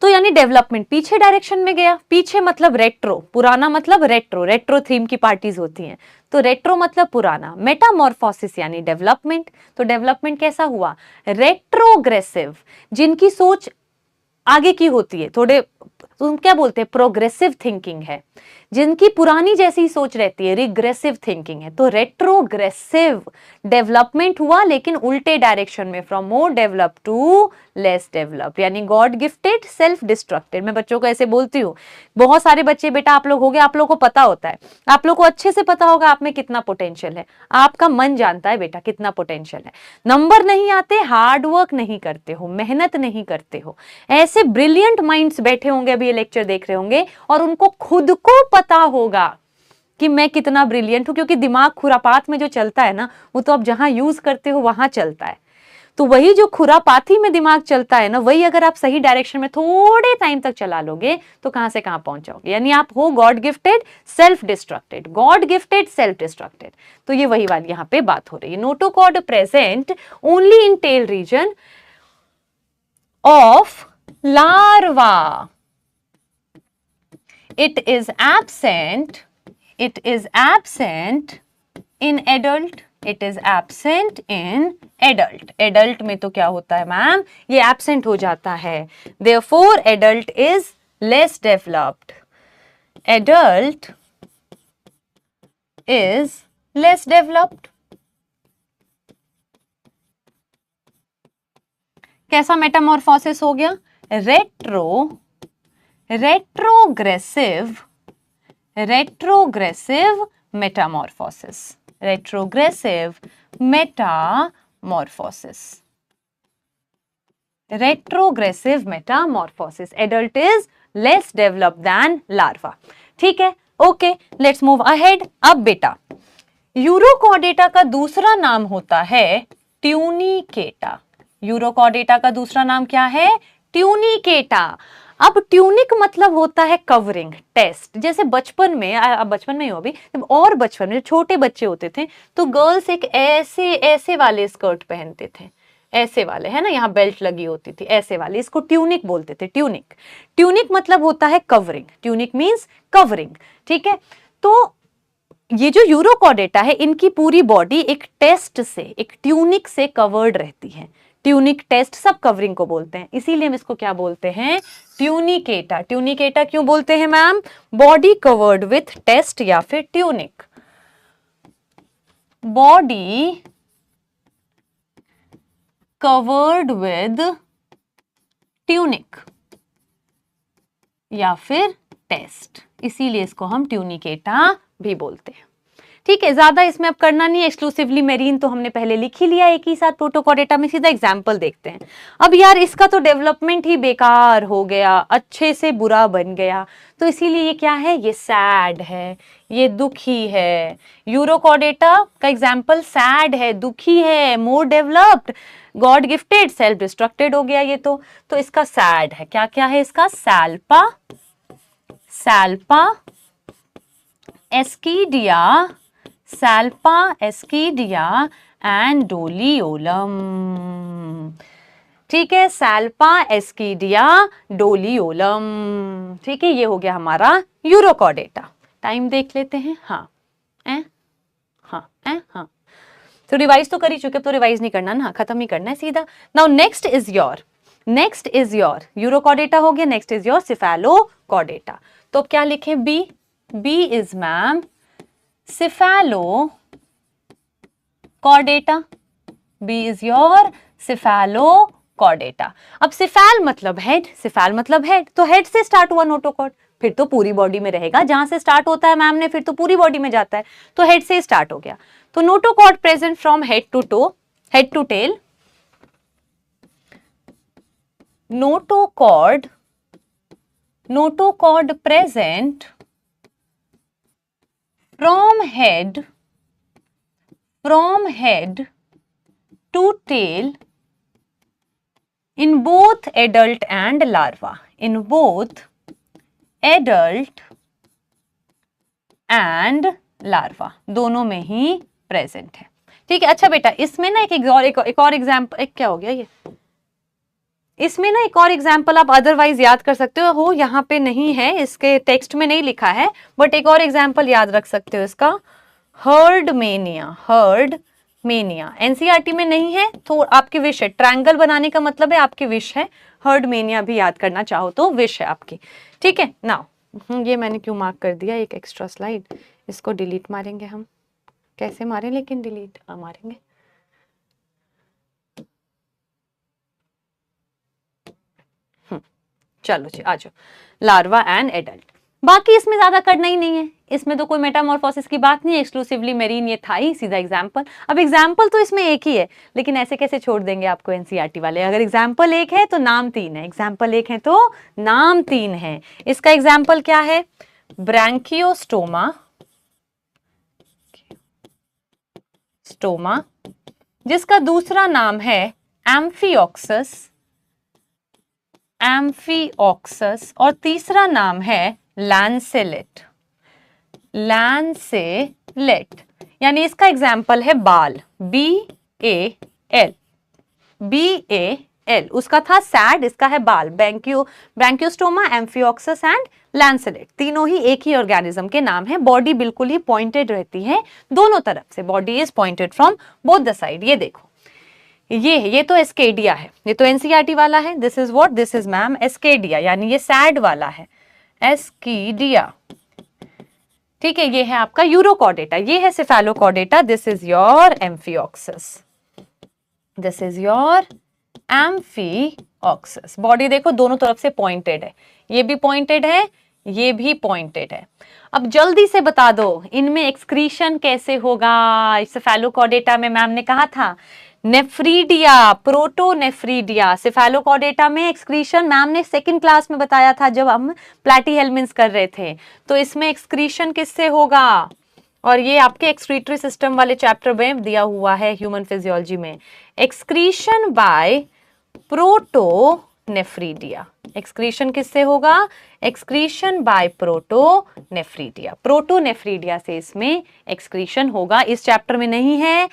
तो यानी डेवलपमेंट पीछे डायरेक्शन में गया। पीछे मतलब रेट्रो, पुराना मतलब रेट्रो, रेट्रो थीम की पार्टीज होती हैं, तो रेट्रो मतलब पुराना। मेटामॉर्फोसिस यानी डेवलपमेंट, तो डेवलपमेंट कैसा हुआ, रेट्रोग्रेसिव, जिनकी सोच आगे की होती है, थोड़े तुम क्या बोलते हैं, प्रोग्रेसिव थिंकिंग है, जिनकी पुरानी जैसी सोच रहती है, रिग्रेसिव थिंकिंग है। तो रेट्रोग्रेसिव डेवलपमेंट हुआ, लेकिन उल्टे डायरेक्शन में, from more develop to less develop, यानी गॉड गिफ्टेड सेल्फ डिस्ट्रक्टेड। मैं बच्चों को ऐसे बोलती हूँ, बहुत सारे बच्चे, बेटा आप लोग हो गए, आप लोगों को पता होता है, आप लोग को अच्छे से पता होगा आप में कितना पोटेंशियल है, आपका मन जानता है बेटा कितना पोटेंशियल है। नंबर नहीं आते, हार्ड वर्क नहीं करते हो, मेहनत नहीं करते हो। ऐसे ब्रिलियंट माइंड्स बैठे होंगे, अभी ये लेक्चर देख रहे होंगे, और उनको खुद को पता होगा कि मैं कितना ब्रिलियंट हूं, क्योंकि दिमाग खुरापात में जो चलता है ना, वो तो आप जहां यूज करते हो वहां चलता है। तो वही जो खुरापाती में दिमाग चलता है ना, वही अगर आप सही डायरेक्शन में थोड़े टाइम तक चला लोगे तो कहां से कहां पहुंच जाओगे। यानी आप हो God gifted self distracted, God gifted self distracted. तो ये वही वाली यहां पे बात हो रही है। Notochord present only in tail region of larva, it is absent in adult, it is absent in adult। adult में तो क्या होता है मैम, ये absent हो जाता है, therefore adult is less developed, adult is less developed। कैसा मेटामॉर्फोसिस हो गया, retrogressive metamorphosis, retrogressive metamorphosis, retrogressive metamorphosis। adult is less developed than larva। ठीक है, ओके, लेट्स मूव अहेड। अब बेटा, यूरोकॉर्डेटा का दूसरा नाम होता है ट्यूनिकेटा। यूरोकॉर्डेटा का दूसरा नाम क्या है, ट्यूनिकेटा। अब ट्यूनिक मतलब होता है कवरिंग, टेस्ट। जैसे बचपन में, अब बचपन में ही हो अभी, और बचपन में छोटे बच्चे होते थे तो गर्ल्स एक ऐसे ऐसे वाले स्कर्ट पहनते थे, ऐसे वाले, है ना, यहाँ बेल्ट लगी होती थी, ऐसे वाले, इसको ट्यूनिक बोलते थे। ट्यूनिक, ट्यूनिक मतलब होता है कवरिंग, ट्यूनिक मीन्स कवरिंग। ठीक है, तो ये जो यूरोकॉर्डेटा है, इनकी पूरी बॉडी एक टेस्ट से, एक ट्यूनिक से कवर्ड रहती है। ट्यूनिक, टेस्ट, सब कवरिंग को बोलते हैं, इसीलिए हम इसको क्या बोलते हैं, ट्यूनिकेटा। ट्यूनिकेटा क्यों बोलते हैं ma'am, body covered with test या फिर tunic, body covered with tunic या फिर टेस्ट, इसीलिए इसको हम ट्यूनिकेटा भी बोलते हैं। ठीक है, ज्यादा इसमें अब करना नहीं है, एक्सक्लूसिवली मेरीन तो हमने पहले लिख ही लिया एक ही साथ प्रोटोकॉर्डेटा में। सीधा एग्जाम्पल देखते हैं। अब यार इसका तो डेवलपमेंट ही बेकार हो गया, अच्छे से बुरा बन गया, तो इसीलिए ये क्या है, ये सैड है, ये दुखी है। यूरोकॉर्डेटा का एग्जाम्पल सैड है, दुखी है, more developed, God gifted, self distracted हो गया ये तो इसका सैड है। क्या क्या है इसका, सैल्पा, सैल्पा एस्कीडिया, सैल्पा एस्कीडिया एंड डोलियोलम। ठीक है, सैल्पा एस्कीडिया डोलियोलम। ठीक है, ये हो गया हमारा यूरोकॉर्डेटा। टाइम देख लेते हैं। हाँ हाँ, तो रिवाइज तो कर ही चुके, तो रिवाइज नहीं करना ना, खत्म ही करना है सीधा। Now next is your next is your urochordata हो गया, नेक्स्ट इज योर सिफेलोकॉर्डेटा। तो क्या लिखें? B, B is ma'am cephalochordata, B is your cephalochordata. अब सिफेल मतलब हेड, सिफेल मतलब हेड, तो हेड से स्टार्ट हुआ नोटोकॉर्ड, फिर तो पूरी बॉडी में रहेगा, जहां से स्टार्ट होता है मैम ने फिर तो पूरी बॉडी में जाता है, तो हेड से स्टार्ट हो गया। तो notochord present from head to toe, head to tail, notochord present from head to tail in both adult and larva, in both adult and larva, दोनों में ही प्रेजेंट है। ठीक है, अच्छा बेटा इसमें ना एक और एग्जाम्पल, क्या हो गया ये, इसमें ना एक और एग्जाम्पल आप अदरवाइज याद कर सकते हो, यहाँ पे नहीं है, इसके टेक्स्ट में नहीं लिखा है, बट एक और एग्जाम्पल याद रख सकते हो इसका, हर्ड मेनिया। एनसीईआरटी में नहीं है तो आपकी विश है, ट्रायंगल बनाने का मतलब है आपकी विश है, हर्ड मेनिया भी याद करना चाहो तो विश है आपकी। ठीक है, नाउ ये मैंने क्यों मार्क कर दिया, एक एक्स्ट्रा स्लाइड, इसको डिलीट मारेंगे हम, कैसे मारें लेकिन डिलीट मारेंगे। चलो जी आ जाओ, लार्वा एंड एडल्ट। बाकी इसमें ज्यादा करना ही नहीं है, इसमें तो कोई मेटामॉर्फोसिस की बात नहीं है, एक्सक्लूसिवली मेरीन ये था ही, सीधा एग्जाम्पल। अब एग्जाम्पल तो इसमें एक ही है, लेकिन ऐसे कैसे छोड़ देंगे आपको एनसीईआरटी वाले, अगर एग्जाम्पल एक है तो नाम तीन है, एग्जाम्पल एक है तो नाम तीन है। इसका एग्जाम्पल क्या है? ब्रैंकियोस्टोमा, जिसका दूसरा नाम है एम्फिऑक्सस, और तीसरा नाम है लैंसेलेट, यानी इसका एग्जाम्पल है बाल, BAL, उसका था सैड, इसका है बाल, ब्रैंकियोस्टोमा, एम्फिऑक्सस एंड लैंसेलेट, तीनों ही एक ही ऑर्गेनिज्म के नाम है। बॉडी बिल्कुल ही पॉइंटेड रहती है दोनों तरफ से, body is pointed from both the side. ये देखो ये तो एस्केडिया है, ये तो एनसीईआरटी वाला है, this is what, this is ma'am Ascidia, यानी ये सैड वाला है, एस्केडिया। ठीक है, ये है आपका यूरोकॉर्डेटा, ये है Cephalochordata, this is your Amphioxus, this is your Amphioxus. Body देखो दोनों तरफ से पॉइंटेड है, ये भी पॉइंटेड है, ये भी पॉइंटेड है। अब जल्दी से बता दो इनमें एक्सक्रीशन कैसे होगा। सिफेलोकॉर्डेटा में मैम ने कहा था नेफ्रीडिया, प्रोटोनेफ्रीडिया। सिफेलोकॉर्डेटा में एक्सक्रीशन मैम ने सेकंड क्लास में बताया था जब हम प्लैटीहेल्मिन्थ्स कर रहे थे, तो इसमें एक्सक्रीशन किससे होगा, और ये आपके एक्सक्रीटरी सिस्टम वाले चैप्टर में दिया हुआ है ह्यूमन फिजियोलॉजी में, एक्सक्रीशन बाय प्रोटोनेफ्रीडिया। एक्सक्रीशन किससे होगा? एक्सक्रीशन बाय प्रोटोनेफ्रीडिया, प्रोटोनेफ्रीडिया से इसमें एक्सक्रीशन होगा। इस चैप्टर में नहीं है,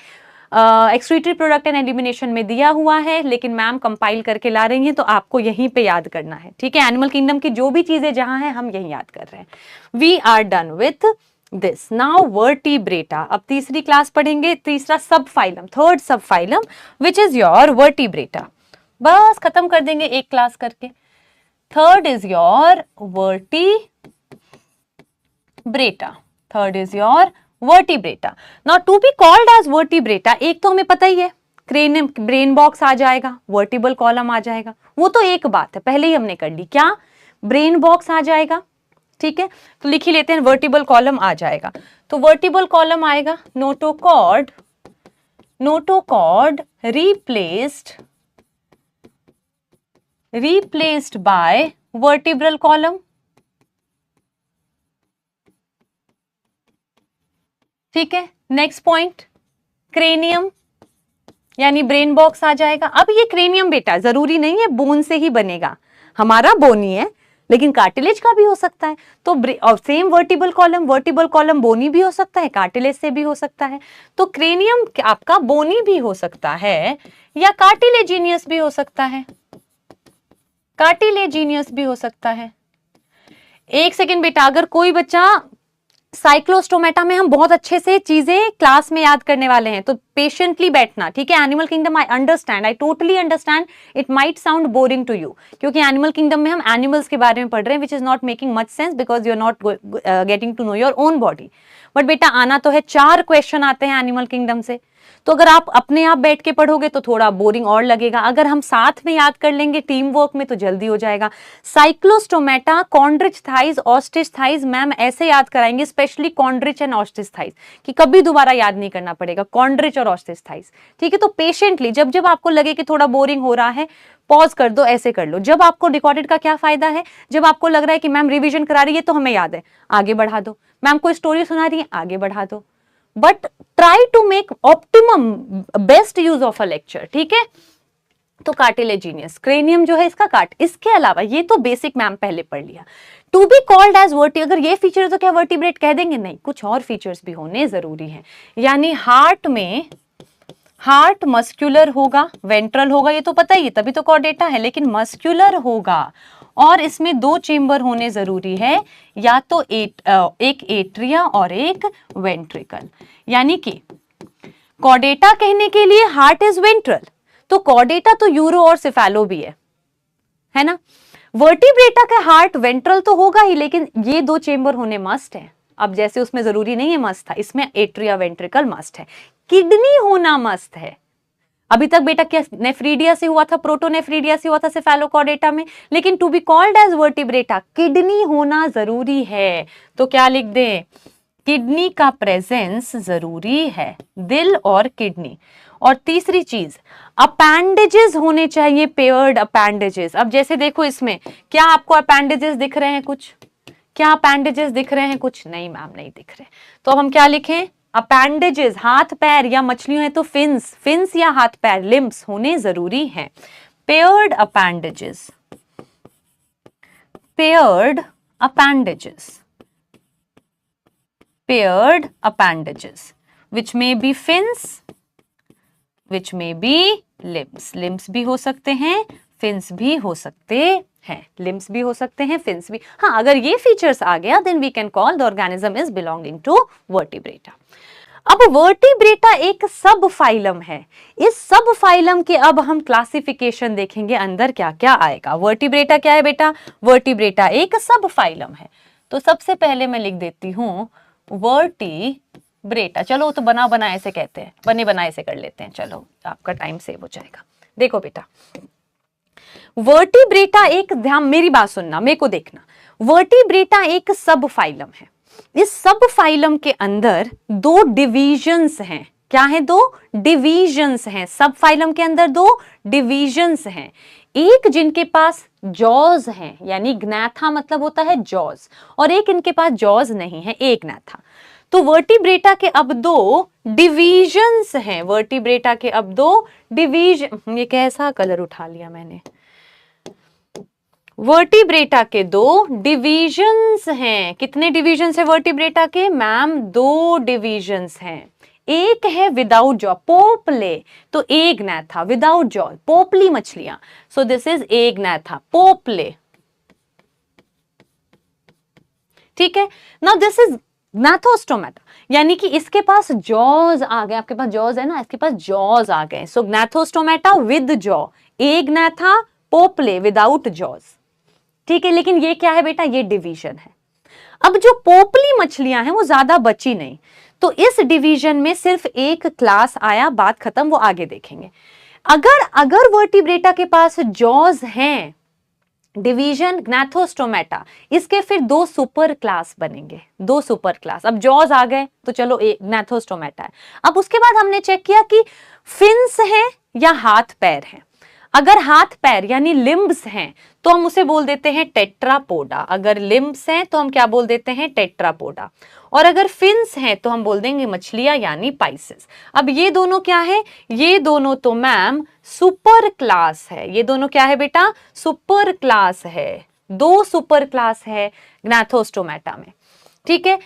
एक्सक्रीटरी प्रोडक्ट एंड एलिमिनेशन में दिया हुआ है, लेकिन मैम कंपाइल करके ला रही हैं तो आपको यहीं पे याद करना है। ठीक है, एनिमल किंगडम की जो भी चीजें जहां हैं हम यहीं याद कर रहे हैं। We are done with this, now vertebrata. अब तीसरी क्लास पढ़ेंगे, तीसरा sub phylum, third sub phylum which is your vertebrata. बस खत्म कर देंगे एक क्लास करके। Third is your vertebrata, third is your vertebrata. Now to be called as vertebrata, एक तो हमें पता ही है क्रेनियम, ब्रेन बॉक्स आ जाएगा, वर्टिबल कॉलम आ जाएगा, वो तो एक बात है, पहले ही हमने कर ली, क्या ब्रेन बॉक्स आ जाएगा। ठीक है, तो लिख ही लेते हैं, वर्टिबल कॉलम आ जाएगा। तो वर्टिबल कॉलम आएगा, notochord replaced by vertebral column। ठीक है, नेक्स्ट पॉइंट क्रेनियम, यानी ब्रेन बॉक्स आ जाएगा। अब ये क्रेनियम बेटा जरूरी नहीं है बोन से ही बनेगा, हमारा बोनी है लेकिन कार्टिलेज का भी हो सकता है, तो सेम वर्टिबल कॉलम बोनी भी हो सकता है, कार्टिलेज से भी हो सकता है। तो क्रेनियम आपका बोनी भी हो सकता है या कार्टिलेजिनियस भी हो सकता है, कार्टिलेजिनियस भी हो सकता है। एक सेकेंड बेटा, अगर कोई बच्चा साइक्लोस्टोमेटा में हम बहुत अच्छे से चीजें क्लास में याद करने वाले हैं, तो पेशेंटली बैठना, ठीक है। Animal kingdom I understand, I totally understand, it might sound boring to you, क्योंकि एनिमल किंगडम में हम एनिमल्स के बारे में पढ़ रहे हैं, which is not making much sense because you are not getting to know your own body. But बेटा आना तो है, 4 क्वेश्चन आते हैं एनिमल किंगडम से, तो अगर आप अपने आप बैठ के पढ़ोगे तो थोड़ा बोरिंग और लगेगा, अगर हम साथ में याद कर लेंगे टीम वर्क में तो जल्दी हो जाएगा। साइक्लोस्टोमेटा, कॉन्ड्रिच थाइज, ऑस्टिच थाइज, मैम ऐसे याद कराएंगे, स्पेशली कॉन्ड्रिच एंड ऑस्टिच थाइज, कि कभी दोबारा याद नहीं करना पड़ेगा, कॉन्ड्रिच और ऑस्टिच थाइज, ठीक है। तो पेशेंटली जब जब आपको लगे कि थोड़ा बोरिंग हो रहा है, पॉज कर दो, ऐसे कर लो। जब आपको रिकॉर्डेड का क्या फायदा है, जब आपको लग रहा है कि मैम रिवीजन करा रही है तो हमें याद है, आगे बढ़ा दो, मैम कोई स्टोरी सुना रही है, आगे बढ़ा दो, but try to make optimum best use of a lecture, ठीक है। तो कार्टिलेजिनियस क्रेनियम जो है इसका काट, इसके अलावा ये तो बेसिक मैम पहले पढ़ लिया। To be called as Varti, अगर ये फीचर है तो क्या वर्टिब्रेट कह देंगे? नहीं, कुछ और फीचर्स भी होने जरूरी हैं, यानी हार्ट में, हार्ट मस्क्यूलर होगा, वेंट्रल होगा, ये तो पता ही है, तभी तो कॉर्डेटा है, लेकिन मस्क्यूलर होगा, और इसमें 2 चेंबर होने जरूरी है, या तो एक एट्रिया और एक वेंट्रिकल। यानी कि कॉर्डेटा कहने के लिए हार्ट इज वेंट्रल, तो कॉर्डेटा तो यूरो और सिफेलो भी है ना। वर्टिब्रेटा का हार्ट वेंट्रल तो होगा ही, लेकिन ये 2 चेंबर होने मस्ट है। अब जैसे उसमें जरूरी नहीं है मस्ट था, इसमें एट्रिया वेंट्रिकल मस्ट है। किडनी होना मस्ट है। अभी तक बेटा क्या नेफ्रीडिया से हुआ था, प्रोटोनेफ्रीडिया से हुआ था सेफेलोकॉर्डेटा में, लेकिन to be called as vertebrata kidney होना जरूरी है। तो क्या लिख दें? किडनी का प्रेजेंस जरूरी है, दिल और किडनी। और तीसरी चीज, अपेंडेजेस होने चाहिए, पेयर्ड अपेंडेजेस। अब जैसे देखो इसमें क्या आपको अपेंडेजेस दिख रहे हैं कुछ? क्या अपेंडेजेस दिख रहे हैं कुछ? नहीं मैम नहीं दिख रहे। तो अब हम क्या लिखें? अपेंडेजेस, हाथ पैर या मछलियों है तो फिन्स, फिन्स या हाथ पैर, लिम्स होने जरूरी हैं। Paired appendages, paired appendages, paired appendages which may be fins, which may be limbs, limbs भी हो सकते हैं, fins भी हो सकते हैं, limbs भी हो सकते हैं, fins भी। हाँ, अगर ये फीचर्स आ गया then we can call the organism is belonging to vertebrata। अब वर्टिब्रेटा एक सब फाइलम है, इस सब फाइलम के अब हम क्लासिफिकेशन देखेंगे, अंदर क्या क्या आएगा। वर्टिब्रेटा क्या है बेटा? वर्टिब्रेटा एक सब फाइलम है। तो सबसे पहले मैं लिख देती हूं वर्टिब्रेटा, चलो तो बना बना ऐसे कहते हैं, बने बनाए से कर लेते हैं, चलो आपका टाइम सेव हो जाएगा। देखो बेटा, वर्टिब्रेटा एक, ध्यान मेरी बात सुनना, मेरे को देखना, वर्टिब्रेटा एक सब फाइलम है। इस सब फाइलम के अंदर 2 डिवीजन्स हैं। क्या है? 2 डिवीजन्स हैं। सब फाइलम के अंदर 2 डिवीजन्स हैं। एक जिनके पास जॉज हैं, यानी ग्नैथा मतलब होता है जॉज, और एक इनके पास जॉज नहीं है, एक ग्नैथा। तो वर्टिब्रेटा के अब 2 डिवीजन्स हैं। वर्टिब्रेटा के अब 2 डिवीजन, ये कैसा कलर उठा लिया मैंने, वर्टिब्रेटा के 2 डिवीजन्स हैं। कितने डिवीजन्स है वर्टिब्रेटा के? मैम 2 डिवीजन्स हैं। एक है विदाउट जॉ, पोपले, तो ए ग्नैथा, विदाउट जॉ पोपली मछलियां, सो दिस इज ए ग्नैथा, पोपले, ठीक है। नाउ दिस इज ग्नैथोस्टोमेटा, यानी कि इसके पास जॉज आ गए, आपके पास जॉज है ना, इसके पास जॉज आ गए, so Gnathostomata with jaw, Agnatha, पोपले विदाउट जॉज, ठीक है। लेकिन ये क्या है बेटा? ये डिवीजन है। अब जो पोपली मछलियां हैं वो ज्यादा बची नहीं, तो इस डिवीजन में सिर्फ एक क्लास आया, बात खत्म, वो आगे देखेंगे। अगर वर्टिब्रेटा के पास जॉज हैं, डिवीजन ग्नैथोस्टोमेटा, इसके फिर 2 सुपर क्लास बनेंगे, 2 सुपर क्लास। अब जॉज आ गए तो चलो ग्नैथोस्टोमेटा है। अब उसके बाद हमने चेक किया कि फिन्स हैं या हाथ पैर हैं। अगर हाथ पैर यानी लिम्ब्स हैं तो हम उसे बोल देते हैं टेट्रापोडा। अगर लिम्ब्स हैं तो हम क्या बोल देते हैं? टेट्रापोडा। और अगर फिन्स हैं तो हम बोल देंगे मछलियां यानी पाइसेस। अब ये दोनों क्या है? ये दोनों तो मैम सुपर क्लास है। ये दोनों क्या है बेटा? सुपर क्लास है। 2 सुपर क्लास है ग्नैथोस्टोमेटा में, ठीक है।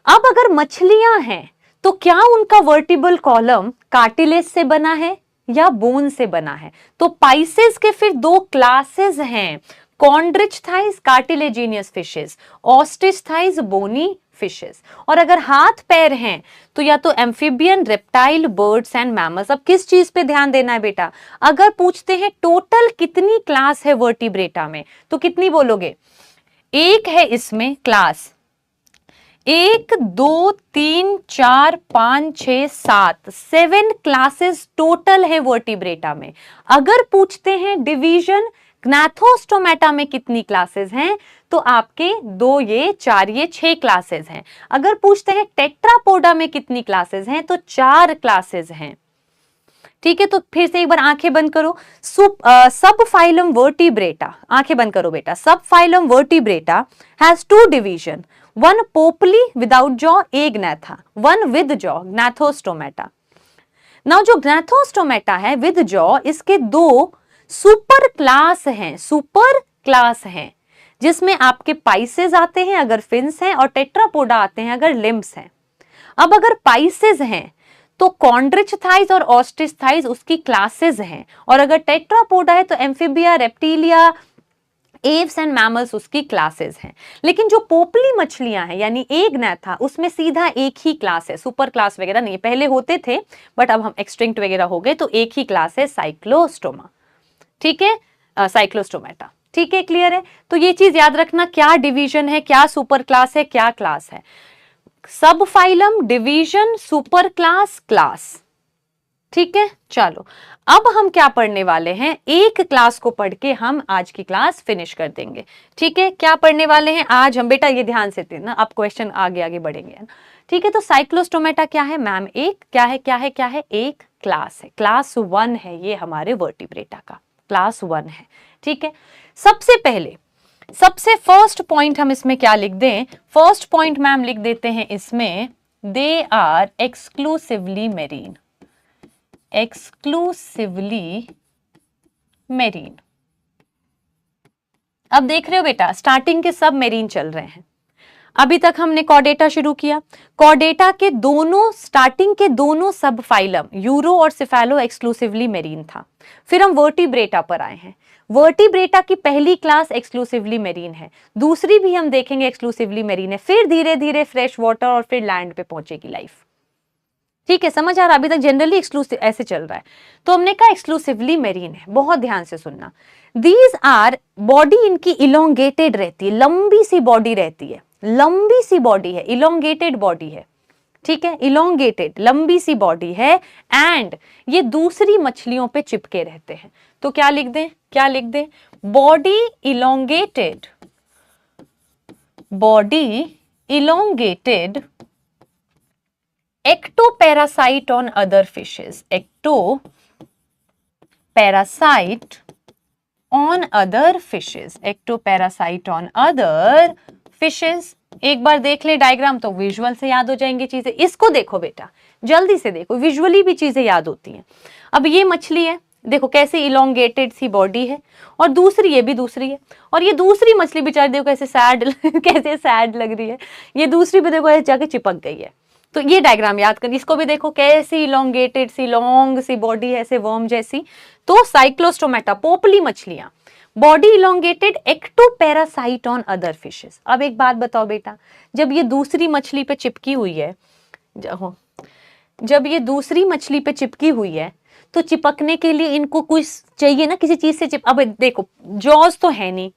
अब अगर मछलियां हैं तो क्या उनका वर्टिबल कॉलम कार्टिलेज से बना है या बोन से बना है? तो पाइसेस के फिर 2 क्लासेस हैं, Chondrichthyes cartilaginous fishes, Osteichthyes bony fishes. और अगर हाथ पैर हैं तो या तो amphibian, reptile, birds and mammals. अब किस चीज पे ध्यान देना है बेटा, अगर पूछते हैं टोटल कितनी क्लास है वर्टिब्रेटा में, तो कितनी बोलोगे? एक है इसमें क्लास, 1 2 3 4 5 6 7, 7 क्लासेस टोटल है वर्टिब्रेटा में। अगर पूछते हैं डिवीजन, ग्नैथोस्टोमेटा में कितनी क्लासेस हैं, तो आपके 2 ये 4 ये 6 क्लासेस हैं। अगर पूछते हैं टेट्रापोडा में कितनी क्लासेस हैं, तो 4 क्लासेस हैं। ठीक है, तो फिर से एक बार आंखें बंद करो। सब फाइलम वर्टिब्रेटा, आंखें बंद करो बेटा। सब फाइलम वर्टिब्रेटा हैज 2 डिवीजन, 1 पोपली without jaw, Agnatha, 1 with jaw, Gnathostomata. Now जो ग्नैथोस्टोमेटा है विद जॉ, इसके 2 सुपर क्लास हैं, सुपर क्लास हैं, जिसमें आपके पाइसेस आते हैं अगर फिन्स हैं, और टेट्रापोडा आते हैं अगर लिम्स हैं। अब अगर पाइसेस हैं तो कॉन्ड्रिच थाइज और ऑस्ट्रिच थाइज उसकी क्लासेस हैं, और अगर टेट्रापोडा है तो amphibia, reptilia, Aves and mammals उसकी क्लासेस हैं। लेकिन जो पोपली मछलियां हैं यानी ए ग्नैथा, उसमें सीधा एक ही क्लास है, सुपर क्लास वगैरह नहीं। पहले होते थे बट अब हम एक्सटिंक्ट वगैरह हो गए, तो एक ही क्लास है, साइक्लोस्टोमा। ठीक है, साइक्लोस्टोमेटा। ठीक है, क्लियर है? तो ये चीज याद रखना, क्या डिवीजन है, क्या सुपर क्लास है, क्या क्लास है। सब phylum, division, super class, class. ठीक है, चलो अब हम क्या पढ़ने वाले हैं, एक क्लास को पढ़ के हम आज की क्लास फिनिश कर देंगे। ठीक है, क्या पढ़ने वाले हैं आज हम बेटा, ये ध्यान से देना, अब क्वेश्चन आगे आगे बढ़ेंगे। ठीक है, तो साइक्लोस्टोमेटा क्या है मैम? एक क्या है, क्या है, क्या है? एक क्लास है, क्लास 1 है ये हमारे वर्टिब्रेटा का, क्लास 1 है। ठीक है, सबसे फर्स्ट पॉइंट हम इसमें क्या लिख दें? फर्स्ट पॉइंट मैम लिख देते हैं इसमें, they are exclusively marine, exclusively marine. अब देख रहे हो बेटा, स्टार्टिंग के सब मेरीन चल रहे हैं। अभी तक हमने कॉर्डेटा शुरू किया, कॉर्डेटा के दोनों स्टार्टिंग के दोनों सब फाइलम यूरो और सिफेलो एक्सक्लूसिवली मेरीन था। फिर हम वर्टिब्रेटा पर आए हैं। वर्टिब्रेटा की पहली क्लास एक्सक्लूसिवली मेरीन है, दूसरी भी हम देखेंगे एक्सक्लूसिवली मेरीन है, फिर धीरे धीरे फ्रेश वाटर और फिर लैंड पे पहुंचेगी लाइफ। ठीक है, समझ आ रहा? अभी तक जनरली एक्सक्लूसिव ऐसे चल रहा है, तो हमने कहा एक्सक्लूसिवली मेरीन है। बहुत ध्यान से सुनना, दीज आर, बॉडी इनकी इलोंगेटेड रहती है, लंबी सी बॉडी रहती है, लंबी सी बॉडी है, इलोंगेटेड बॉडी है। ठीक है, इलोंगेटेड लंबी सी बॉडी है, एंड ये दूसरी मछलियों पे चिपके रहते हैं। तो क्या लिख दें, क्या लिख दें? Body elongated, body elongated ectoparasite on other fishes, ectoparasite on other fishes, ectoparasite on other fishes। एक बार देख ले डायग्राम तो विजुअल से याद हो जाएंगी चीजें। इसको देखो बेटा, जल्दी से देखो, विजुअली भी चीजें याद होती हैं। अब ये मछली है, देखो कैसे इलोंगेटेड सी बॉडी है, और दूसरी, ये भी दूसरी है, और ये दूसरी मछली बेचारी देखो कैसे सैड कैसे सैड लग रही है। ये दूसरी भी देखो ऐसे जाके चिपक गई है। तो ये डायग्राम याद कर, इसको भी देखो कैसी इलोंगेटेड सी लॉन्ग सी बॉडी है, ऐसे वर्म जैसी। तो साइक्लोस्टोमेटा, पोपली मछलियां, body elongated, ectoparasite on other fishes. अब एक बात बताओ बेटा, जब ये दूसरी मछली पे चिपकी हुई है, जब ये दूसरी मछली पे चिपकी हुई है, तो चिपकने के लिए इनको कुछ चाहिए ना, किसी चीज से अब देखो, जॉज तो है नहीं,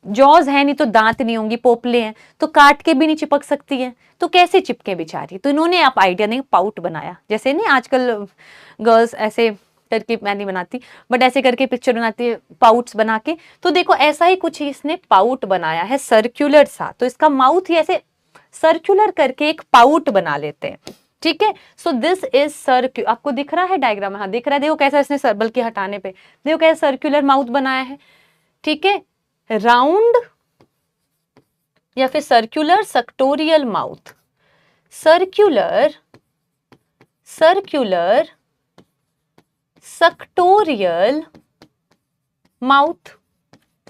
जॉज है नहीं तो दांत नहीं होंगी, पोपले हैं तो काट के भी नहीं चिपक सकती है, तो कैसे चिपके बेचारी? तो इन्होंने आप आइडिया नहीं, पाउट बनाया, जैसे नहीं आजकल गर्ल्स ऐसे करके, मैं नहीं बनाती बट ऐसे करके पिक्चर बनाती है पाउट्स बना के। तो देखो ऐसा ही कुछ इसने पाउट बनाया है, सर्कुलर सा। तो इसका माउथ ही ऐसे सर्कुलर करके एक पाउट बना लेते हैं। ठीक है, सो दिस इज सर्क्यू, आपको दिख रहा है डायग्राम? हाँ दिख रहा है, देखो कैसा इसने बल्कि हटाने पे देखो कैसा सर्कुलर माउथ बनाया है। ठीक है, राउंड या फिर circular सक्टोरियल mouth, circular सक्टोरियल mouth,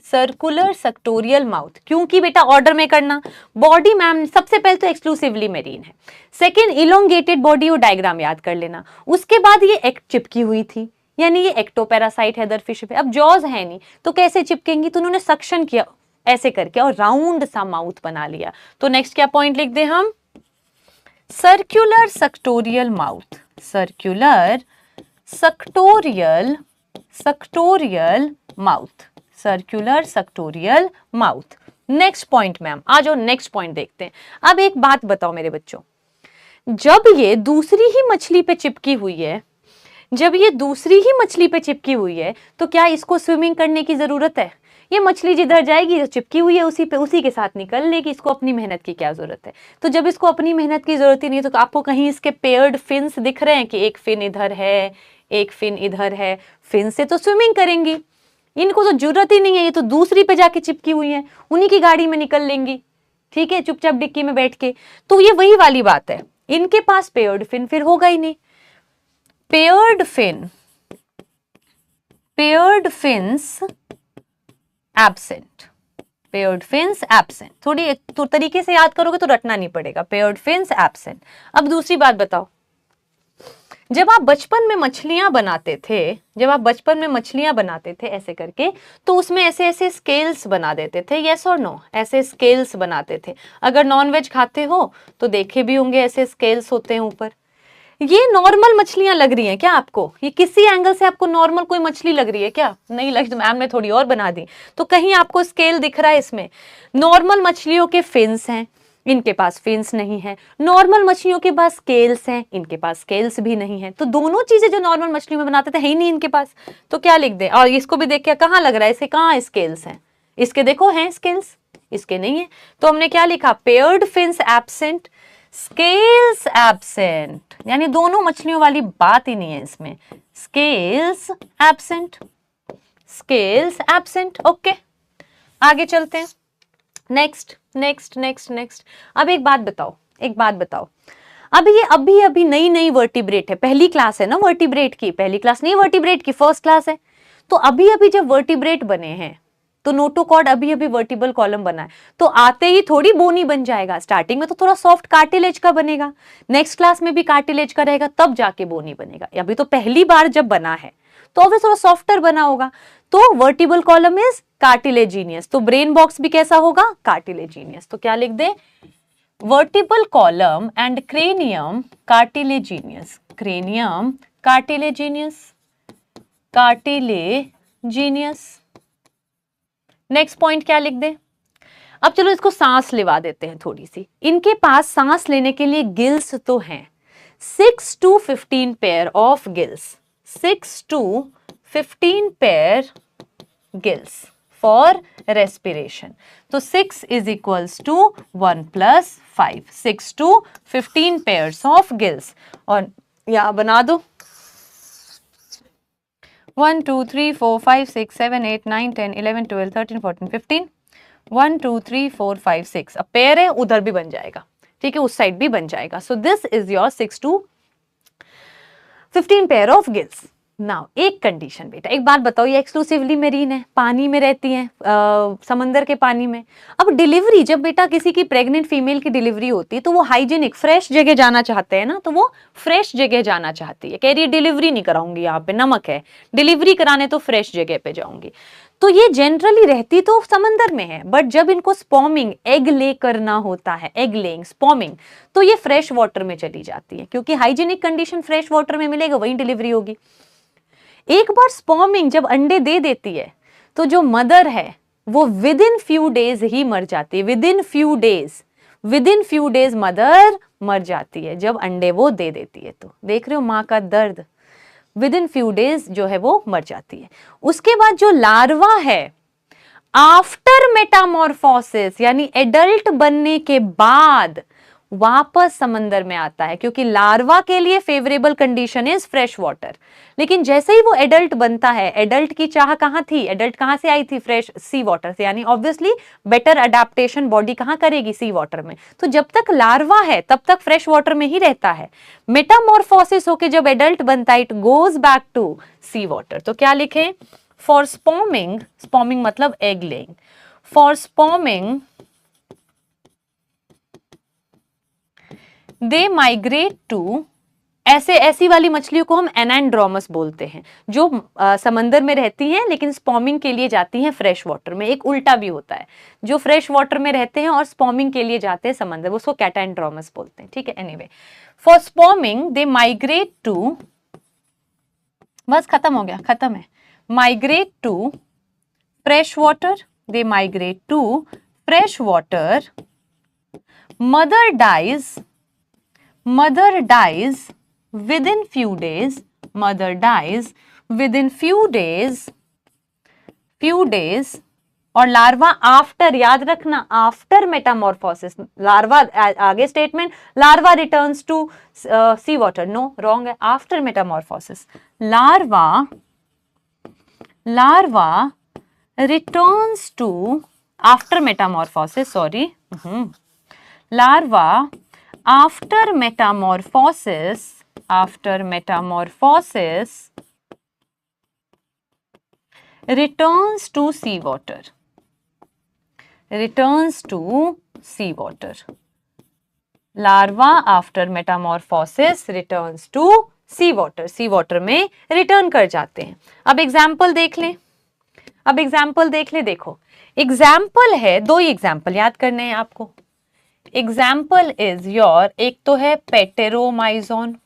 circular सक्टोरियल mouth. क्योंकि बेटा ऑर्डर में करना, बॉडी मैम सबसे पहले तो एक्सक्लूसिवली मेरीन है, सेकेंड इलोंगेटेड बॉडी, वो डायग्राम याद कर लेना। उसके बाद ये एक चिपकी हुई थी, यानी ये एक्टोपैरासाइट है अदर फिश पे। अब जॉज है नहीं तो कैसे चिपकेंगी, तो उन्होंने सक्शन किया ऐसे करके और राउंड सा माउथ बना लिया। तो नेक्स्ट क्या पॉइंट लिख दे हम, circular suctorial mouth, circular suctorial mouth, circular suctorial mouth. Next point ma'am आ जाओ, नेक्स्ट पॉइंट देखते हैं। अब एक बात बताओ मेरे बच्चों, जब ये दूसरी ही मछली पे चिपकी हुई है, जब ये दूसरी ही मछली पे चिपकी हुई है तो क्या इसको स्विमिंग करने की जरूरत है? ये मछली जिधर जाएगी जो चिपकी हुई है उसी पे, उसी के साथ निकल लेगी, इसको अपनी मेहनत की क्या जरूरत है? तो जब इसको अपनी मेहनत की जरूरत ही नहीं है तो आपको कहीं इसके पेयर्ड फिन्स दिख रहे हैं कि एक फिन इधर है एक फिन इधर है? फिन से तो स्विमिंग करेंगी, इनको तो जरूरत ही नहीं है, ये तो दूसरी पे जाके चिपकी हुई है, उन्हीं की गाड़ी में निकल लेंगी, ठीक है, चुपचाप डिक्की में बैठ के। तो ये वही वाली बात है, इनके पास पेयर्ड फिन फिर होगा ही नहीं। Paired fins absent, paired fins absent. थोड़ी तो तरीके से याद करोगे तो रटना नहीं पड़ेगा, पेयर्ड फिन्स एब्सेंट। अब दूसरी बात बताओ, जब आप बचपन में मछलियां बनाते थे, जब आप बचपन में मछलियां बनाते थे ऐसे करके, तो उसमें ऐसे ऐसे स्केल्स बना देते थे, यस और नो? ऐसे स्केल्स बनाते थे। अगर नॉनवेज खाते हो तो देखे भी होंगे ऐसे स्केल्स होते हैं ऊपर। ये नॉर्मल मछलियां लग रही हैं क्या आपको? ये किसी एंगल से आपको नॉर्मल कोई मछली लग रही है क्या? नहीं लग, तो मैम ने थोड़ी और बना दी। तो कहीं आपको स्केल दिख रहा है इसमें? नॉर्मल मछलियों के फिन्स हैं, इनके पास फिन्स नहीं है। नॉर्मल मछलियों के पास स्केल्स हैं, इनके पास स्केल्स भी नहीं है। तो दोनों चीजें जो नॉर्मल मछलियों में बनाते थे है ही नहीं इनके पास। तो क्या लिख दे? और इसको भी देख के कहाँ लग रहा है, इसे कहाँ स्केल्स हैं? इसके देखो हैं स्केल्स, इसके नहीं है। तो हमने क्या लिखा? Paired fins absent, scales absent, यानी दोनों मछलियों वाली बात ही नहीं है इसमें। Scales absent, scales absent. Okay, आगे चलते हैं। Next next next next. अब एक बात बताओ, एक बात बताओ, अब ये अभी नई वर्टिब्रेट है, पहली क्लास है ना वर्टिब्रेट की, पहली क्लास नहीं वर्टिब्रेट की, फर्स्ट क्लास है। तो अभी जब वर्टिब्रेट बने हैं तो नोटोकॉर्ड अभी वर्टिबल कॉलम बना है, तो आते ही थोड़ी बोनी बन जाएगा। स्टार्टिंग में तो थोड़ा सॉफ्ट कार्टिलेज का बनेगा, नेक्स्ट क्लास में भी कार्टिलेज का रहेगा, तब जाके बोनी बनेगा। अभी तो पहली बार जब बना है तो अभी थोड़ा सॉफ्टर बना होगा। तो वर्टिबल कॉलम इज कार्टिलेजीनियस, तो ब्रेन बॉक्स भी कैसा होगा? कार्टिलेजीनियस। तो क्या लिख दे? Vertebral column and cranium cartilaginous, cranium cartilaginous, cartilaginous. Next point क्या लिख दे? अब चलो इसको सांस लेवा देते हैं थोड़ी सी। इनके पास सांस लेने के लिए गिल्स तो हैं, 6 to 15 pair of gills, 6 to 15 pair gills for respiration. तो 6 is equals to 1 plus 5, 6 to 15 pairs of gills। और यहां बना दो 1 2 3 4 5 6 7 8 9 10 11 12 13 14 15, 1 2 3 4 5 6। अब पेयर है, उधर भी बन जाएगा, ठीक है, उस साइड भी बन जाएगा। सो this is your 6 to 15 pair of gills. Now एक कंडीशन बेटा, एक बात बताओ, ये एक्सक्लूसिवली मेरीन है, पानी में रहती हैं, समंदर के पानी में। अब डिलीवरी, जब बेटा किसी की प्रेग्नेंट फीमेल की डिलीवरी होती है तो वो हाइजीनिक फ्रेश जगह जाना चाहते हैं ना, तो वो फ्रेश जगह जाना चाहती है, कह रही है डिलीवरी नहीं कराऊंगी, यहाँ पे नमक है, डिलीवरी कराने तो फ्रेश जगह पे जाऊंगी। तो ये जनरली रहती तो समंदर में है, बट जब इनको स्पॉमिंग, एग ले करना होता है, एग लेइंग, स्पॉमिंग, तो ये फ्रेश वाटर में चली जाती है, क्योंकि हाइजीनिक कंडीशन फ्रेश वाटर में मिलेगा, वहीं डिलीवरी होगी। एक बार स्पॉमिंग जब अंडे दे देती है तो जो मदर है वो विद इन फ्यू डेज ही मर जाती है, with in few days mother मर जाती है जब अंडे वो दे देती है। तो देख रहे हो माँ का दर्द, विद इन फ्यू डेज जो है वो मर जाती है। उसके बाद जो लार्वा है, आफ्टर मेटामॉर्फोसिस यानी एडल्ट बनने के बाद वापस समंदर में आता है, क्योंकि लार्वा के लिए favourable condition is fresh water. लेकिन जैसे ही वो एडल्ट बनता है, एडल्ट की चाह कहां थी, एडल्ट कहां से आई थी? फ्रेश सी वाटर से, यानी ऑब्वियसली बेटर अडेप्टेशन बॉडी कहां करेगी? सी वाटर में। तो जब तक लार्वा है तब तक फ्रेश वाटर में ही रहता है। मेटामॉर्फोसिस होके जब एडल्ट बनता है, it goes back to sea water. तो क्या लिखें? फॉर स्पॉमिंग, स्पॉमिंग मतलब egg laying, for spawning they migrate to ऐसी वाली मछलियों को हम एनाड्रोमस बोलते हैं, जो समंदर में रहती हैं लेकिन स्पॉमिंग के लिए जाती हैं फ्रेश वाटर में। एक उल्टा भी होता है, जो फ्रेश वाटर में रहते हैं और स्पॉमिंग के लिए जाते हैं समंदर, उसको कैटाएंड्रोमस बोलते हैं। ठीक है, anyway for spawning they migrate to, बस खत्म हो गया, खत्म है। Migrate to fresh water, they migrate to fresh water, mother dies within few days, mother dies within few days, और लार्वा आफ्टर, याद रखना आफ्टर मेटामॉर्फोसिस, लार्वा आगे statement, larva returns to sea water, no wrong है, after metamorphosis larva returns to, after metamorphosis, sorry, larva after metamorphosis returns to seawater, larva after metamorphosis returns to seawater, seawater में return कर जाते हैं। अब example देख लें, देखो example है, दो ही एग्जाम्पल याद करने हैं आपको। एग्जाम्पल इज योर, एक तो है पेट्रोमाइजोन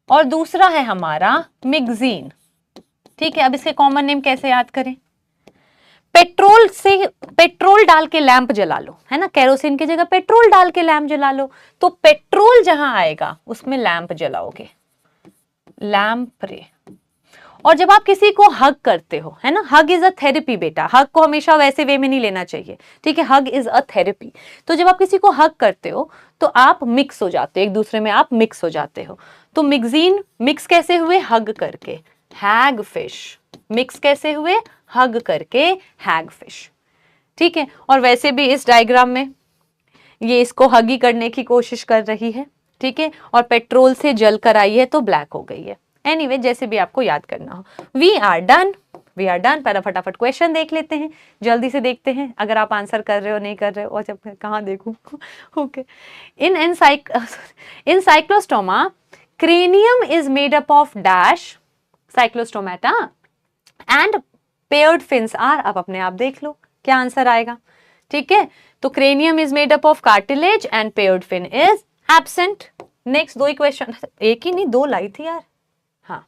और दूसरा है हमारा मिक्जीन। ठीक है, अब इसके कॉमन नेम कैसे याद करें? पेट्रोल डाल के लैंप जला लो, है ना, केरोसिन की जगह पेट्रोल डाल के लैंप जला लो, तो पेट्रोल जहां आएगा उसमें लैंप जलाओगे, लैंप रे। और जब आप किसी को हग करते हो, है ना, हग इज अ थेरेपी बेटा, हग को हमेशा वैसे वे में नहीं लेना चाहिए, ठीक है, हग इज अ थेरेपी। तो जब आप किसी को हग करते हो तो आप मिक्स हो जाते हो, एक दूसरे में आप मिक्स हो जाते हो। तो मिक्जीन मिक्स कैसे हुए? हग करके, हैग फिश मिक्स कैसे हुए? हग करके, हैग फिश। ठीक है, और वैसे भी इस डायग्राम में ये इसको हग ही करने की कोशिश कर रही है, ठीक है, और पेट्रोल से जल कर आई है तो ब्लैक हो गई है। एनीवे, जैसे भी आपको याद करना हो। We are done. पहला फटाफट क्वेश्चन देख लेते हैं, जल्दी से देखते हैं, अगर आप आंसर कर रहे हो नहीं कर रहे हो, और जब कहाँ देखूं okay. In Cyclostoma cranium is made up of dash cyclostomata and paired fins are, आप अपने आप देख लो क्या आंसर आएगा। ठीक है, तो cranium is made up of cartilage and paired fin is absent। Next दो ही क्वेश्चन, एक ही नहीं दो लाई थी यार। हाँ,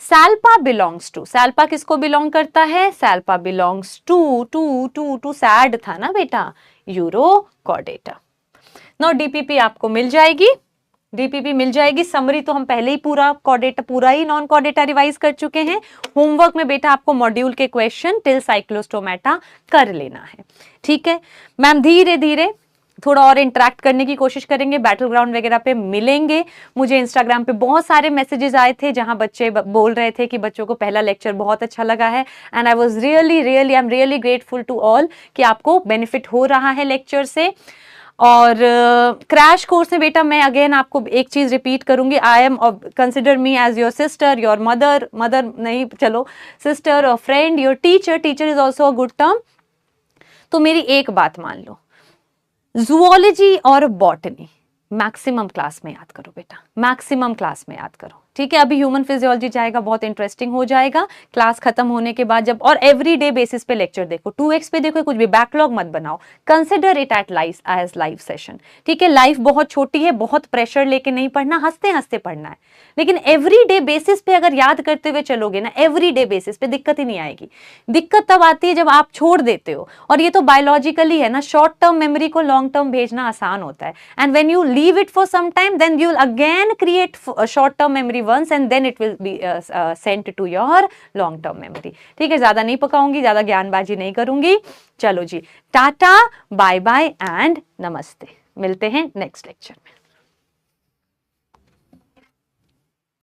सैल्पा बिलोंग्स टू, सैल्पा किसको बिलोंग करता है? सैल्पा बिलोंग्स टू सैड था ना बेटा, यूरोकॉर्डेटा। नो डीपीपी आपको मिल जाएगी, डीपीपी मिल जाएगी। समरी तो हम पहले ही पूरा कॉर्डेटा, पूरा ही नॉन कॉर्डेटा रिवाइज कर चुके हैं। होमवर्क में बेटा आपको मॉड्यूल के क्वेश्चन टिल साइक्लोस्टोमेटा कर लेना है। ठीक है मैम, धीरे धीरे थोड़ा और इंटरेक्ट करने की कोशिश करेंगे, बैटल ग्राउंड वगैरह पे मिलेंगे। मुझे इंस्टाग्राम पे बहुत सारे मैसेजेस आए थे जहां बच्चे बोल रहे थे कि बच्चों को पहला लेक्चर बहुत अच्छा लगा है, and I was I am really grateful to all कि आपको बेनिफिट हो रहा है लेक्चर से। और क्रैश कोर्स में बेटा मैं अगेन आपको एक चीज रिपीट करूंगी, I am consider me as your sister, your mother नहीं, चलो सिस्टर और friend, your teacher is also a good term. तो मेरी एक बात मान लो, जूलॉजी और बॉटनी मैक्सिमम क्लास में याद करो बेटा, मैक्सिमम क्लास में याद करो। ठीक है, अभी ह्यूमन फिजियोलॉजी जाएगा, बहुत इंटरेस्टिंग हो जाएगा क्लास खत्म होने के बाद जब। और एवरी डे बेसिस पे लेक्चर देखो, 2x पे देखो, कुछ भी बैकलॉग मत बनाओ, consider it at as live session. ठीक है, लाइफ बहुत छोटी है, बहुत प्रेशर लेके नहीं पढ़ना, हंसते हंसते पढ़ना है, लेकिन एवरी डे बेसिस पे अगर याद करते हुए चलोगे ना, एवरी डे बेसिस पे दिक्कत ही नहीं आएगी। दिक्कत तब आती है जब आप छोड़ देते हो, और ये तो बायोलॉजिकली है ना, शॉर्ट टर्म मेमोरी को लॉन्ग टर्म भेजना आसान होता है, and when you leave it for some time then you will again create short term memory once and then it will be sent to your long term memory। ठीक है, ज्यादा नहीं पकाऊंगी, ज्यादा ज्ञानबाजी नहीं करूंगी। चलो जी, टाटा, बाय बाय एंड नमस्ते, मिलते हैं नेक्स्ट लेक्चर में।